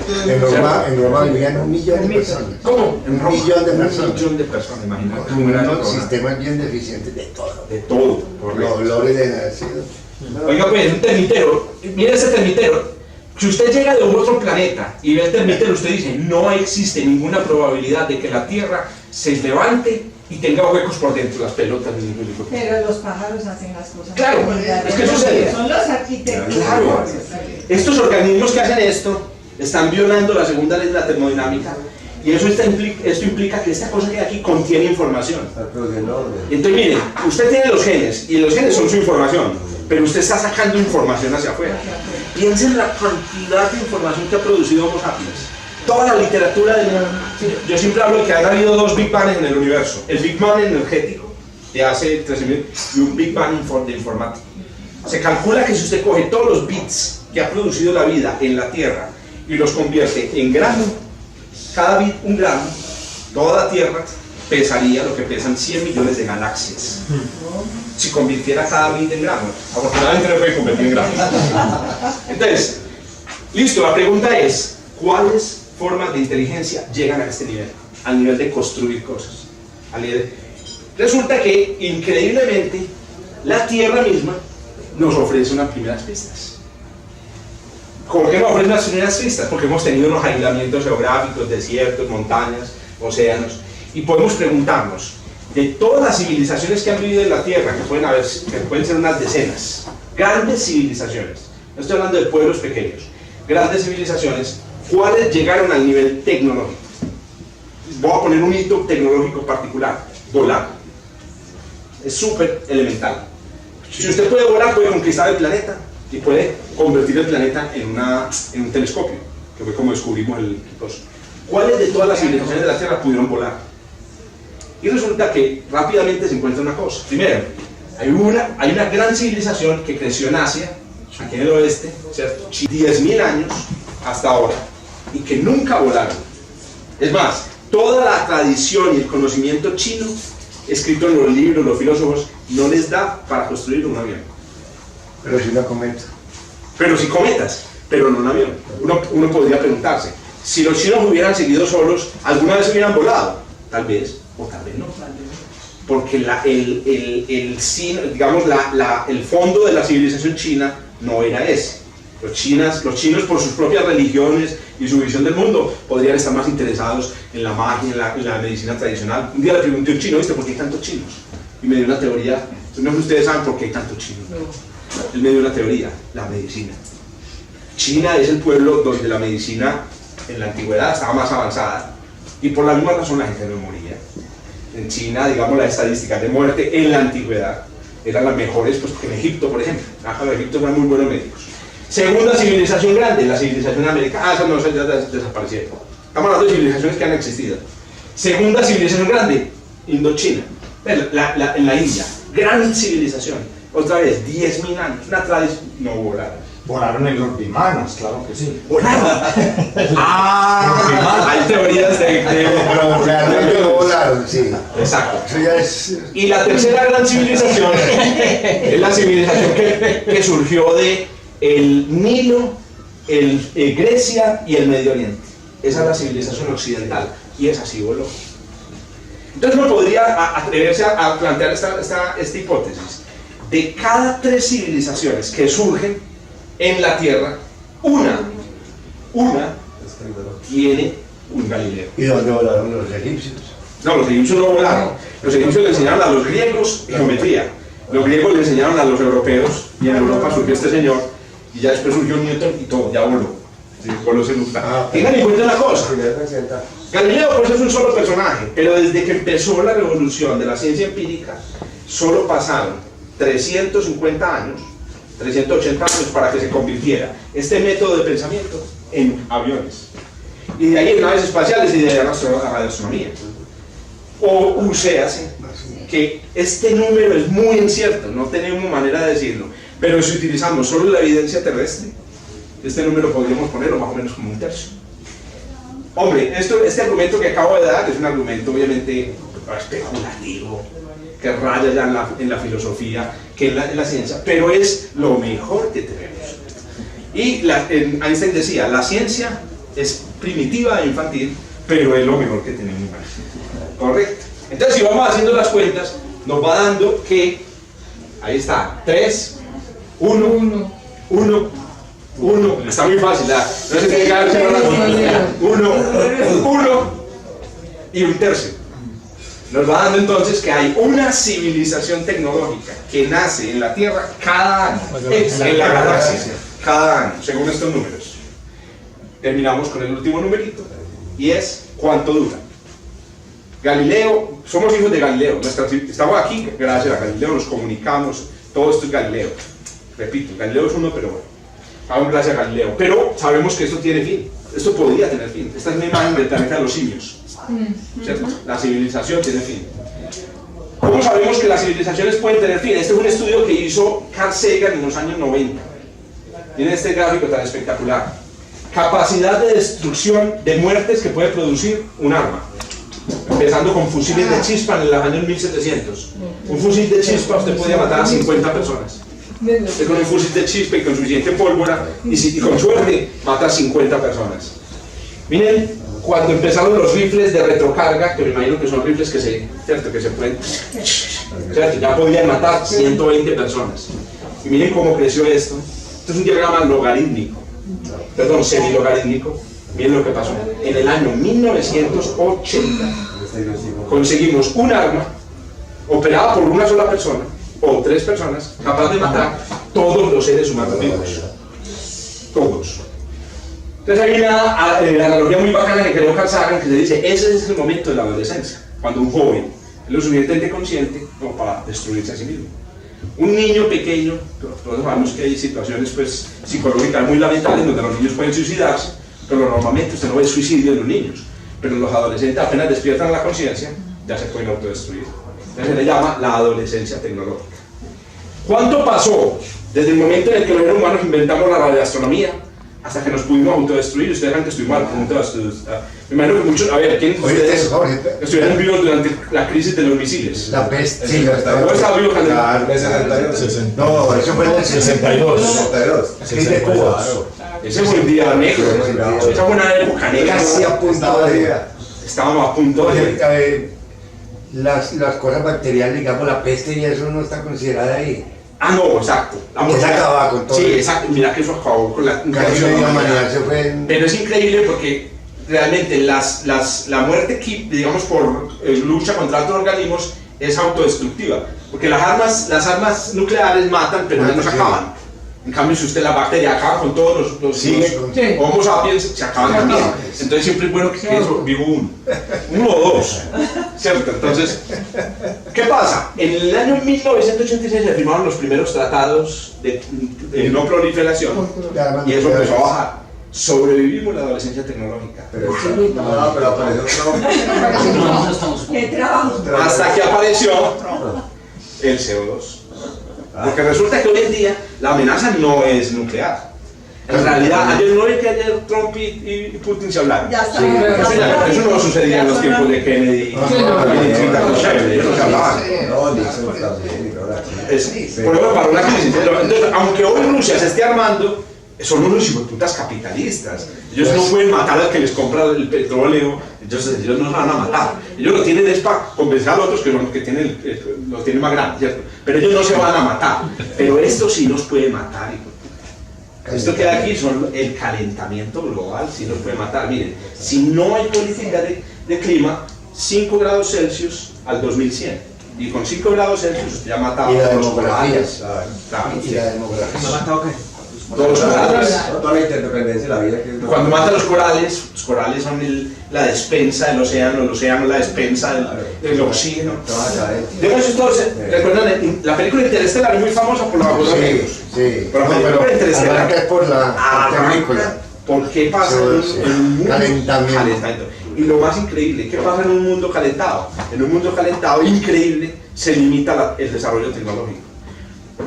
En Roma vivían 1 millón de personas. ¿Cómo? En Roma. 1 millón de personas. 1 millón de personas, imagínate. Unos sistemas bien deficientes de todo. De todo. Los olores de nacido. Oiga, pues, un termitero. Mire ese termitero. Si usted llega de otro planeta y ve el termitero, usted dice, no existe ninguna probabilidad de que la Tierra se levante y tenga huecos por dentro, las pelotas. Pero los pájaros hacen las cosas. Claro, es que sucede. Son los arquitectos. Claro. Estos organismos que hacen esto están violando la segunda ley de la termodinámica. Y esto implica que esta cosa que hay aquí contiene información. Entonces, miren, usted tiene los genes, y los genes son su información, pero usted está sacando información hacia afuera. Piensen la cantidad de información que ha producido Homo sapiens. Toda la literatura yo siempre hablo de que han habido 2 Big Bangs en el universo. El Big Bang energético, de hace 13.000, y un Big Bang de informática. Se calcula que si usted coge todos los bits que ha producido la vida en la Tierra y los convierte en gramos, cada bit 1 gramo, toda la Tierra pesaría lo que pesan 100 millones de galaxias. Si convirtiera cada bit en gramos. Afortunadamente no puede convertir en gramos. Entonces, listo, la pregunta es, ¿cuáles formas de inteligencia llegan a este nivel? Al nivel de construir cosas. Resulta que, increíblemente, la Tierra misma nos ofrece unas primeras pistas. ¿Por qué nos ofrece unas primeras pistas? Porque hemos tenido unos aislamientos geográficos, desiertos, montañas, océanos, y podemos preguntarnos, de todas las civilizaciones que han vivido en la Tierra, que pueden ser unas decenas, grandes civilizaciones, no estoy hablando de pueblos pequeños, grandes civilizaciones, ¿cuáles llegaron al nivel tecnológico? Voy a poner un hito tecnológico particular: volar. Es súper elemental. Si usted puede volar, puede conquistar el planeta y puede convertir el planeta en un telescopio, que fue como descubrimos el coso. ¿Cuáles de todas las civilizaciones de la Tierra pudieron volar? Y resulta que rápidamente se encuentra una cosa. Primero, hay una gran civilización que creció en Asia, aquí en el oeste, ¿cierto? 10.000 años hasta ahora, y que nunca volaron. Es más, toda la tradición y el conocimiento chino, escrito en los libros, los filósofos, no les da para construir un avión. Pero si no cometa. Pero si cometas, pero no un avión. Uno podría preguntarse, si los chinos hubieran seguido solos, ¿alguna vez hubieran volado? Tal vez, o tal vez no. Porque el fondo de la civilización china no era ese. Los chinos, por sus propias religiones y su visión del mundo, podrían estar más interesados en la magia, en la medicina tradicional. Un día le pregunté a un chino, ¿viste por qué hay tantos chinos? Y me dio una teoría. No sé si ustedes saben por qué hay tantos chinos. Él me dio una teoría: la medicina. China es el pueblo donde la medicina en la antigüedad estaba más avanzada, y por la misma razón la gente no moría. En China, digamos, las estadísticas de muerte en la antigüedad eran las mejores, pues, que en Egipto, por ejemplo. Los egipcios eran muy buenos médicos. Segunda civilización grande, la civilización americana. Esas no, ya desaparecieron. Estamos hablando de civilizaciones que han existido. Segunda civilización grande, Indochina, en la India. Gran civilización. Otra vez, 10.000 años. Una tradición. No volaron. Volaron en los bimanas, claro que sí. ¿Volaron? Hay teorías de Pero realmente no volaron, sí. Exacto. Eso ya es. Y la tercera gran civilización es la civilización que surgió de el Nilo, Grecia y el Medio Oriente. Esa es la civilización occidental, y esa sí voló. Entonces uno podría atreverse a plantear esta hipótesis. De cada 3 civilizaciones que surgen, en la Tierra, una tiene un Galileo. ¿Y dónde volaron los egipcios? No, los egipcios no volaron. Los egipcios le enseñaron a los griegos geometría. Los griegos le enseñaron a los europeos, y en Europa surgió este señor, y ya después surgió Newton y todo, ya voló. Sí, voló ese lugar. Tengan en cuenta una cosa. Galileo pues es un solo personaje, pero desde que empezó la revolución de la ciencia empírica, solo pasaron 350 años, 380 años para que se convirtiera este método de pensamiento en aviones. Y de ahí en naves espaciales y de ahí a la radioastronomía. O sea, que este número es muy incierto, no tenemos manera de decirlo, pero si utilizamos solo la evidencia terrestre, este número podríamos ponerlo más o menos como un tercio. Hombre, este argumento que acabo de dar es un argumento obviamente especulativo, que raya ya en la filosofía, que en la ciencia, pero es lo mejor que tenemos. Y Einstein decía, la ciencia es primitiva e infantil, pero es lo mejor que tenemos. Correcto. Entonces, si vamos haciendo las cuentas, nos va dando que, ahí está, 3, 1, está muy fácil, no se tiene que dar 1 y un tercio. Nos va dando entonces que hay una civilización tecnológica que nace en la Tierra cada año, en la galaxia, cada año, según estos números. Terminamos con el último numerito, y es ¿cuánto dura? Galileo, somos hijos de Galileo, estamos aquí gracias a Galileo, nos comunicamos, todo esto es Galileo. Repito, Galileo es uno, pero bueno, vamos gracias a Galileo. Pero sabemos que esto tiene fin, esto podría tener fin. Esta es una imagen del planeta de los simios, ¿cierto? La civilización tiene fin. ¿Cómo sabemos que las civilizaciones pueden tener fin? Este es un estudio que hizo Carl Sagan en los años 90. Tiene este gráfico tan espectacular. Capacidad de destrucción de muertes que puede producir un arma. Empezando con fusiles de chispa en los años 1700. Un fusil de chispa usted podía matar a 50 personas. Usted con un fusil de chispa y con suficiente pólvora y con suerte mata a 50 personas. Miren, cuando empezaron los rifles de retrocarga, que me imagino que son rifles que se pueden, ¿cierto? Ya podían matar 120 personas. Y miren cómo creció esto. Esto es un diagrama logarítmico, perdón, semilogarítmico. Miren lo que pasó. En el año 1980 conseguimos un arma operada por una sola persona o 3 personas capaz de matar todos los seres humanos vivos. Todos. Entonces hay una analogía muy bacana que creó Carl Sagan que se dice, ese es el momento de la adolescencia, cuando un joven es lo suficientemente consciente como para destruirse a sí mismo. Un niño pequeño, todos sabemos que hay situaciones pues, psicológicas muy lamentables donde los niños pueden suicidarse, pero normalmente usted no ve suicidio en los niños, pero los adolescentes apenas despiertan la conciencia, ya se pueden autodestruir. Entonces se le llama la adolescencia tecnológica. ¿Cuánto pasó desde el momento en el que los seres humanos inventamos la radioastronomía hasta que nos pudimos autodestruir? Ustedes saben que estuvimos al punto de autodestruir. Me imagino que muchos, a ver, ¿quiénes de ustedes estuvieron vivos durante la crisis de los misiles? La peste. Sí, ¿no estaba vivo cuando? No, eso fue en el 62. 62. de Cuba. Ese fue un día negro. Esa fue una época negra. Casi a punto de... Estábamos a punto de... Las cosas bacteriales, digamos la peste y eso no está considerada ahí. Ah, no, exacto. Que se acababa con todo. Sí, exacto. Mira que eso acabó con la... Casi media humanidad se fue en... Pero es increíble porque realmente la muerte, digamos, por lucha contra otros organismos es autodestructiva. Porque las armas nucleares matan, pero no se acaban. En cambio, si usted la bacteria acaba con todos los Homo sapiens, se acaban también. Entonces siempre es bueno que eso vivo uno o dos, ¿cierto? Entonces, ¿qué pasa? En el año 1986 se firmaron los primeros tratados de no proliferación y eso empezó a bajar. Sobrevivimos la adolescencia tecnológica. ¿Qué trabajo? Hasta que apareció el CO2. Porque resulta que hoy en día la amenaza no es nuclear. En realidad, ayer no es que ayer Trump y Putin se hablaron. Ya está. Eso no sucedía en los tiempos de Kennedy. No se hablaban. Por eso paró la crisis. Entonces, aunque hoy Rusia se esté armando, son unos hijoputas capitalistas. Ellos no pueden matar al que les compra el petróleo, ellos no se van a matar. Ellos lo tienen es para compensar a los otros que son los que los tienen más grandes, ¿cierto? Pero ellos no se van a matar. Pero esto sí los puede matar. Esto que hay aquí son el calentamiento global, si nos puede matar. Miren, si no hay política de clima, 5 grados Celsius al 2100. Y con 5 grados Celsius usted ya ha matado Y la a los demografía. corales. Y la demografía. ¿Me ha matado qué? Todos los corales. Toda la interdependencia de la vida que Cuando mata a los corales son la despensa del océano, el océano la despensa del oxígeno. De hecho, todos recuerdan, la película Interestelar es muy famosa por los agujeros negros. Sí, Pero la película Interestelar arranca es por la terrícola. ¿Por qué pasa en un mundo Calentamiento. Y lo más increíble, ¿qué pasa en un mundo calentado? En un mundo calentado increíble se limita el desarrollo tecnológico.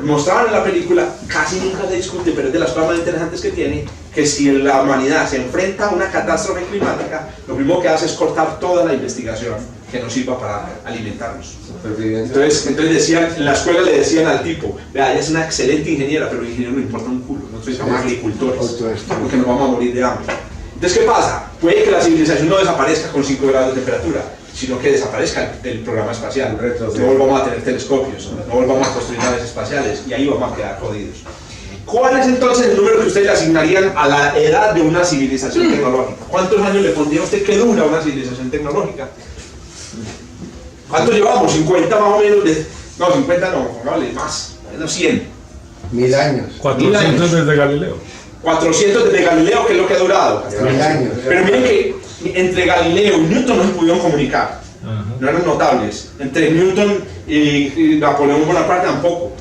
Mostraban en la película, casi nunca se discute, pero es de las cosas más interesantes que tiene, que si la humanidad se enfrenta a una catástrofe climática, lo primero que hace es cortar toda la investigación que nos sirva para alimentarnos. Entonces decían, en la escuela le decían al tipo, vea, ella es una excelente ingeniera, pero el ingeniero no importa un culo, nosotros somos agricultores, porque nos vamos a morir de hambre. Entonces, ¿qué pasa? Puede que la civilización no desaparezca con 5 grados de temperatura, sino que desaparezca el programa espacial. No volvamos a tener telescopios, no volvamos a construir naves espaciales, y ahí vamos a quedar jodidos. ¿Cuál es entonces el número que ustedes le asignarían a la edad de una civilización tecnológica? ¿Cuántos años le pondría a usted que dura una civilización tecnológica? ¿Cuántos llevamos? 50 más o menos. No, 50 no, pongámosle más, menos 100. 1000 años. 400 desde Galileo. 400 desde Galileo, que es lo que ha durado. 1000 años. Pero miren que entre Galileo y Newton no se pudieron comunicar. No eran notables. Entre Newton y Napoleón Bonaparte tampoco.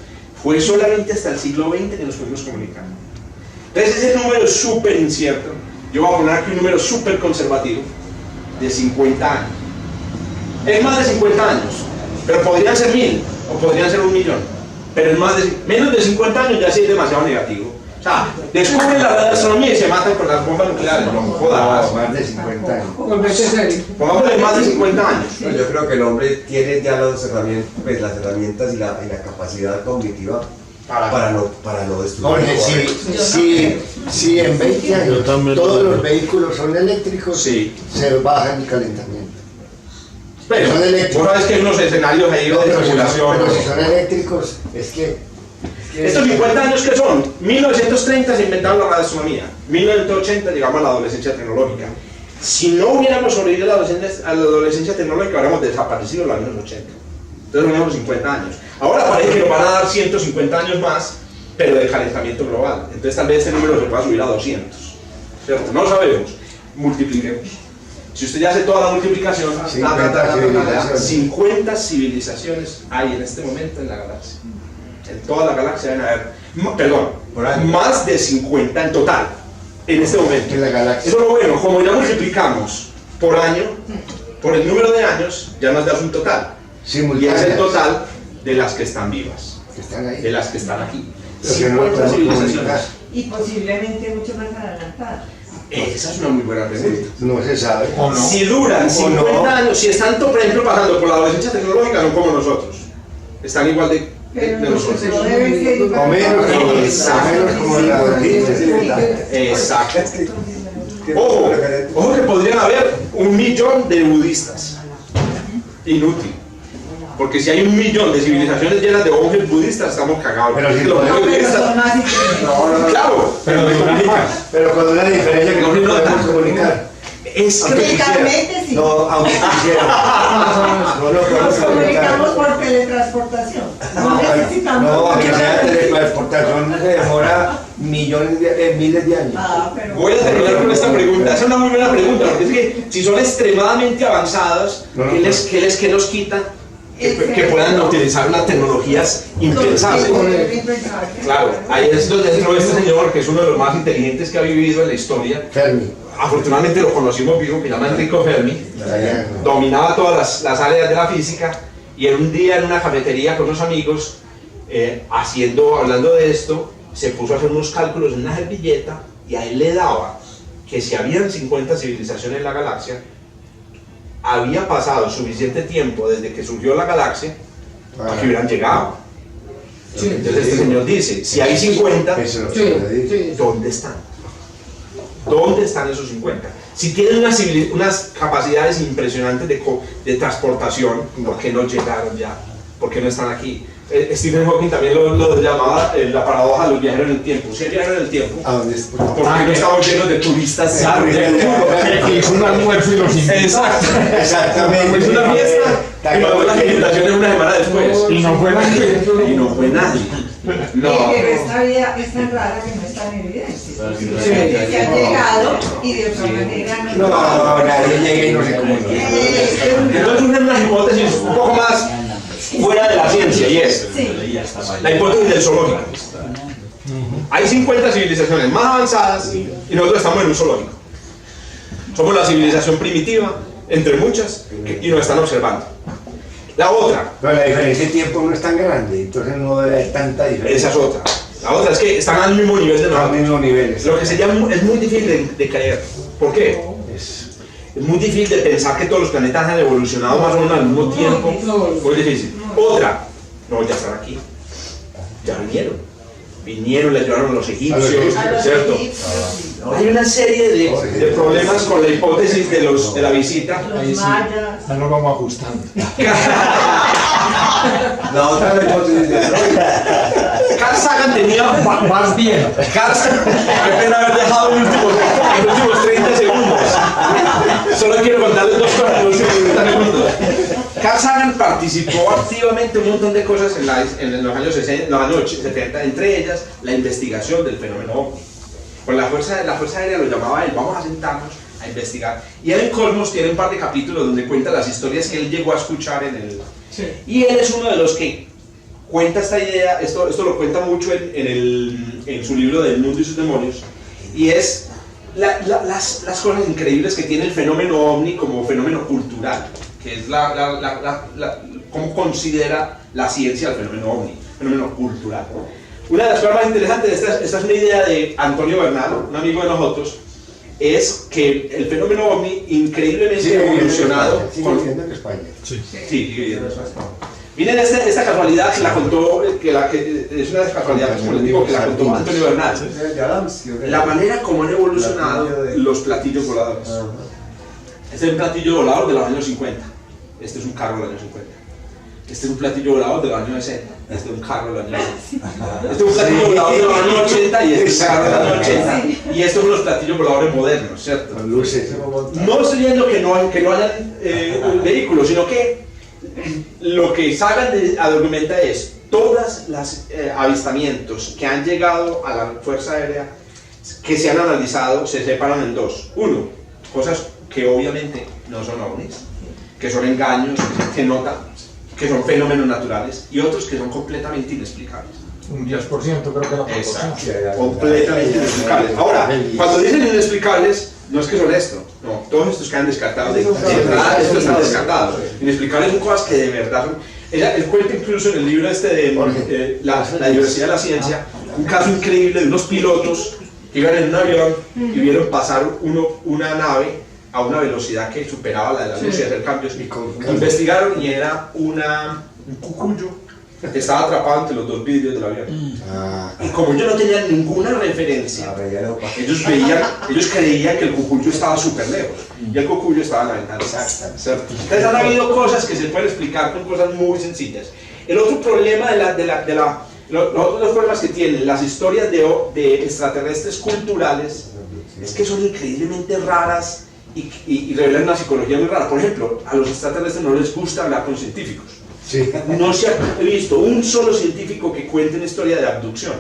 Fue solamente hasta el siglo XX que nos pudimos comunicar. Entonces ese número es súper incierto. Yo voy a poner aquí un número súper conservativo de 50 años. Es más de 50 años, pero podrían ser 1000 o podrían ser 1.000.000. Pero es menos de 50 años ya sí es demasiado negativo. O sea, descubren la radioastronomía y se matan con las bombas nucleares. No jodas. Más de 50 años. Pongámosle más de 50 años. No, yo creo que el hombre tiene ya las herramientas y la capacidad cognitiva para no destruir. Jorge, si en 20 años todos los vehículos son eléctricos, Sí. se baja el calentamiento. Pero Son eléctricos. vos sabes que hay unos escenarios ahí de simulación. Pero si son eléctricos, es que Estos 50 años que son, 1930 se inventaron la radioastronomía, 1980 llegamos a la adolescencia tecnológica. Si no hubiéramos sobrevivido a la adolescencia tecnológica, habríamos desaparecido en los años 80. Entonces teníamos 50 años. Ahora parece que nos van a dar 150 años más, pero de calentamiento global. Entonces tal vez este número se pueda subir a 200. ¿Cierto? No lo sabemos. Multipliquemos. Si usted ya hace toda la multiplicación, 50 civilizaciones hay en este momento en la galaxia. En toda la galaxia deben haber, más de 50 en total, en este momento. En la galaxia. Eso es lo bueno, como ya multiplicamos por año, por el número de años, ya nos das un total. Y es el total de las que están vivas, que están ahí. de las que están aquí. Pero que no 50 podemos civilizaciones. comunicar. Y posiblemente mucho más adelantada. Esa es una muy buena pregunta. No se sabe. ¿O no? Si duran 50 no. años, si están, por ejemplo, pasando por la adolescencia tecnológica, son como nosotros. Están igual de Pero nosotros. no deben ser O menos, como la Exacto. Ojo que podrían haber 1 millón de budistas. Inútil. Porque si hay 1 millón de civilizaciones llenas de monjes budistas, estamos cagados. Pero si los podemos- monjes budistas. Claro, pero me comunican. Pero con una diferencia que no No, no, podemos no. comunicar. Es que Legalmente sí. No, aunque quisiera. No lo podemos Nos comunicamos comunicar. por teletransportación. No necesitamos. No, aunque sea teletransportación se demora millones miles de años. Ah, pero. Voy a terminar con esta pregunta. Es una muy buena pregunta, porque es que si son extremadamente avanzadas, ¿qué nos quita? Que puedan utilizar unas tecnologías impensables. Claro, ahí es donde entró este señor, que es uno de los más inteligentes que ha vivido en la historia. Fermi. Afortunadamente lo conocimos vivo, que se llama Enrico Fermi. Dominaba todas las áreas de la física, y en un día en una cafetería con unos amigos, hablando de esto, se puso a hacer unos cálculos en una servilleta, y a él le daba que si habían 50 civilizaciones en la galaxia, había pasado suficiente tiempo desde que surgió la galaxia para que hubieran llegado. Entonces este señor dice, si hay 50, Eso es lo que le dice. ¿dónde están? ¿Dónde están esos 50? Si tienen unas capacidades impresionantes de transportación, ¿por qué no llegaron ya? ¿Por qué no están aquí? Stephen Hawking también lo llamaba la paradoja de los viajeros en el tiempo. Si hay viajeros en el tiempo, ¿A dónde es? ¿por qué no estamos llenos de turistas? Que hizo un almuerzo y los invitó. Exacto. Exactamente. Es una fiesta y luego las invitaciones una semana después. Y no fue nadie. Y no fue nadie. No. Pero esta vida es tan rara que no está en evidencia. Que han llegado y de otra manera no. No, nadie llega y no se comunica. Entonces una hipótesis un poco más fuera de la ciencia y es la hipótesis del zoológico. Hay 50 civilizaciones más avanzadas y nosotros estamos en un zoológico. Somos la civilización primitiva, entre muchas, y nos están observando. La otra. Pero la diferencia de tiempo no es tan grande, entonces no debe haber tanta diferencia. Esa es otra. La otra es que están al mismo nivel de A los nosotros. mismos niveles. Lo que sería es muy difícil de creer. ¿Por qué? Es muy difícil de pensar que todos los planetas han evolucionado más o menos al mismo tiempo. Muy difícil. Otra. No, ya están aquí. Ya vinieron. Vinieron, le ayudaron a los egipcios, ¿cierto? Hay una serie de problemas con la hipótesis de la visita. Los mayas. Ya nos vamos ajustando. La otra es la hipótesis de Freud. Carl Sagan tenía... Más bien. Carl Sagan, qué pena haber dejado los últimos 30 segundos. Solo quiero contarles dos cosas en los últimos 30 segundos. Carl Sagan participó activamente en un montón de cosas en los años 70, entre ellas la investigación del fenómeno ovni. Con la fuerza aérea lo llamaba él, vamos a sentarnos a investigar. Y él en Cosmos tiene un par de capítulos donde cuenta las historias que él llegó a escuchar en el... Sí. Y él es uno de los que cuenta esta idea, esto lo cuenta mucho en su libro del mundo y sus demonios, y es las cosas increíbles que tiene el fenómeno ovni como fenómeno cultural, que es cómo considera la ciencia el fenómeno ovni, fenómeno cultural. Una de las cosas más interesantes, esta es una idea de Antonio Bernal, un amigo de nosotros, es que el fenómeno ovni increíblemente evolucionado. Sigue viviendo en España. Sí, viviendo en España. Miren esta casualidad que la contó, que es una de las casualidades, como les digo, que la contó Antonio Bernal. La manera como han evolucionado los platillos voladores. Este es un platillo volador de los años 50. Este es un carro de los años 50. Este es un platillo volador de los años 60. Este es un carro de los años 60. Este es un platillo volador de los años 80 y este es un carro de los años 80. Y estos son los platillos voladores modernos, ¿cierto? Con luces. No estoy diciendo que no hayan vehículos, sino que lo que Sagan argumenta es todos los avistamientos que han llegado a la Fuerza Aérea que se han analizado se separan en dos. Uno, cosas que obviamente no son ovnis, que son engaños, que notan, que son fenómenos naturales, y otros que son completamente inexplicables. Un 10% creo que la proporción. Exacto, completamente inexplicables. Ahora, cuando dicen inexplicables, no es que son esto, no, todos estos quedan descartados. De verdad, estos están descartados. Inexplicables son cosas que de verdad son. Él cuenta incluso en el libro este de la diversidad de la ciencia, un caso increíble de unos pilotos que iban en un avión y vieron pasar una nave a una velocidad que superaba la de la luz y hacer cambios. Investigaron y era un cucuyo que estaba atrapado entre los dos vidrios del avión. Y como ellos no tenían ninguna referencia, ellos creían que el cucuyo estaba súper lejos y el cucuyo estaba en la ventana. ¿Cierto? Entonces han habido cosas que se pueden explicar con cosas muy sencillas. El otro problema los otros dos problemas que tienen las historias de extraterrestres culturales es que son increíblemente raras y revelan una psicología muy rara. Por ejemplo, a los extraterrestres no les gusta hablar con científicos. Sí. No se ha visto un solo científico que cuente una historia de abducción.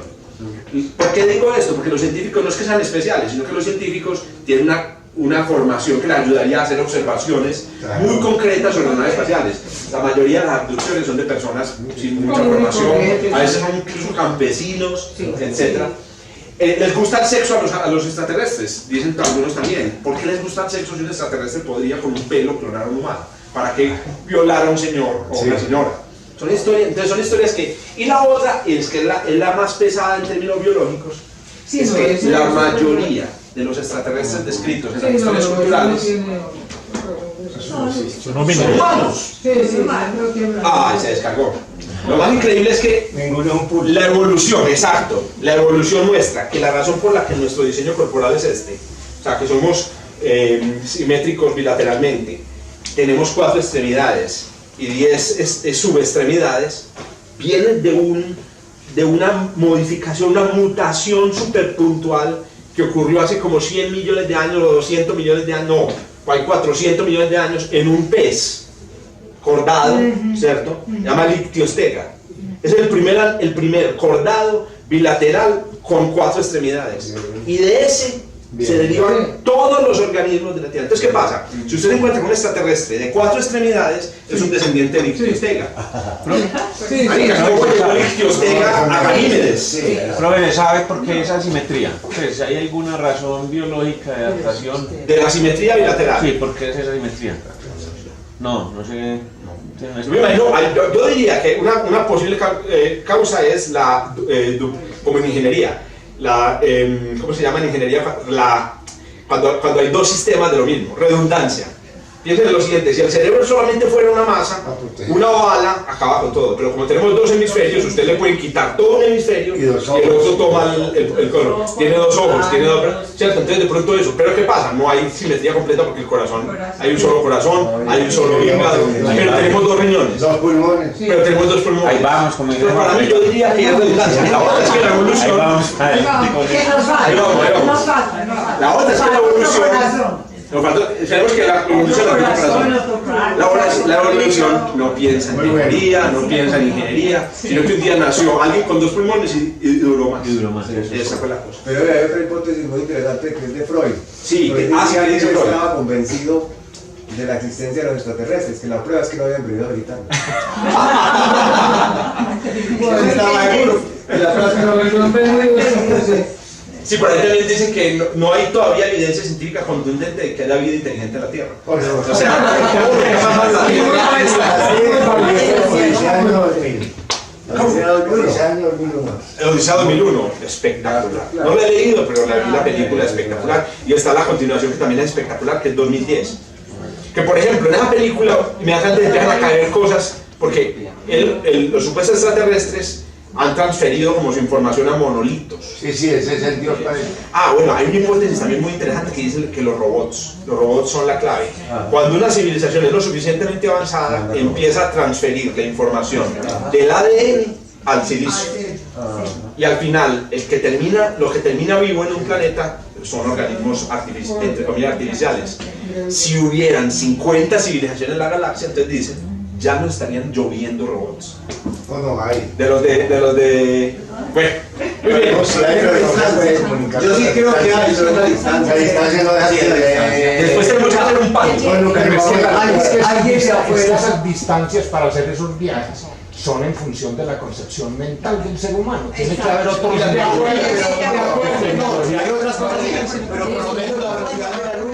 ¿Por qué digo esto? Porque los científicos no es que sean especiales, sino que los científicos tienen una formación que les ayudaría a hacer observaciones muy concretas sobre las naves espaciales. La mayoría de las abducciones son de personas sin mucha formación, a veces son incluso campesinos, etc. ¿Les gusta el sexo a los extraterrestres? Dicen algunos también. ¿Por qué les gusta el sexo si un extraterrestre podría con un pelo clonar a un humano? ¿Para qué violar a un señor o una señora? Entonces son historias que... Y la otra, es que es la más pesada en términos biológicos, es que la mayoría de los extraterrestres descritos en las historias culturales son humanos. Ah, se descargó. Lo más increíble es que la evolución, exacto, la evolución muestra que la razón por la que nuestro diseño corporal es o sea, que somos simétricos bilateralmente, tenemos 4 extremidades y 10 subextremidades, viene de una modificación, una mutación súper puntual que ocurrió hace como 100 millones de años o 200 millones de años, no, hay 400 millones de años en un pez cordado, ¿cierto? Se llama Lictiostega. Es el primer cordado bilateral con 4 extremidades. Y de ese se derivan todos los organismos de la Tierra. Entonces, ¿qué pasa? Si usted se encuentra con un extraterrestre de 4 extremidades, es un descendiente de Lictiostega. ¿Cómo llegó Lictiostega a Ganímedes? Profe, ¿sabe por qué esa asimetría? Pues, ¿hay alguna razón biológica de adaptación? De la simetría bilateral. Sí, ¿por qué es esa asimetría? No sé. Me imagino, yo diría que una posible causa es como en ingeniería, ¿cómo se llama en ingeniería? Cuando hay 2 sistemas de lo mismo, redundancia. Piensen en lo siguiente, si el cerebro solamente fuera una masa, una bala acaba con todo, pero como tenemos 2 hemisferios, usted le pueden quitar todo un hemisferio y el otro toma el color. Tiene 2 ojos, tiene 2 brazos, ¿cierto? Entonces de pronto eso, pero ¿qué pasa? No hay simetría completa porque el corazón, hay un solo corazón, hay un solo hígado, pero tenemos 2 riñones. 2 pulmones. Pero tenemos 2 pulmones. Ahí vamos, como Entonces, para mí yo diría que es redundancia. La otra es que la evolución... ¿Qué nos falta? Ahí vamos. Nos falta. La otra es que la evolución... Sabemos que la evolución la evolución no piensa en teoría, no piensa en ingeniería, sino que un día nació alguien con 2 pulmones y duró más. Esa fue la cosa. Pero hay otra hipótesis muy interesante que es de Freud. Sí, Freud que decía dice que Freud. estaba convencido de la existencia de los extraterrestres, que la prueba es que no habían venido a habitar. Estaba seguro. La prueba es que no habían venido. Sí, pero ahí también dicen que no hay todavía evidencia científica contundente de que haya vida inteligente en la Tierra. O sea, El Odisea 2001, espectacular. No la he leído, pero la vi la película, espectacular. Y está la continuación que también es espectacular, que es 2010. Que por ejemplo, en esa película inmediatamente empiezan a caer cosas, porque los supuestos extraterrestres han transferido como su información a monolitos. Sí, ese es el Dios para ellos. Bueno, hay una hipótesis también muy interesante que dice que los robots son la clave. Cuando una civilización es lo suficientemente avanzada, empieza a transferir la información del ADN al silicio. Y al final, lo que termina vivo en un planeta son organismos entre comillas artificiales. Si hubieran 50 civilizaciones en la galaxia, entonces dicen, ya no estarían lloviendo robots. No hay. De los de... Bueno, muy bien. Yo sí creo que hay, pero es la distancia. La distancia no deja de... Después tenemos que hacer un pan. Bueno, pero es que alguien se afuera esas distancias para hacer esos viajes son en función de la concepción mental del ser humano. Tiene que haber otros. Pero hay otras cosas, pero por lo menos la velocidad de la luz.